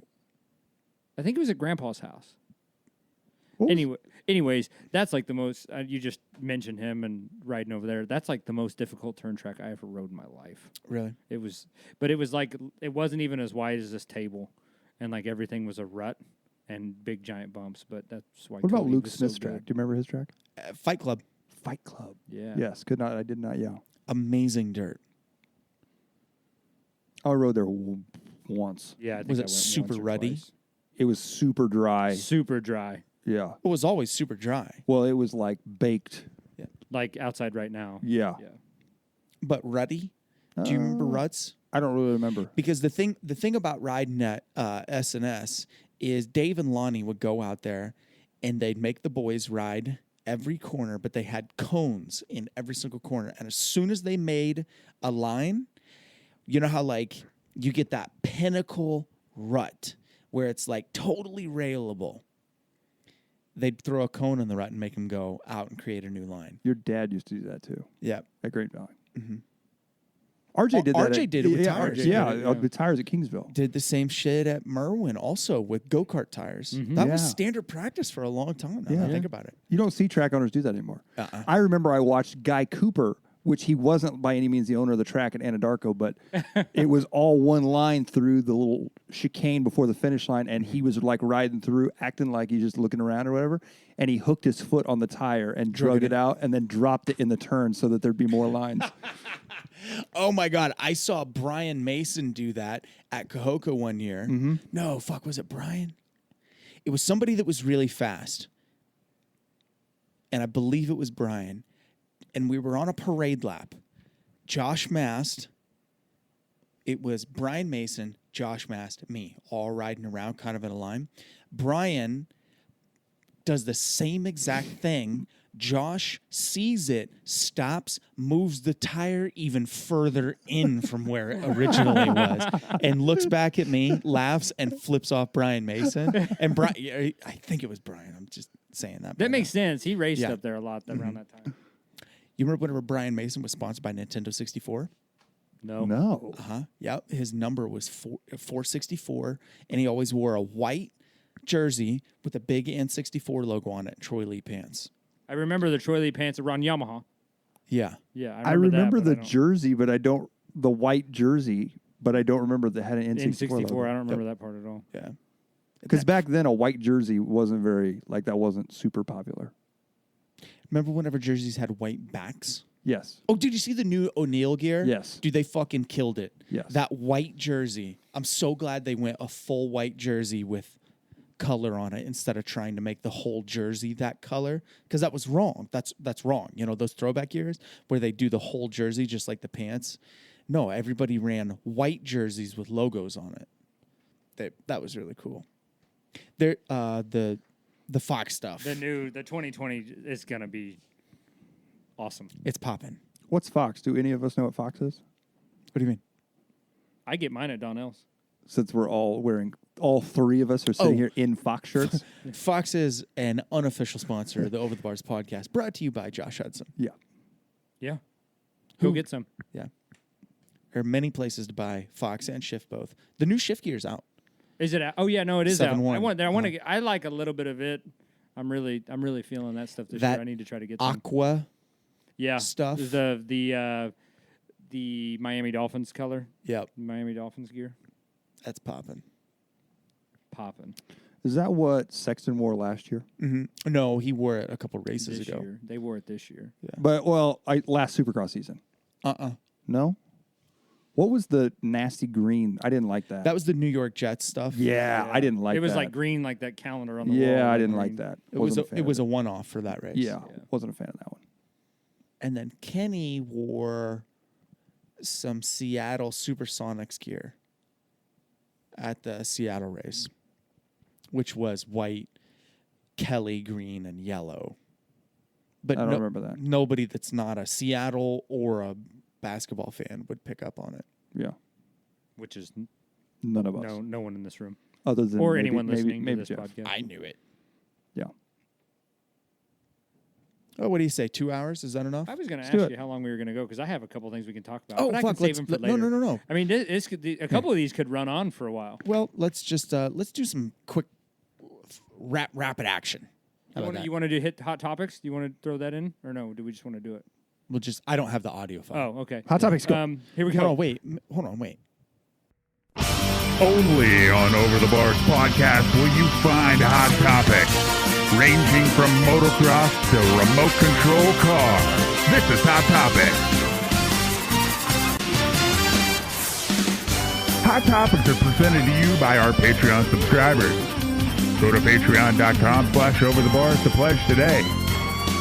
I think it was at Grandpa's house. What was- Anyways, that's like the most. You just mentioned him and riding over there. That's like the most difficult turn track I ever rode in my life. Really? It was, but it was like it wasn't even as wide as this table, and like everything was a rut and big giant bumps. But that's why. What about Cody Luke was so Smith's good. track? Do you remember his track? Fight Club. Fight Club. Yeah. Yes. I did not. Yeah. Amazing dirt. I rode there once. Yeah. I think Was I it went super once or ruddy? twice. It was super dry. Super dry, Yeah. It was always super dry. Well, it was like baked. like outside right now. Yeah. Yeah. But ruddy? Do you remember ruts? I don't really remember. Because the thing about riding at S&S is Dave and Lonnie would go out there and they'd make the boys ride every corner, but they had cones in every single corner. And as soon as they made a line, you know how like you get that pinnacle rut where it's like totally railable. They'd throw a cone in the rut and make them go out and create a new line. Your dad used to do that too Yeah. at Great Valley. Mm-hmm. RJ did that. RJ did it with tires. Yeah, RJ did it, yeah. with tires at Kingsville. Did the same shit at Merwin also with go-kart tires. Mhm. That was Yeah. standard practice for a long time now. Yeah. that I think about it. You don't see track owners do that anymore. Uh-uh. I remember I watched Guy Cooper, which he wasn't by any means the owner of the track at Anadarko, but it was all one line through the little chicane before the finish line, and he was like riding through, acting like he's just looking around or whatever, and he hooked his foot on the tire and drug it out and then dropped it in the turn so that there'd be more lines. Oh my God. I saw Brian Mason do that at Cahokia one year. Mm-hmm. No, fuck, was it Brian? It was somebody that was really fast. And I believe it was Brian. And we were on a parade lap. Josh Mast. It was Brian Mason, Josh Mast, me, all riding around kind of in a line. Brian does the same exact thing. Josh sees it, stops, moves the tire even further in from where it originally was, and looks back at me, laughs, and flips off Brian Mason. And Brian, I think it was Brian. I'm just saying that. That makes sense. He raced Yeah. up there a lot around that time. You remember whenever Brian Mason was sponsored by Nintendo 64? No. No. Uh-huh. Yeah, his number was 464, and he always wore a white jersey with a big N64 logo on it, Troy Lee pants. I remember the Troy Lee pants that were on Yamaha. Yeah. Yeah, I remember that, but the I don't- jersey, but I don't, the white jersey, but I don't remember that had an N64 N64. logo. I don't remember that part at all. Yeah. Because back then a white jersey wasn't very, like that wasn't super popular. Remember whenever jerseys had white backs? Yes. Oh, did you see the new O'Neal gear? Yes. Dude, they fucking killed it. Yes. That white jersey. I'm so glad they went a full white jersey with color on it instead of trying to make the whole jersey that color, because that was wrong. That's wrong. You know, those throwback years where they do the whole jersey just like the pants. No, everybody ran white jerseys with logos on it. That was really cool. There, the Fox stuff. The 2020 is gonna be awesome. It's popping. What's Fox? Do any of us know what Fox is? What do you mean? I get mine at Donnell's. Since we're all three of us are sitting Oh. here in Fox shirts. Fox is an unofficial sponsor of the Over the Bars podcast, brought to you by Josh Hudson. Yeah. Yeah. Go get some. Yeah. There are many places to buy Fox and Shift both. The new Shift gear's out. Is it out? Oh yeah, no, it is out. 7-1. I want to. I like a little bit of it. I'm really feeling that stuff this That year. I need to try to get some. Aqua. Yeah. stuff. The Miami Dolphins color. Yep. Miami Dolphins gear. That's popping. Popping. Is that what Sexton wore last year? Mm-hmm. No, he wore it a couple races This ago. year. They wore it this year. But last Supercross season. No. What was the nasty green? I didn't like that. That was the New York Jets stuff. yeah, I didn't like that. It was like green, like that calendar on the wall. Yeah, I the didn't like green. that. It was a one-off for that race. Yeah, wasn't a fan of that one. And then Kenny wore some Seattle Supersonics gear at the Seattle race, which was white, Kelly green, and yellow. But I don't remember that. Nobody that's not a Seattle or a basketball fan would pick up on it. Yeah, Which is none of us. no one in this room Other than or maybe, anyone listening maybe to this Jeff. podcast. I knew it. Yeah. Oh, what do you say? 2 hours? Is that enough? I was going to Let's do ask it. you how long we were going to go because I have a couple things we can talk about. Oh, but I fuck, can save them for later. No. I mean, a couple of these could run on for a while. Well, let's just let's do some quick rapid action. How about that? You want to do hit hot topics? Do you want to throw that in or no? Do we just want to do it? We'll just. I don't have the audio file. Oh, okay. Hot topics go. Here we go. Hold on, wait. Only on Over the Bars podcast will you find hot topics ranging from motocross to remote control car. This is Hot Topics. Hot Topics are presented to you by our Patreon subscribers. Go to patreon.com/overthebars to pledge today.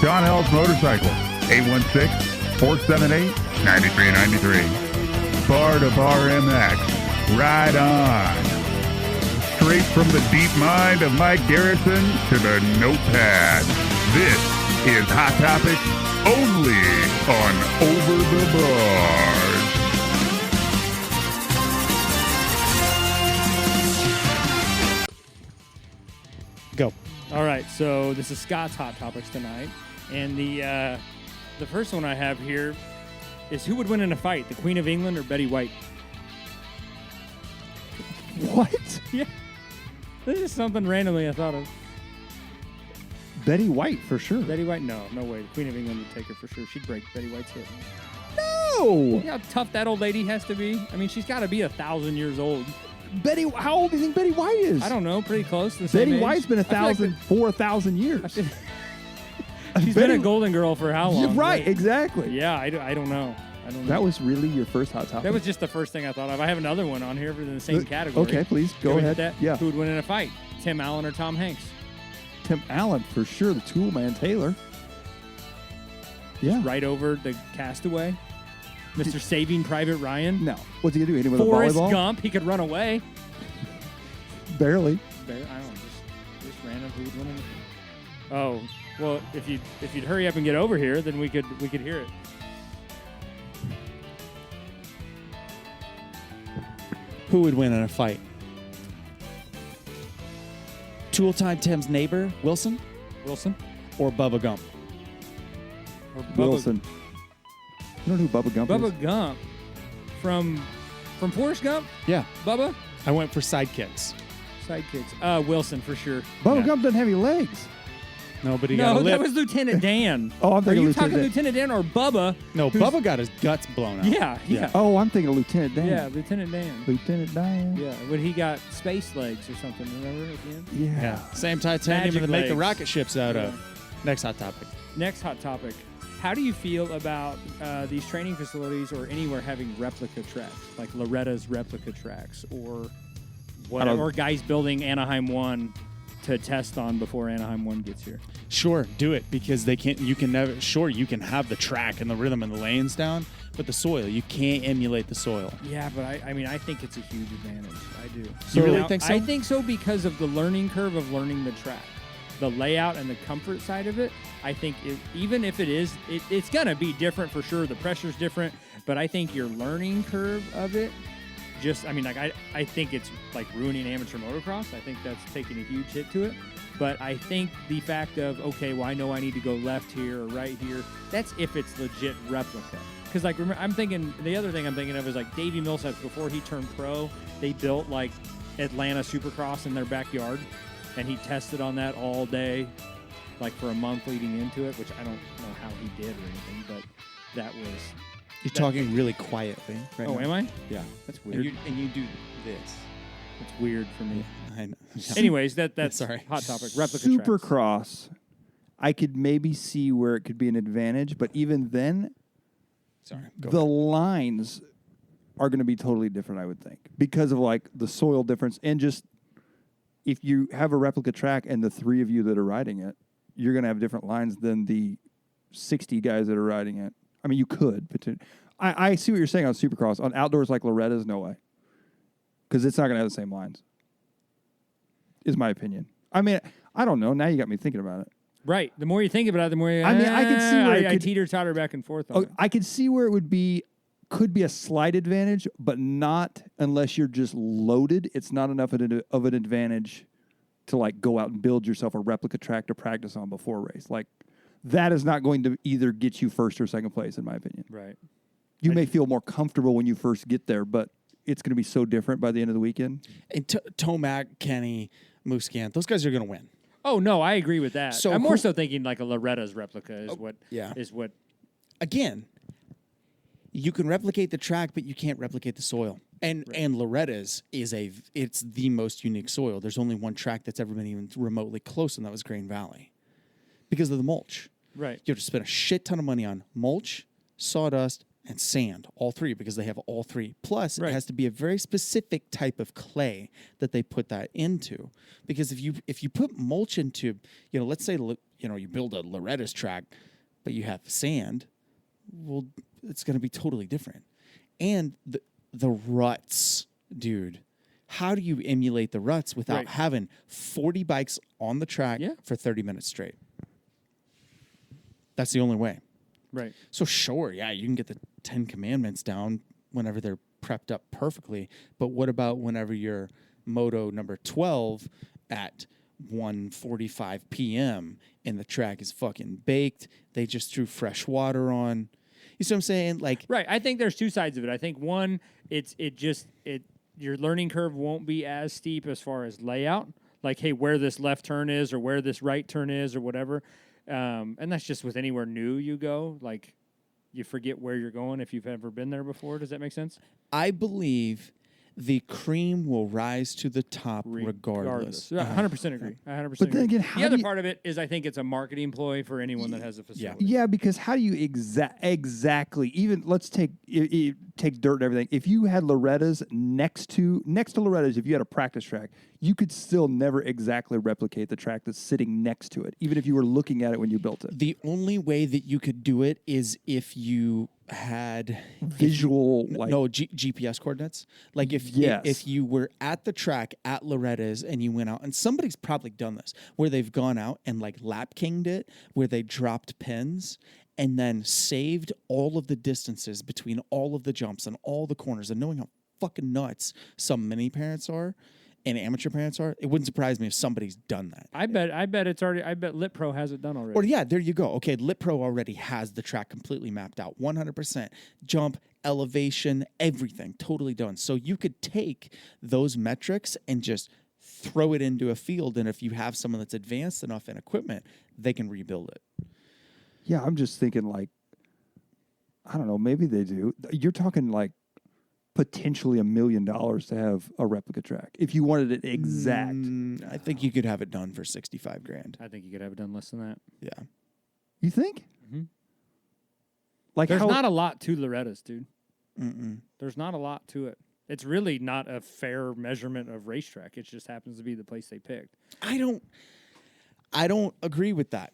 John L's Motorcycles, 816-478-9393. Bar to Bar MX. Ride on. Straight from the deep mind of Mike Garrison to the notepad. This is Hot Topics only on Over the Bars. Go. All right, so this is Scott's Hot Topics tonight. And the first one I have here is who would win in a fight, the Queen of England or Betty White? What? Yeah. This is something randomly I thought of. Betty White for sure. Betty White? No way. The Queen of England would take her for sure. She'd break Betty White's hip. No. You know how tough that old lady has to be? I mean, she's got to be 1,000 years old. Betty, how old do you think Betty White is? I don't know. Pretty close to the same Betty age. White's been I feel like 4,000 years. she's been Betty- a Golden Girl for how long? Right, exactly. Yeah, I don't know. That was really your first hot topic? That was just the first thing I thought of. I have another one on here in the same category. Okay, please, go Can we ahead. hit that? Yeah. Who would win in a fight? Tim Allen or Tom Hanks? Tim Allen, for sure. The tool man, Taylor. Yeah. Right over the Castaway? Mr. Saving Private Ryan? No. What's he going to do? Hit him with Forrest a volleyball? Gump. He could run away. Barely. I don't know. Just random. Who would win in a fight? Oh, well, if you'd hurry up and get over here, then we could hear it. Who would win in a fight? Tool Time Tim's neighbor, Wilson, Wilson? or Bubba Gump? Or Bubba, Wilson. You know who Bubba Gump is? Bubba Gump. From Forrest Gump? Yeah. Bubba? I went for sidekicks. Sidekicks. Wilson for sure. Bubba Yeah. Gump doesn't have any legs. No, but he got No, a lip. that was Lieutenant Dan. Oh, I'm Are thinking you Lieutenant talking Dan. Lieutenant Dan or Bubba? No, who's- Bubba got his guts blown out. Yeah. Oh, I'm thinking of Lieutenant Dan. Yeah, Lieutenant Dan. Lieutenant Dan. Yeah, when he got space legs or something, remember at the end? Yeah. Yeah. Same titanium Magic that they make the legs. rocket ships out Yeah. of. Next hot topic. Next hot topic. How do you feel about these training facilities or anywhere having replica tracks, like Loretta's replica tracks, or guys building Anaheim 1 to test on before Anaheim 1 gets here? Sure, do it, because you can have the track and the rhythm and the lanes down, but the soil, you can't emulate the soil. Yeah, but I think it's a huge advantage. I do. You really think so? I think so because of the learning curve of learning the track. The layout and the comfort side of it, I think even if it's going to be different for sure. The pressure's different, but I think your learning curve of it, I think it's like ruining amateur motocross. I think that's taking a huge hit to it. But I think the fact of, okay, well, I know I need to go left here or right here, that's if it's legit replica. Because, like, remember, the other thing I'm thinking of is, like, Davey Millsaps, before he turned pro, they built, like, Atlanta Supercross in their backyard. And he tested on that all day, like for a month leading into it, which I don't know how he did or anything, but that was... You're talking really quietly right now. Am I? Yeah. That's weird. And you do this. That's weird for me. I know. Anyways, that's Sorry. hot topic. Replica tracks. Supercross, I could maybe see where it could be an advantage, but even then, the lines are going to be totally different, I would think, because of like the soil difference and just... If you have a replica track and the 3 of you that are riding it, you're going to have different lines than the 60 guys that are riding it. I mean, you could. But I see what you're saying on Supercross. On outdoors like Loretta's, no way. Because it's not going to have the same lines, is my opinion. I mean, I don't know. Now you got me thinking about it. Right. The more you think about it, the more you... I mean, I could see where I teeter-totter back and forth on it. I could see where it could be a slight advantage, but not unless you're just loaded. It's not enough of an advantage to like go out and build yourself a replica track to practice on before a race. Like that is not going to either get you first or second place, in my opinion. Right. You may feel more comfortable when you first get there, but it's going to be so different by the end of the weekend. And Tomac, Kenny, Muscan, those guys are going to win. Oh no, I agree with that. So I'm more so thinking like a Loretta's replica is what. Again, you can replicate the track, but you can't replicate the soil. And Loretta's it's the most unique soil. There's only one track that's ever been even remotely close, and that was Grain Valley, because of the mulch. Right. You have to spend a shit ton of money on mulch, sawdust, and sand, all 3, because they have all 3. Plus, it has to be a very specific type of clay that they put that into. Because if you put mulch into, let's say you build a Loretta's track, but you have sand, well, it's going to be totally different. And the ruts, dude. How do you emulate the ruts without having 40 bikes on the track for 30 minutes straight? That's the only way. Right. So sure, you can get the 10 commandments down whenever they're prepped up perfectly. But what about whenever you're moto number 12 at 1:45 p.m. and the track is fucking baked? They just threw fresh water on. You see what I'm saying? Like, right. I think there's 2 sides of it. I think one, your learning curve won't be as steep as far as layout. Like, hey, where this left turn is or where this right turn is or whatever. And that's just with anywhere new you go. Like, you forget where you're going if you've ever been there before. Does that make sense? I believe the cream will rise to the top regardless. 100% agree. 100% But then agree. again, the other part of it is I think it's a marketing ploy for anyone that has a facility. Yeah, because how do you exactly, even let's take dirt and everything. If you had Loretta's next to Loretta's, if you had a practice track, you could still never exactly replicate the track that's sitting next to it, even if you were looking at it when you built it. The only way that you could do it is if you had visual GPS coordinates. Like if you were at the track at Loretta's and you went out, and somebody's probably done this, where they've gone out and like lap kinged it, where they dropped pins and then saved all of the distances between all of the jumps and all the corners, and knowing how fucking nuts some mini parents are and amateur parents are, it wouldn't surprise me if somebody's done that. I bet it's already. I bet Lit Pro has it done already. Or there you go. Okay, Lit Pro already has the track completely mapped out, 100%. Jump, elevation, everything totally done. So you could take those metrics and just throw it into a field, and if you have someone that's advanced enough in equipment, they can rebuild it. Yeah, I'm just thinking like, I don't know, maybe they do. You're talking like potentially $1 million to have a replica track if you wanted it exact. I think you could have it done for 65 grand. I think you could have it done less than that. Yeah. You think? Mm-hmm. Like There's how, not a lot to Loretta's, dude. Mm-mm. There's not a lot to it. It's really not a fair measurement of racetrack. It just happens to be the place they picked. I don't agree with that.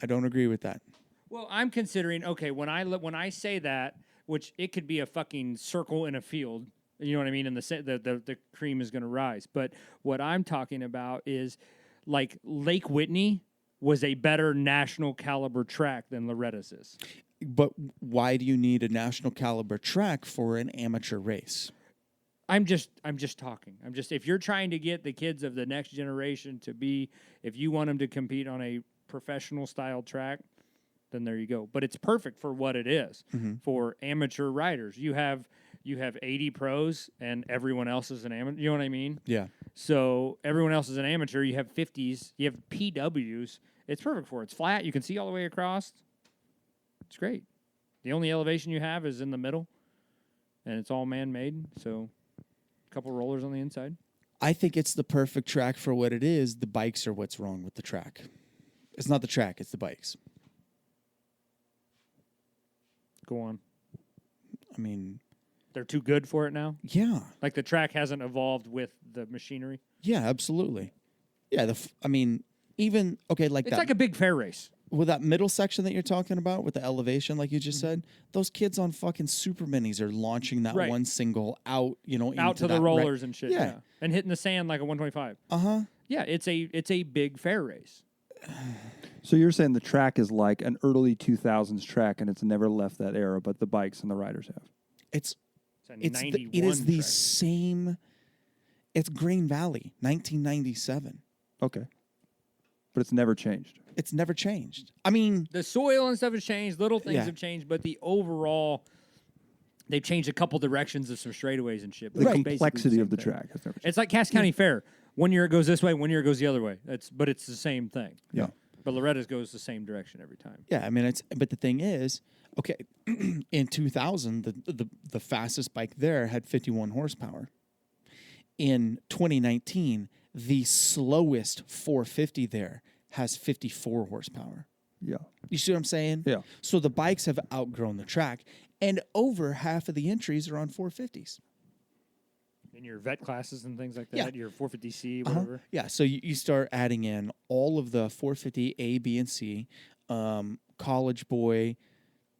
I don't agree with that. Well, I'm considering, okay, when I say that, which it could be a fucking circle in a field, you know what I mean, and the cream is going to rise. But what I'm talking about is like Lake Whitney was a better national caliber track than Loretta's is. But why do you need a national caliber track for an amateur race? I'm just talking. If you're trying to get the kids of the next generation to be, if you want them to compete on a professional style track, then there you go. But it's perfect for what it is for amateur riders. You have 80 pros and everyone else is an amateur. You know what I mean? Yeah. So everyone else is an amateur. You have 50s. You have PWs. It's perfect for it. It's flat. You can see all the way across. It's great. The only elevation you have is in the middle, and it's all man-made. So a couple rollers on the inside. I think it's the perfect track for what it is. The bikes are what's wrong with the track. It's not the track, it's the bikes. Go on. I mean, They're too good for it now? yeah. Like the track hasn't evolved with the machinery? Yeah, absolutely. Yeah, even, okay, like It's that. like a big fair race. With that middle section that you're talking about, with the elevation, like you just Mm-hmm. said, those kids on fucking super minis are launching that Right. one single out, Out into to the that rollers and shit. Yeah. Yeah. And hitting the sand like a 125. Uh-huh. Yeah, it's a big fair race. so you're saying the track is like an early 2000s track and it's never left that era, but the bikes and the riders have. It's It's a 91 it is the track. same. It's Green Valley, 1997. Okay. But it's never changed. It's never changed. I mean, The soil and stuff has changed. Little things Yeah. have changed, but the overall, they've changed a couple directions of some straightaways and shit. but The it's basically complexity same of the thing. track has never changed. It's like Cass County Fair. One year it goes this way, one year it goes the other way. But it's the same thing. Yeah. But Loretta's goes the same direction every time. yeah. I mean, but the thing is, okay, in 2000, the fastest bike there had 51 horsepower. In 2019, the slowest 450 there has 54 horsepower. Yeah. You see what I'm saying? Yeah. So the bikes have outgrown the track, and over half of the entries are on 450s. In your vet classes and things like that, Yeah. your 450C, whatever. Yeah, so you start adding in all of the 450 A, B, and C. College boy,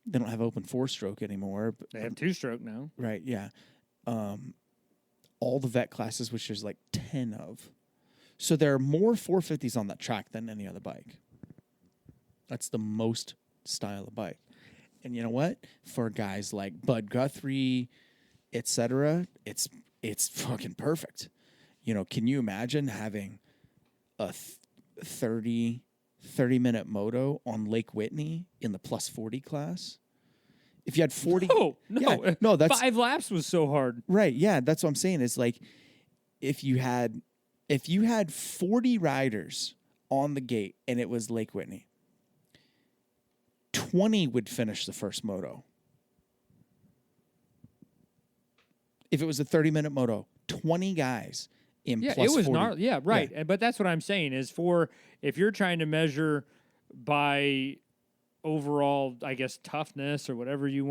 they don't have open four-stroke anymore. But, They have two-stroke now. right, yeah. All the vet classes, which there's like 10 of. So there are more 450s on that track than any other bike. That's the most style of bike. And you know what? For guys like Bud Guthrie, etc., it's fucking perfect. Can you imagine having a 30-minute moto on Lake Whitney in the plus 40 class? If you had 40 No. Yeah, no, that's 5 laps was so hard. right. Yeah, that's what I'm saying. It's like if you had 40 riders on the gate and it was Lake Whitney, 20 would finish the first moto. If it was a 30-minute moto, 20 guys in Yeah, plus it was 40. gnarly. Yeah, right. But that's what I'm saying is if you're trying to measure by overall, I guess, toughness or whatever you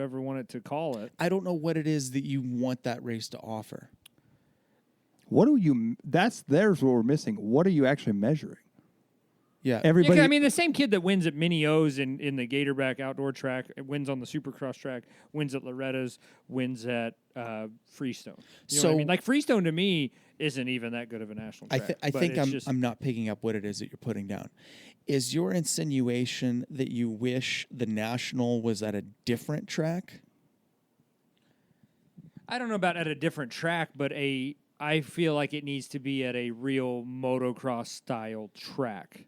ever want it to call it. I don't know what it is that you want that race to offer. There's what we're missing. What are you actually measuring? Yeah. Everybody. Yeah, I mean, the same kid that wins at Mini O's in the Gatorback outdoor track, wins on the Supercross track, wins at Loretta's, wins at Freestone. You know what I So- mean? Like Freestone to me isn't even that good of a national track. I but think it's just- I'm not picking up what it is that you're putting down. Is your insinuation that you wish the national was at a different track? I don't know about at a different track, but I feel like it needs to be at a real motocross style track,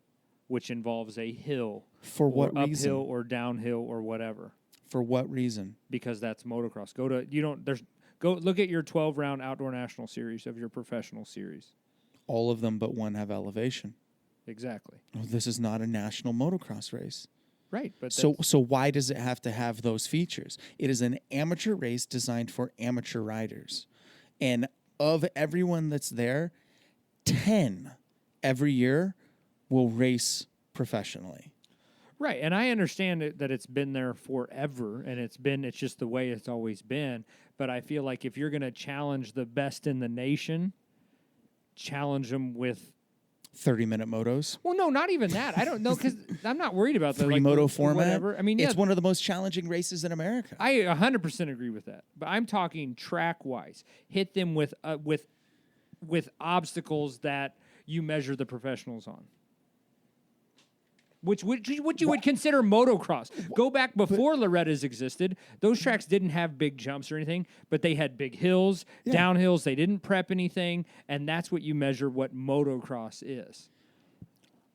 which involves a hill For what or reason? uphill or downhill or whatever, For what reason? because that's motocross. Go look at your 12-round outdoor national series of your professional series. All of them but one have elevation. Exactly. Well, this is not a national motocross race. Right, but So why does it have to have those features? It is an amateur race designed for amateur riders. And of everyone that's there, 10 every year will race professionally. right, and I understand that it's been there forever, and it's just the way it's always been. But I feel like if you're going to challenge the best in the nation, challenge them with 30-minute motos. Well, no, not even that. I don't know because I'm not worried about the Free moto the format. Whatever. I mean, yeah, it's one of the most challenging races in America. I 100% agree with that. But I'm talking track wise. Hit them with obstacles that you measure the professionals on. Which you would consider motocross. Go back before Loretta's existed. Those tracks didn't have big jumps or anything, but they had big hills, downhills. They didn't prep anything, and that's what you measure what motocross is.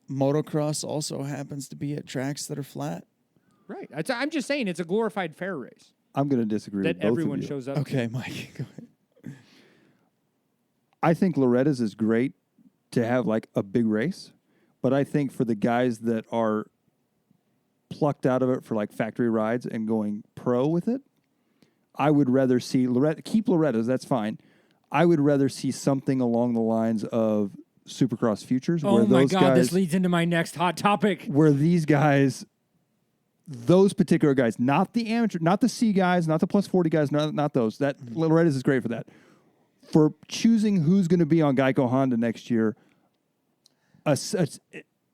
Motocross also happens to be at tracks that are flat. Right. I'm just saying it's a glorified fair race I'm going to disagree that with both everyone of you. shows up. Okay, Mike, go ahead. I think Loretta's is great to have like a big race, but I think for the guys that are plucked out of it for like factory rides and going pro with it, I would rather see keep Loretta's, that's fine. I would rather see something along the lines of Supercross Futures. Oh where my those God, guys, this leads into my next hot topic. where these guys, those particular guys, not the amateur, not the C guys, not the plus 40 guys, not those. That Loretta's is great for that. For choosing who's going to be on Geico Honda next year,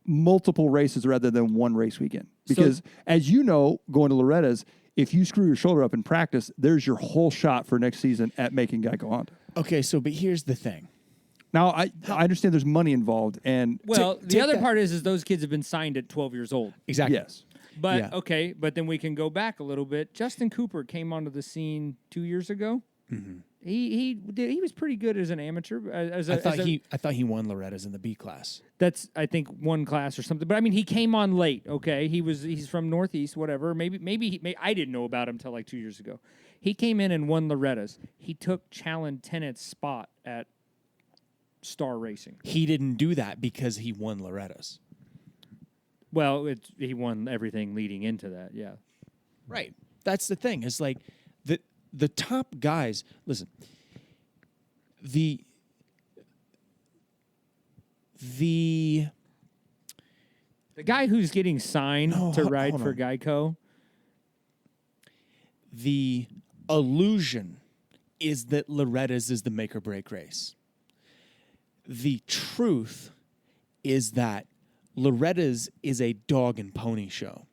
multiple races rather than one race weekend. Because as you know, going to Loretta's, if you screw your shoulder up in practice, there's your whole shot for next season at making Geico Honda. Okay, but here's the thing. Now, I understand there's money involved, and Well, the take other that- part is those kids have been signed at 12 years old. Exactly. yes. But Yeah. okay, but then we can go back a little bit. Justin Cooper came onto the scene 2 years ago. Mm-hmm. He was pretty good as an amateur. I thought he won Loretta's in the B class. That's I think one class or something. But I mean, he came on late. Okay, he's from Northeast, whatever. Maybe I didn't know about him till like 2 years ago. He came in and won Loretta's. He took Challen Tennett's spot at Star Racing. He didn't do that because he won Loretta's. Well, he won everything leading into that. Yeah. Right. That's the thing. It's like the top guys. Listen, the guy who's getting signed to ride hold for on. Geico. The illusion is that Loretta's is the make or break race. The truth is that Loretta's is a dog and pony show.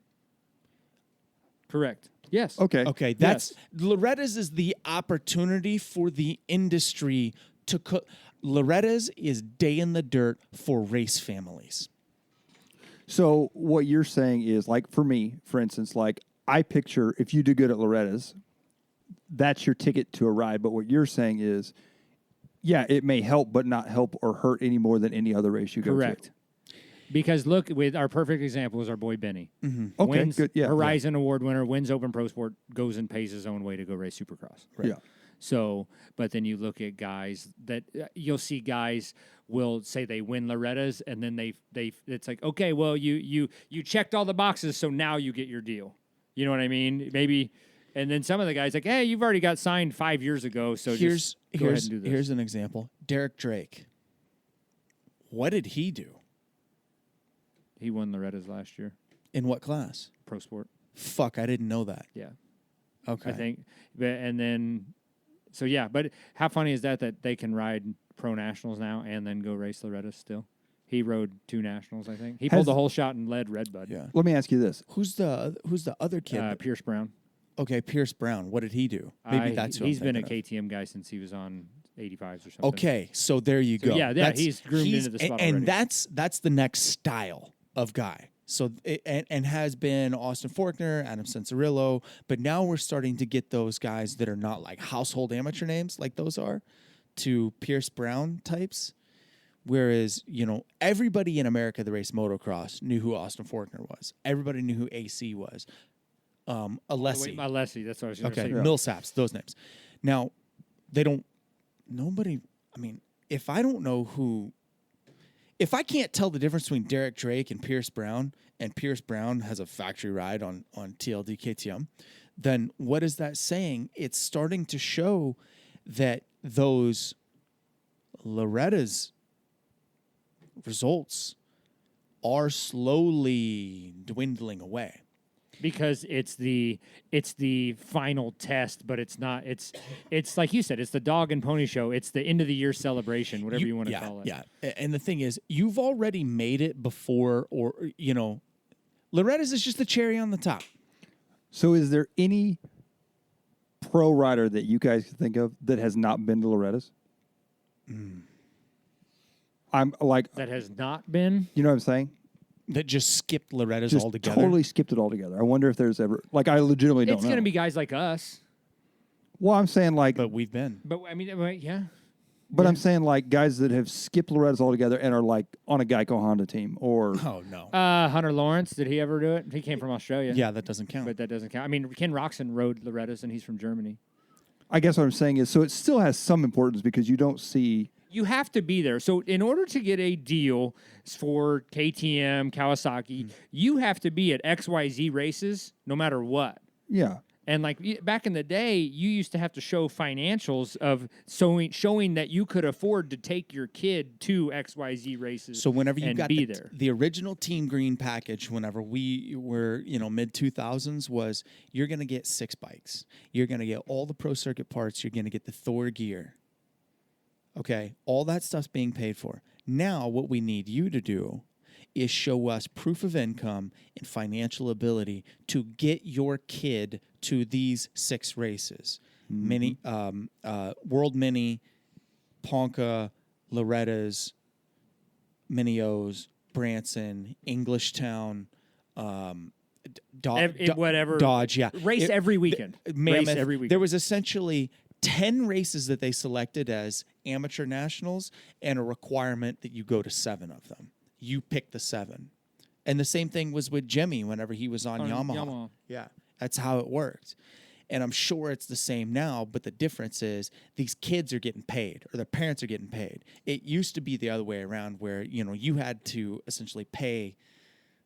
Correct. Yes. Okay. Okay, that's Loretta's is the opportunity for the industry to Loretta's is day in the dirt for race families. So what you're saying is, like for me, for instance, like I picture if you do good at Loretta's, that's your ticket to a ride. But what you're saying is, yeah, it may help, but not help or hurt any more than any other race you go to. Correct. Because look, with our perfect example is our boy Benny. Okay, Wins good. Yeah, Horizon Award winner, wins Open Pro Sport, goes and pays his own way to go race Supercross. Yeah. So, but then you look at guys that you'll see guys will say they win Loretta's, and then they it's like, okay, well you checked all the boxes, so now you get your deal. You know what I mean? Maybe, and then some of the guys like, hey, you've already got signed 5 years ago, so just go ahead and do this. Here's an example. Derek Drake. What did he do? He won Loretta's last year, In what class? Pro Sport. Fuck, I didn't know that. Yeah. Okay. I think, and then, so yeah, but how funny is that they can ride pro nationals now and then go race Loretta still? He rode 2 nationals, I think. He pulled the whole shot and led Redbud. Yeah. Let me ask you this. Who's the other kid? Pierce Brown. Okay, Pierce Brown. What did he do? Maybe that's who he's I'm been a thinking KTM guy since he was on 85s or something. of. Okay, so there you go. yeah, he's groomed into the spot and already. that's the next style of guy. So and has been Austin Faulkner, Adam Sensarillo, but now we're starting to get those guys that are not like household amateur names like those are, to Pierce Brown types. Whereas, everybody in America that raced motocross knew who Austin Faulkner was. Everybody knew who AC was. Alessi. Alessi, that's what I was going to Okay, say. Millsaps, those names. Now, if I don't know if I can't tell the difference between Derek Drake and Pierce Brown has a factory ride on TLD KTM, then what is that saying? It's starting to show that those Loretta's results are slowly dwindling away. Because it's the final test, but it's not. It's like you said, it's the dog and pony show. It's the end of the year celebration, whatever you want to call it. Yeah, and the thing is, you've already made it before, or Loretta's is just the cherry on the top. So is there any pro rider that you guys can think of that has not been to Loretta's? I'm like, That has not been. you know what I'm saying? That just skipped Loretta's Just altogether. totally skipped it altogether. I wonder if there's ever, like, I legitimately don't It's know. going to be guys like us. Well, I'm saying like, But we've been. But I mean, yeah. but I'm saying like guys that have skipped Loretta's altogether and are like on a Geico Honda team or Oh no. Hunter Lawrence, did he ever do it? He came from Australia. Yeah, that doesn't count. But that doesn't count. I mean, Ken Roxon rode Loretta's, and he's from Germany. I guess what I'm saying is, so it still has some importance because you don't see. You have to be there. So in order to get a deal for KTM, Kawasaki, you have to be at XYZ races no matter what. Yeah. And like back in the day, you used to have to show financials of showing that you could afford to take your kid to XYZ races. So whenever you and got be there. the original Team Green package, whenever we were, mid 2000s, was you're going to get 6 bikes. You're going to get all the Pro Circuit parts. You're going to get the Thor gear. Okay, all that stuff's being paid for. Now what we need you to do is show us proof of income and financial ability to get your kid to these 6 races. Mini, World Mini, Ponca, Loretta's, Mini-O's, Branson, Englishtown, whatever. Dodge, yeah. Race every weekend. Mammoth. Race every weekend. There was essentially 10 races that they selected as amateur nationals and a requirement that you go to 7 of them. You pick the 7. And the same thing was with Jimmy whenever he was on Yamaha. Yeah, that's how it worked. And I'm sure it's the same now, but the difference is these kids are getting paid or their parents are getting paid. It used to be the other way around where, you had to essentially pay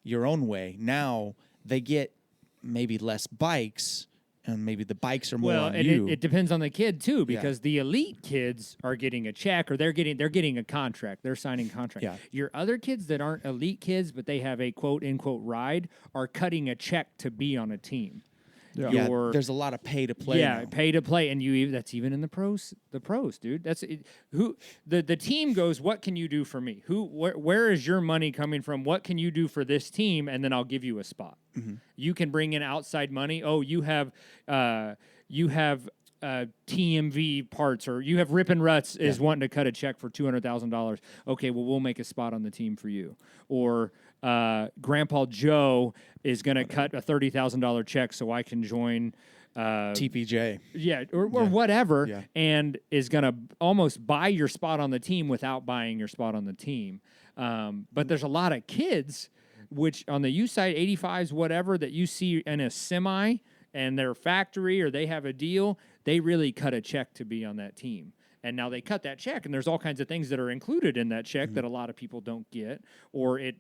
your own way. Now they get maybe less bikes, and maybe the bikes are more on and you. it depends on the kid too, because the elite kids are getting a check or they're getting a contract. They're signing a contract. Yeah. Your other kids that aren't elite kids, but they have a quote unquote ride, are cutting a check to be on a team. Yeah, there's a lot of pay to play. Yeah, now. pay to play, and that's even in the pros. The pros, dude. That's it. Who the team goes. What can you do for me? Where is your money coming from? What can you do for this team? And then I'll give you a spot. Mm-hmm. You can bring in outside money. Oh, you have TMV parts, or you have Rip and Ruts is wanting to cut a check for $200,000. Okay, well, we'll make a spot on the team for you. Or Grandpa Joe is going to cut a $30,000 check so I can join TPJ. Yeah, or whatever, and is going to almost buy your spot on the team without buying your spot on the team. But there's a lot of kids, which on the U side, 85s, whatever, that you see in a semi and their factory or they have a deal, they really cut a check to be on that team. And now they cut that check, and there's all kinds of things that are included in that check that a lot of people don't get, or it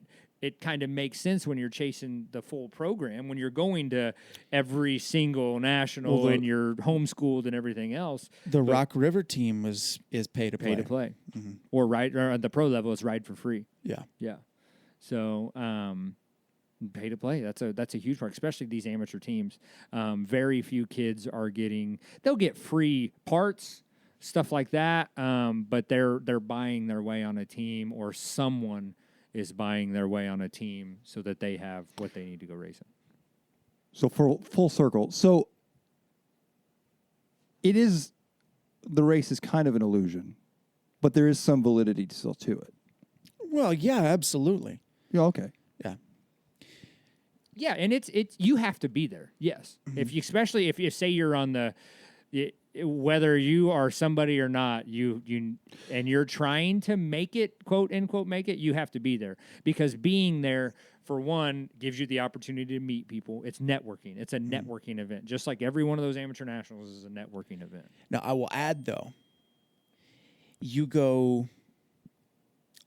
kind of makes sense when you're chasing the full program, when you're going to every single national and you're homeschooled and everything else. The Rock River team is pay to play. Pay to play. Mm-hmm. Or at the pro level, it's ride for free. Yeah. Yeah. So pay to play. That's a huge part, especially these amateur teams. Very few kids they'll get free parts, stuff like that, but they're buying their way on a team, or someone is buying their way on a team so that they have what they need to go racing. So for full circle, so the race is kind of an illusion, but there is some validity still to it. Well, yeah, absolutely. Yeah, okay. Yeah. Yeah, and it's you have to be there. Yes, especially if you say you're on whether you are somebody or not, and you're trying to make it, quote unquote, make it, you have to be there, because being there, for one, gives you the opportunity to meet people. It's networking. It's a networking event, just like every one of those amateur nationals is a networking event. Now, I will add though, you go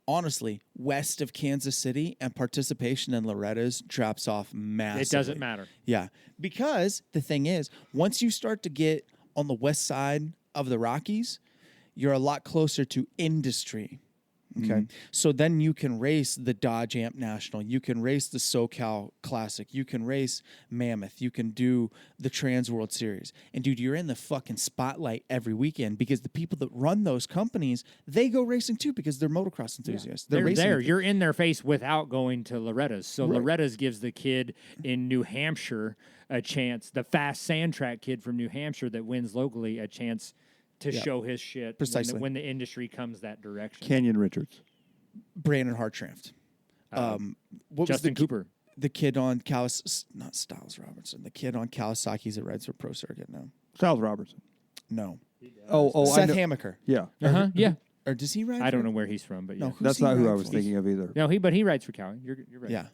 honestly, west of Kansas City, and participation in Loretta's drops off massively. It doesn't matter. Yeah, because the thing is, once you start to get on the west side of the Rockies, you're a lot closer to industry. Okay. So then you can race the Dodge Amp National. You can race the SoCal Classic. You can race Mammoth. You can do the Trans World Series. And dude, you're in the fucking spotlight every weekend because the people that run those companies, they go racing too because they're motocross enthusiasts. They're racing there. enthusiasts. You're in their face without going to Loretta's. So Right. Loretta's gives the kid in New Hampshire a chance, the fast sand track kid from New Hampshire that wins locally, a chance to show his shit Precisely. when the industry comes that direction. Kenyon Richards. Brandon Hartranft. What was Justin the, Cooper. The kid on not Styles Robertson. The kid on Kawasaki's that rides for Pro Circuit now. Styles Robertson. No. Oh, I Seth know. Hamaker. Yeah. Uh-huh. Yeah. Or does he ride? I don't for- know where he's from, but yeah. No, who's That's he not who ride I was for? thinking of either. No, but he rides for Cowie. You're right. Yeah.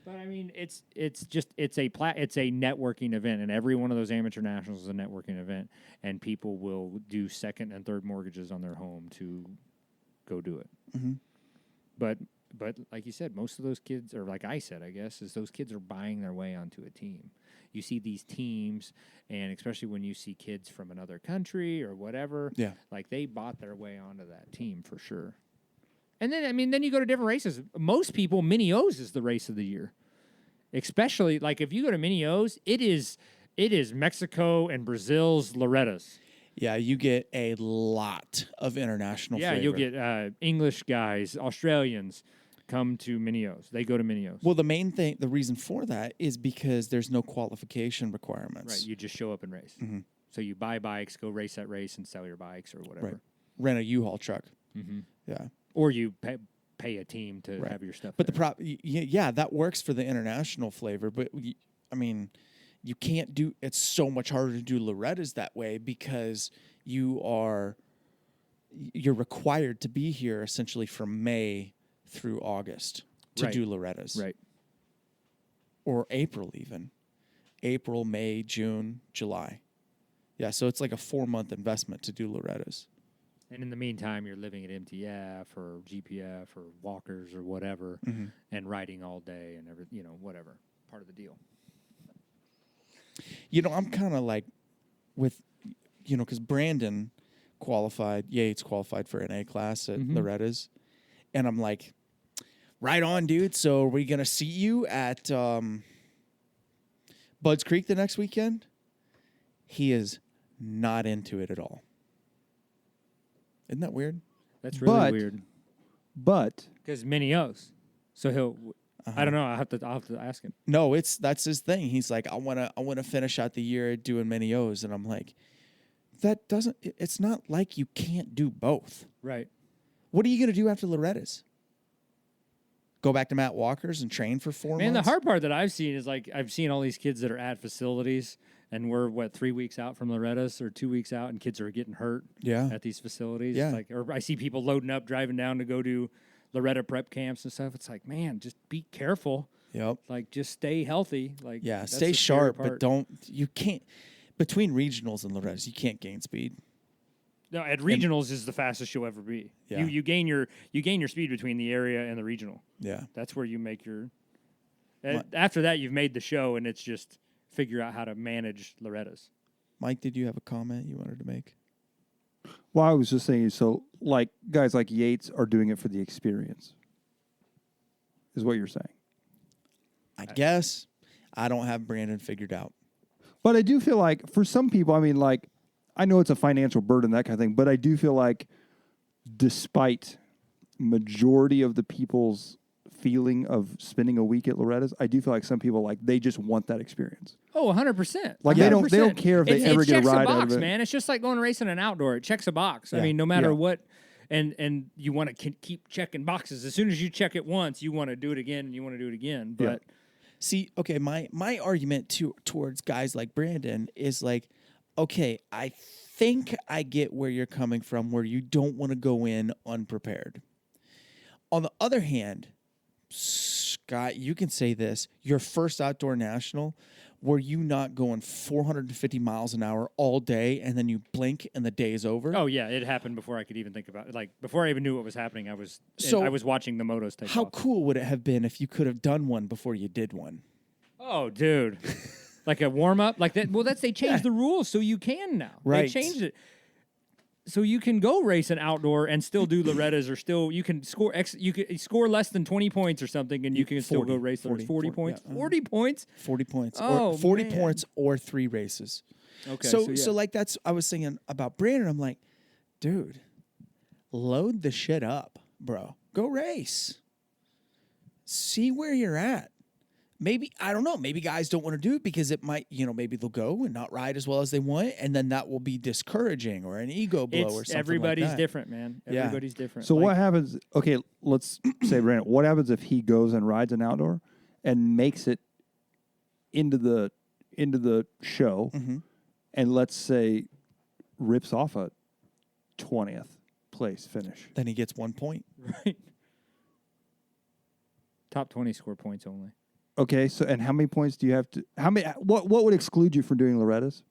But I mean, it's a networking event, and every one of those amateur nationals is a networking event, and people will do second and third mortgages on their home to go do it. Mhm. But like you said, most of those kids, or like I said, I guess, is those kids are buying their way onto a team. You see these teams, and especially when you see kids from another country or whatever, Yeah. like they bought their way onto that team for sure. And then, I mean, then you go to different races. Most people, Mini O's is the race of the year. Especially, like, if you go to Mini O's, it is Mexico and Brazil's Loretta's. Yeah, you get a lot of international Yeah, flavor. you'll get English guys, Australians come to Mini O's. They go to Mini O's. Well, the reason for that is because there's no qualification requirements. Right, you just show up and race. Mm-hmm. So you buy bikes, go race that race, and sell your bikes or whatever. Right. Rent a U-Haul truck. Mm-hmm. Yeah. Or you pay a team to Right. have your stuff But there. yeah, that works for the international flavor. But I mean, you can't do. It's so much harder to do Loretta's that way because you're required to be here essentially from May through August to Right. do Loretta's, Right. or April even. April, May, June, July. Yeah, so it's like a 4-month investment to do Loretta's. And in the meantime, you're living at MTF or GPF or Walkers or whatever, Mm-hmm. and riding all day and whatever. Part of the deal. I'm kind of like with, because Brandon Yates qualified for an A class at Loretta's. And I'm like, right on, dude. So are we going to see you at Budds Creek the next weekend? He is not into it at all. Isn't that weird? That's really But- weird. But Because Mini O's. So he'll. I don't know. I'll have to ask him. No, that's his thing. He's like, I wanna finish out the year doing many O's, and I'm like, it's not like you can't do both. Right. What are you gonna do after Loretta's? Go back to Matt Walker's and train for 4 Man, the months? hard part that I've seen is like I've seen all these kids that are at facilities, and we're 3 weeks out from Loretta's or 2 weeks out, and kids are getting hurt. Yeah. At these facilities. Yeah. Like, or I see people loading up, driving down to go do Loretta prep camps and stuff. It's like, man, just be careful. Yep. Like, just stay healthy. Like, Yeah, that's stay the scary sharp, part. but you can't, between regionals and Loretta's, you can't gain speed. No, at regionals is the fastest you'll ever be. Yeah. You gain your speed between the area and the regional. Yeah. That's where you make your. After that, you've made the show, and it's just figure out how to manage Loretta's. Mike, did you have a comment you wanted to make? well, I was just saying, so like guys like Yates are doing it for the experience, is what you're saying. I guess I don't have Brandon figured out. But I do feel like for some people, I mean, like, I know it's a financial burden, that kind of thing, but I do feel like despite majority of the people's feeling of spending a week at Loretta's, I do feel like some people, like, they just want that experience. Oh, 100%. Like, they don't care if they ever get a ride checks a out box, of it. man. It's just like going racing an outdoor. It checks a box. I Yeah. mean, no matter Yeah. what, and you want to keep checking boxes. As soon as you check it once, you want to do it again, and you want to do it again. But See, okay, my argument towards guys like Brandon is like, okay, I think I get where you're coming from, where you don't want to go in unprepared. On the other hand, Scott, you can say this, your first outdoor national, were you not going 450 miles an hour all day and then you blink and the day is over? Oh yeah, it happened before I could even think about it. Like before I even knew what was happening, I was watching the motos take How off. cool would it have been if you could have done one before you did one? Oh, dude. Like a warm up, like that. Well, they changed the rules, so you can now. Right. They changed it, so you can go race an outdoor and still do Loretta's, or still you can score you can score less than 20 points or something, and you can still go race 40 points. Yeah, 40 points. 40 points. Oh, or 40 man. points or 3 races. Okay. So like that's I was thinking about Brandon. I'm like, dude, load the shit up, bro. Go race. See where you're at. Maybe, I don't know, maybe guys don't want to do it because it might, maybe they'll go and not ride as well as they want, and then that will be discouraging or an ego blow or something everybody's like that. different, man. Yeah. Everybody's different. So what happens? Okay, let's say Brandon. What happens if he goes and rides an outdoor and makes it into the show, and let's say rips off a 20th place finish? Then he gets 1 point. Right. Top 20 score points only. Okay, so and how many points do you have to? How many? What would exclude you from doing Loretta's?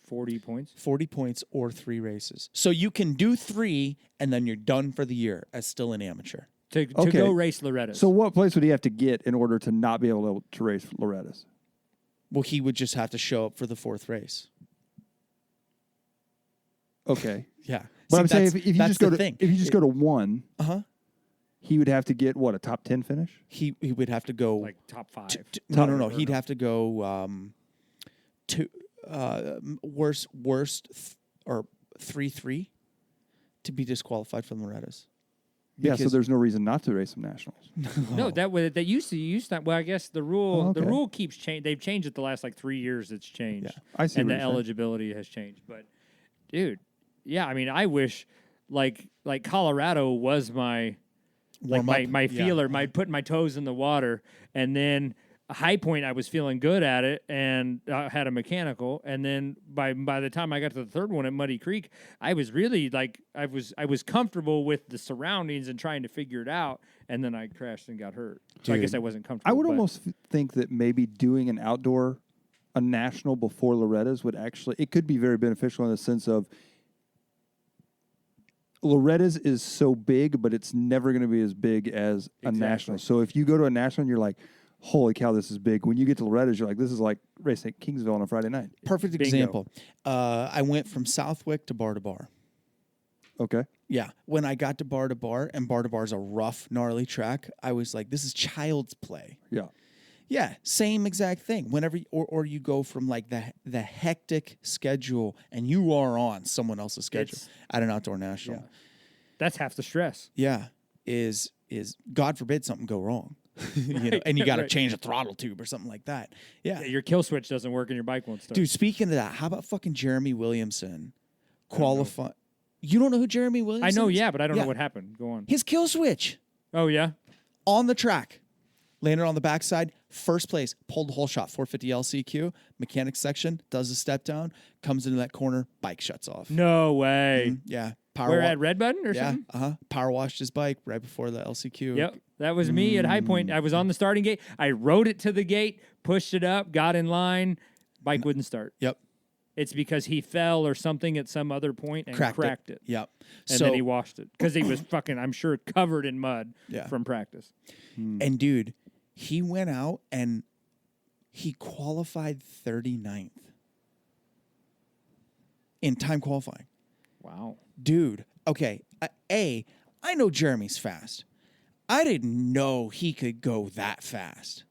40 points. 40 points or 3 races. So you can do 3, and then you're done for the year as still an amateur. To go race Loretta's. So what place would he have to get in order to not be able to race Loretta's? Well, he would just have to show up for the 4th race. Okay. Yeah. But See, I'm saying that's- if you that's just go the to thing. if you just go to 1, he would have to get what, a top 10 finish? He would have to go like top 5. No. He'd have to go to worst or 3-3 to be disqualified from Loretta's. Yeah, so there's no reason not to race some nationals. No, that used to use that. Well, I guess the rule okay. the rule keeps changing. They've changed it the last like 3 years. It's changed. Yeah. I see and what the you're saying. eligibility has changed. But dude, yeah, I mean, I wish like Colorado was my Warm like up. my Yeah. feeler, my putting my toes in the water, and then a High Point I was feeling good at it and had a mechanical, and then by the time I got to the third one at Muddy Creek, I was really like I was comfortable with the surroundings and trying to figure it out, and then I crashed and got hurt. So I guess I wasn't comfortable. I would but- almost think that maybe doing a national before Loretta's would actually, it could be very beneficial in the sense of Loretta's is so big, but it's never going to be as big as a national. So if you go to a national and you're like, holy cow, this is big. When you get to Loretta's, you're like, this is like racing at Kingsville on a Friday night. Perfect Bingo. example. I went from Southwick to Bar to Bar. Okay. Yeah. When I got to Bar, and Bar to Bar is a rough, gnarly track, I was like, this is child's play. Yeah. Yeah, same exact thing. Whenever or you go from like the hectic schedule and you are on someone else's schedule at an outdoor national. That's half the stress. Yeah, is God forbid something go wrong, and you got to Right. change a throttle tube or something like that. Yeah, Your kill switch doesn't work and your bike won't start. dude. Speaking of that, how about fucking Jeremy Williamson qualify? You don't know who Jeremy Williamson I know, is? yeah, but I don't know what happened. Go on. His kill switch Oh yeah. on the track. Landed on the backside, first place, pulled the whole shot, 450 LCQ, mechanics section, does a step down, comes into that corner, bike shuts off. No way. Yeah. We're at Red Button or Yeah. something? Power washed his bike right before the LCQ. Yep. That was me at High Point. I was on the starting gate. I rode it to the gate, pushed it up, got in line. Bike wouldn't start. Yep. It's because he fell or something at some other point and cracked it. Yep. And then he washed it because he was fucking, I'm sure, covered in mud from practice. And dude, he went out and he qualified 39th in time qualifying. Wow. Dude, okay. I know Jeremy's fast. I didn't know he could go that fast.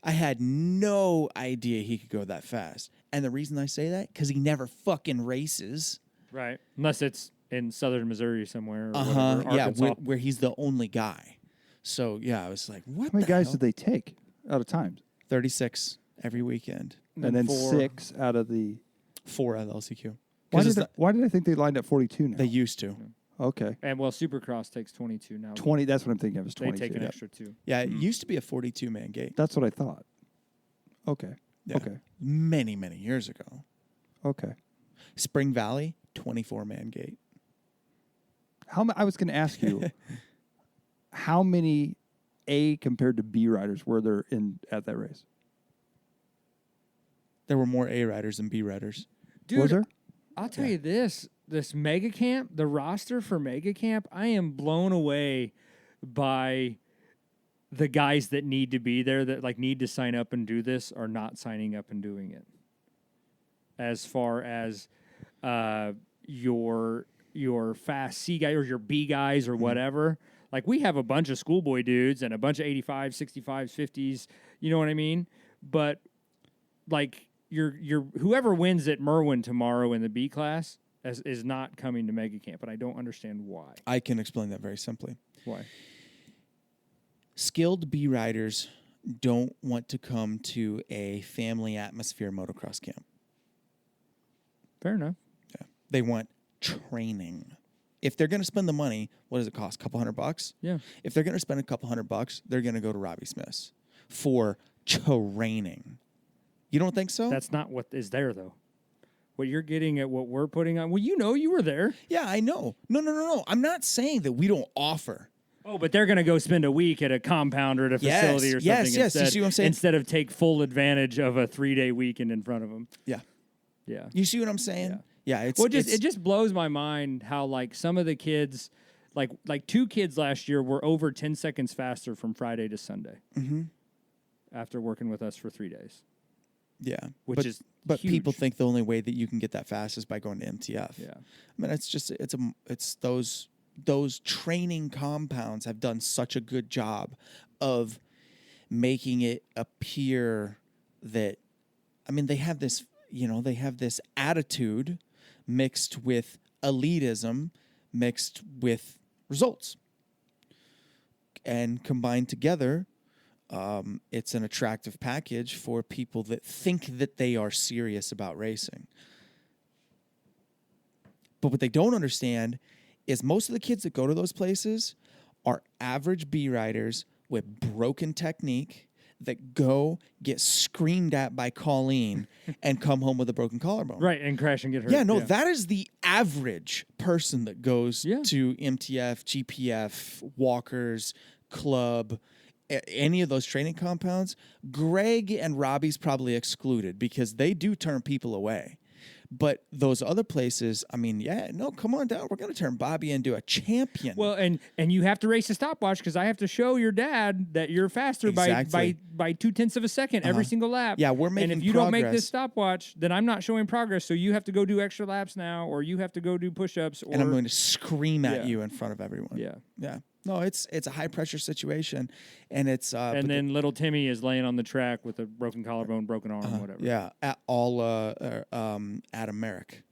I had no idea he could go that fast. And the reason I say that, because he never fucking races. Right. Unless it's in southern Missouri somewhere. Or whatever, Yeah, Arkansas. where he's the only guy. So, yeah, I was like, what How many the guys hell? did they take out of times? 36 every weekend. And then 4. 6 out of the... 4 out of LCQ. Why did I think they lined up 42 now? They used to. Okay. And well, Supercross takes 22 now. 20, that's what I'm thinking of, is They 22. take an Yeah. extra 2. Yeah, it used to be a 42-man gate. That's what I thought. Okay. Yeah. Okay. Many, many years ago. Okay. Spring Valley, 24-man gate. I was going to ask you, how many A compared to B riders were there at that race? There were more A riders than B riders. Dude, Was there? I'll tell you this mega camp, the roster for mega camp, I am blown away by the guys that need to be there, that like need to sign up and do this, are not signing up and doing it. As far as your fast C guy or your B guys or whatever. Like, we have a bunch of schoolboy dudes and a bunch of 85s, 65s, 50s, you know what I mean? But like, your whoever wins at Merwin tomorrow in the B class is not coming to mega camp, and I don't understand why. I can explain that very simply. Why? Skilled B riders don't want to come to a family atmosphere motocross camp. Fair enough. Yeah. They want training. If they're going to spend the money, what does it cost? A couple $100? Yeah. If they're going to spend a couple $100, they're going to go to Robbie Smith's for training. You don't think so? That's not what is there, though. What you're getting at what we're putting on. Well, you were there. Yeah, I know. No. I'm not saying that we don't offer. Oh, but they're going to go spend a week at a compound or at a facility or something yes. instead, You see what I'm saying? instead of take full advantage of a 3-day weekend in front of them. Yeah. Yeah. You see what I'm saying? Yeah. It's Well, it just blows my mind how, like, some of the kids, like 2 kids last year were over 10 seconds faster from Friday to Sunday after working with us for 3 days. Yeah, Which is but huge. people think the only way that you can get that fast is by going to MTF. Yeah. I mean, it's those training compounds have done such a good job of making it appear that, I mean, they have this attitude mixed with elitism, mixed with results, and combined together. It's an attractive package for people that think that they are serious about racing. But what they don't understand is most of the kids that go to those places are average B riders with broken technique that go get screamed at by Colleen and come home with a broken collarbone. Right, and crash and get hurt. Yeah, no, that is the average person that goes Yeah. to MTF, GPF, Walkers, Club, any of those training compounds. Greg and Robbie's probably excluded because they do turn people away. But those other places, I mean, come on down. We're going to turn Bobby into a champion. Well, and you have to race a stopwatch because I have to show your dad that you're faster by 0.2 of a second every single lap. Yeah, we're making And if you don't make progress. this stopwatch, then I'm not showing progress. So you have to go do extra laps now, or you have to go do push-ups. And I'm going to scream at Yeah. you in front of everyone. Yeah. Yeah. No, it's a high pressure situation, and it's And then little Timmy is laying on the track with a broken collarbone, broken arm, whatever. yeah, Adam Merrick.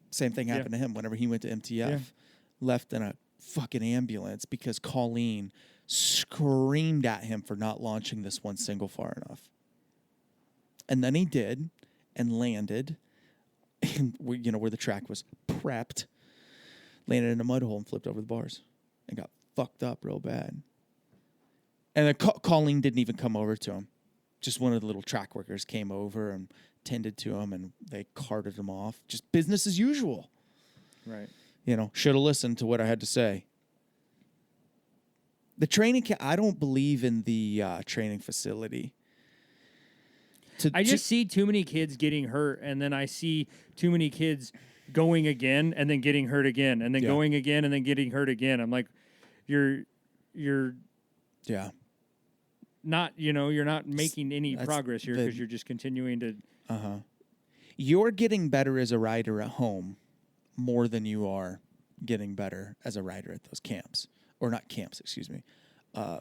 Same thing happened to him whenever he went to MTF. Left in a fucking ambulance because Colleen screamed at him for not launching this one single far enough. And then he did and landed, where the track was prepped, landed in a mud hole and flipped over the bars and got fucked up real bad. And then Colleen didn't even come over to him. Just one of the little track workers came over and tended to him, and they carted him off. Just business as usual. Right. Should have listened to what I had to say. The training I don't believe in the training facility. I just see too many kids getting hurt, and then I see too many kids going again and then getting hurt again and then going again and then getting hurt again. I'm like, you're not, you're not making any progress here because you're just continuing to. You're getting better as a rider at home more than you are getting better as a rider at those camps, or not camps, excuse me,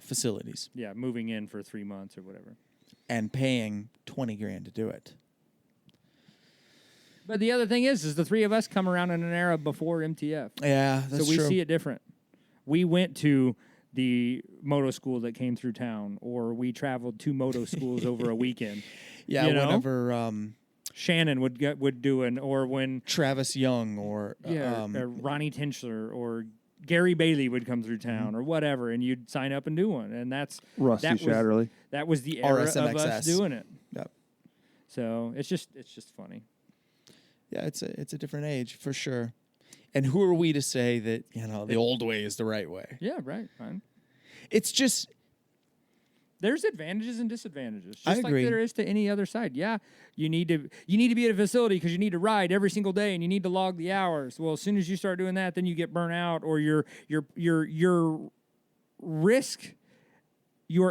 facilities. Yeah, moving in for 3 months or whatever. And paying $20,000 to do it. But the other thing is the three of us come around in an era before MTF. Yeah, that's so we true. see it different. We went to the moto school that came through town, or we traveled to moto schools over a weekend. Yeah, whenever Shannon would do or when Travis Young or or Ronnie Tinchler or Gary Bailey would come through town or whatever, and you'd sign up and do one, and Rusty Shatterley. That was the era of RSMXS. us doing it. Yep. So it's just funny. Yeah, it's a different age for sure. And who are we to say that the old way is the right way? Yeah, right. Fine. It's just There's advantages and disadvantages, just I like agree. there is to any other side. Yeah, you need to be at a facility because you need to ride every single day and you need to log the hours. Well, as soon as you start doing that, then you get burnt out, or you're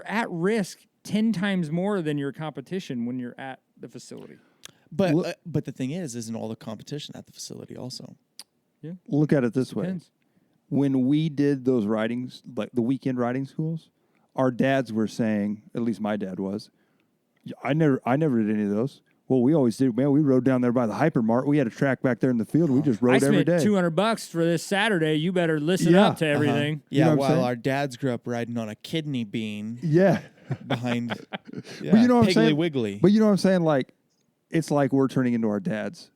at risk 10 times more than your competition when you're at the facility. But the thing is, isn't all the competition at the facility also? Yeah, Look at it this way. depends. When we did those ridings, like the weekend riding schools, our dads were saying, at least my dad was, I never did any of those. Well, we always did. Man, we rode down there by the Hypermart. We had a track back there in the field. We just I rode every spent day. $200 for this Saturday. You better listen Yeah. up to everything. You know Yeah, what I'm while saying? our dads grew up riding on a kidney bean Yeah. behind But you know what I'm Piggly saying? Wiggly. But you know what I'm saying? Like, it's like we're turning into our dads.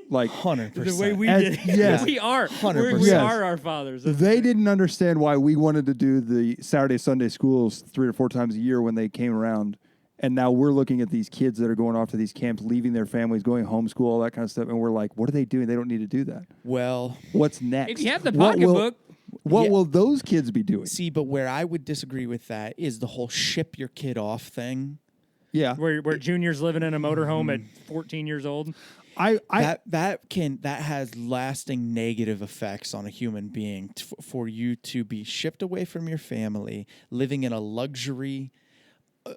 Like, 100%. The way we As- did it. yes. We are. 100%. We Yes. are our fathers. That's they the thing. didn't understand why we wanted to do the Saturday, Sunday schools 3 or 4 times a year when they came around. And now we're looking at these kids that are going off to these camps, leaving their families, going homeschool, all that kind of stuff. And we're like, what are they doing? They don't need to do that. Well, What's next? If you have the What will- pocketbook, What Yeah. will those kids be doing? see, but where I would disagree with that is the whole ship your kid off thing. Yeah. where Junior's living in a motorhome at 14 years old. I That has lasting negative effects on a human being for you to be shipped away from your family, living in a luxury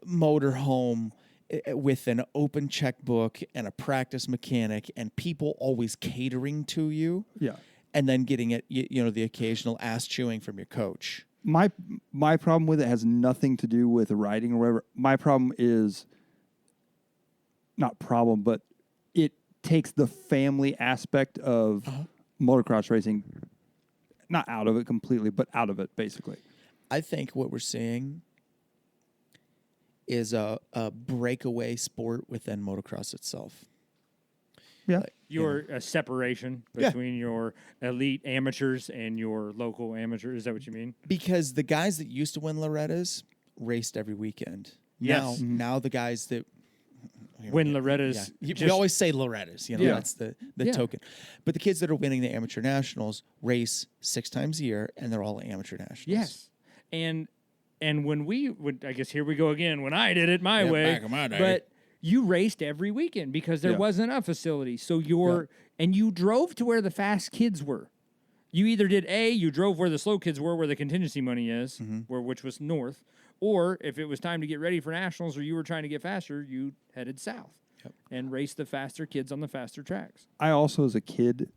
motorhome with an open checkbook and a practice mechanic and people always catering to you, yeah. and then getting it, the occasional ass chewing from your coach. My problem with it has nothing to do with riding or whatever. My problem is not problem, but it takes the family aspect of motocross racing, not out of it completely, but out of it basically. I think what we're seeing is a breakaway sport within motocross itself. Yeah. Your separation Yeah. between your elite amateurs and your local amateurs. Is that what you mean? Because the guys that used to win Loretta's raced every weekend. Yes. Now the guys that When Loretta's we just- always say Loretta's, Yeah. that's the Yeah. token. But the kids that are winning the amateur nationals race 6 times a year, and they're all amateur nationals. Yes. And when we would, I guess here we go again, when I did it my Yeah, way. back in my day. But you raced every weekend because there Yeah. wasn't a facility. So and you drove to where the fast kids were. You either did you drove where the slow kids were, where the contingency money is, Mm-hmm. which was north, or if it was time to get ready for nationals or you were trying to get faster, you headed south and raced the faster kids on the faster tracks. I also, as a kid,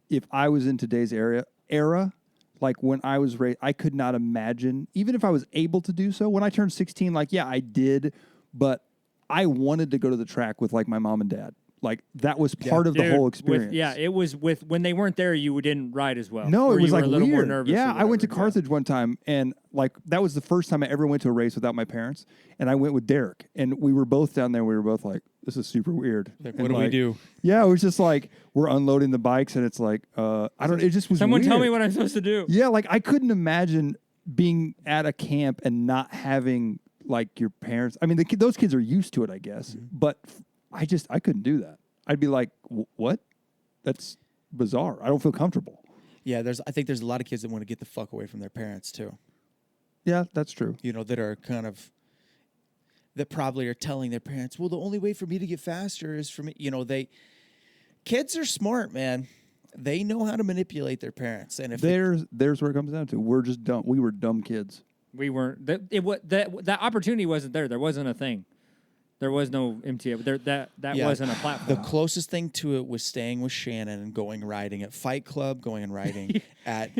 if I was in today's era, like when I was raised, I could not imagine, even if I was able to do so. When I turned 16, like, yeah, I did, but I wanted to go to the track with like my mom and dad. Like that was part of the Dude, whole experience. it was when they weren't there, you didn't ride as well. No, or it was you were like a little weird. more nervous. Yeah, or I went to whatever. Carthage one time, and like that was the first time I ever went to a race without my parents. And I went with Derek, and we were both down there. We were both like, "This is super weird." Like, And, what do we like, do? Yeah, it was just like we're unloading the bikes, and it's like, I don't. It just was. Someone tell weird. me what I'm supposed to do. Yeah, like I couldn't imagine being at a camp and not having like your parents. I mean, those kids are used to it, I guess. Mm-hmm. But I couldn't do that. I'd be like, what? That's bizarre. I don't feel comfortable. Yeah, I think there's a lot of kids that want to get the fuck away from their parents too. Yeah, that's true. That are that probably are telling their parents, well, the only way for me to get faster is for me. Kids are smart, man. They know how to manipulate their parents, and if There's where it comes down to. We're just dumb. We were dumb kids. We weren't. That opportunity wasn't there. There wasn't a thing. There was no MTA. That Yeah. wasn't a platform. the closest thing to it was staying with Shannon and going riding at Fight Club, going and riding at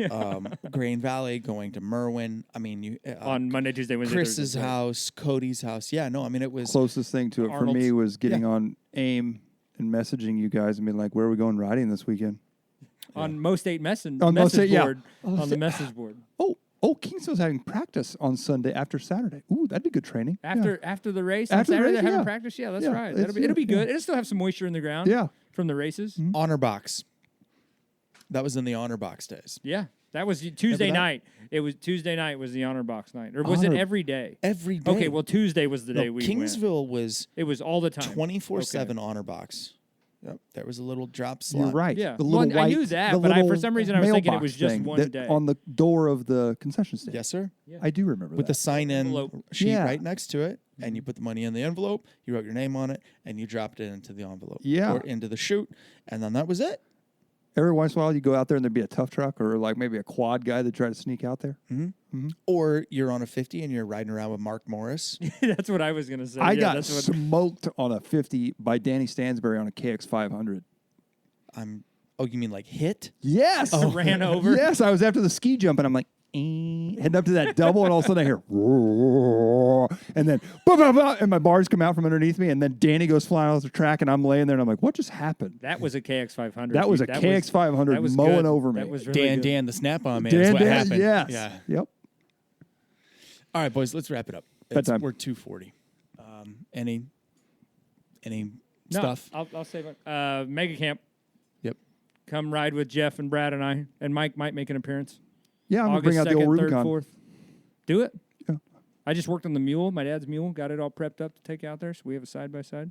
Grain Valley, going to Merwin. I mean, on Monday, Tuesday, Wednesday, Chris's Thursday. house, Cody's house. Yeah, no, I mean it was Closest thing to it for me Arnold's. was getting on AIM and messaging you guys and being like, where are we going riding this weekend? On Most 8 On message Most 8, yeah. board. On the message board. Oh, Kingsville's having practice on Sunday after Saturday. Ooh, that'd be good training. Yeah. After the race on After the Saturday, race, they're having yeah. practice. Yeah, that's Yeah, right. it's- It'll be yeah, good. yeah. It'll still have some moisture in the ground. Yeah. From the races. honor box. That was in the honor box days. Yeah, that was Tuesday that? night. It was Tuesday night was the honor box night, or was it Honor- every day? Every day. Okay, well Tuesday was the day no, we went. Kingsville was It was all the time. 24/7 honor box. Yep. There was a little drop slot. You're right. Yeah. The little Well, I knew white- that, the but for little some reason I was thinking it mailbox was just thing one that day. on the door of the concession stand. Yes, sir. I do remember With the that. sign-in Envelope. sheet Yeah. right next to it, and you put the money in the envelope. You wrote your name on it, and you dropped it into the envelope. Yeah. Or into the chute, and then that was it. Every once in a while, you go out there and there'd be a tough truck or like maybe a quad guy that tried to sneak out there. Or you're on a 50 and you're riding around with Mark Morris. That's what I was gonna say. I Yeah, got that's what, smoked on a 50 by Danny Stansberry on a KX 500. Oh, you mean like hit? Yes. ran over. Yes, I was after the ski jump and I'm like, heading up to that double, and all of a sudden I hear, roar, and then, bah, bah, bah, and my bars come out from underneath me, and then Danny goes flying off the track, and I'm laying there, and I'm like, what just happened? That was a KX 500. That was a KX 500 that was mowing good. over me. That was really good. Dan, the Snap-on man is what happened. yes. Yeah. Yep. All right, boys, let's wrap it up. Bedtime. We're 2:40. Any No, stuff? I'll save it. Mega Camp. Yep. Come ride with Jeff and Brad and I, and Mike might make an appearance. Yeah, I'm going to August bring out 2nd, the old 3rd, Rubicon. 4th. Do it. Yeah. I just worked on the mule, my dad's mule, got it all prepped up to take out there, so we have a side-by-side.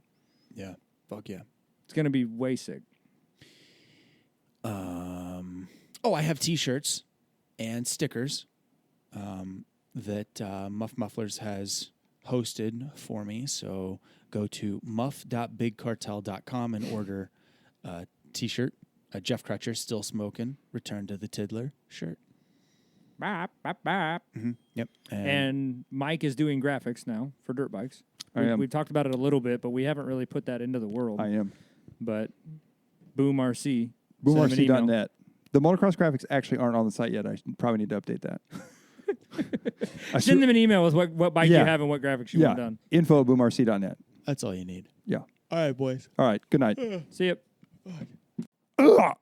Yeah. Fuck yeah. It's going to be way sick. Oh, I have T-shirts and stickers that Muff Mufflers has hosted for me. So go to muff.bigcartel.com and order a T-shirt. Jeff Crutcher, Still Smoking, Return to the Tiddler shirt. Bop, bop, bop. Yep. And Mike is doing graphics now for dirt bikes. We've talked about it a little bit, but we haven't really put that into the world. I am. But Boom RC. send him an email. BoomRC.net. The motocross graphics actually aren't on the site yet. I probably need to update that. Send them an email with what bike you have and what graphics you want done. Info at BoomRC.net. That's all you need. Yeah. All right, boys. All right. Good night. See ya. Ugh.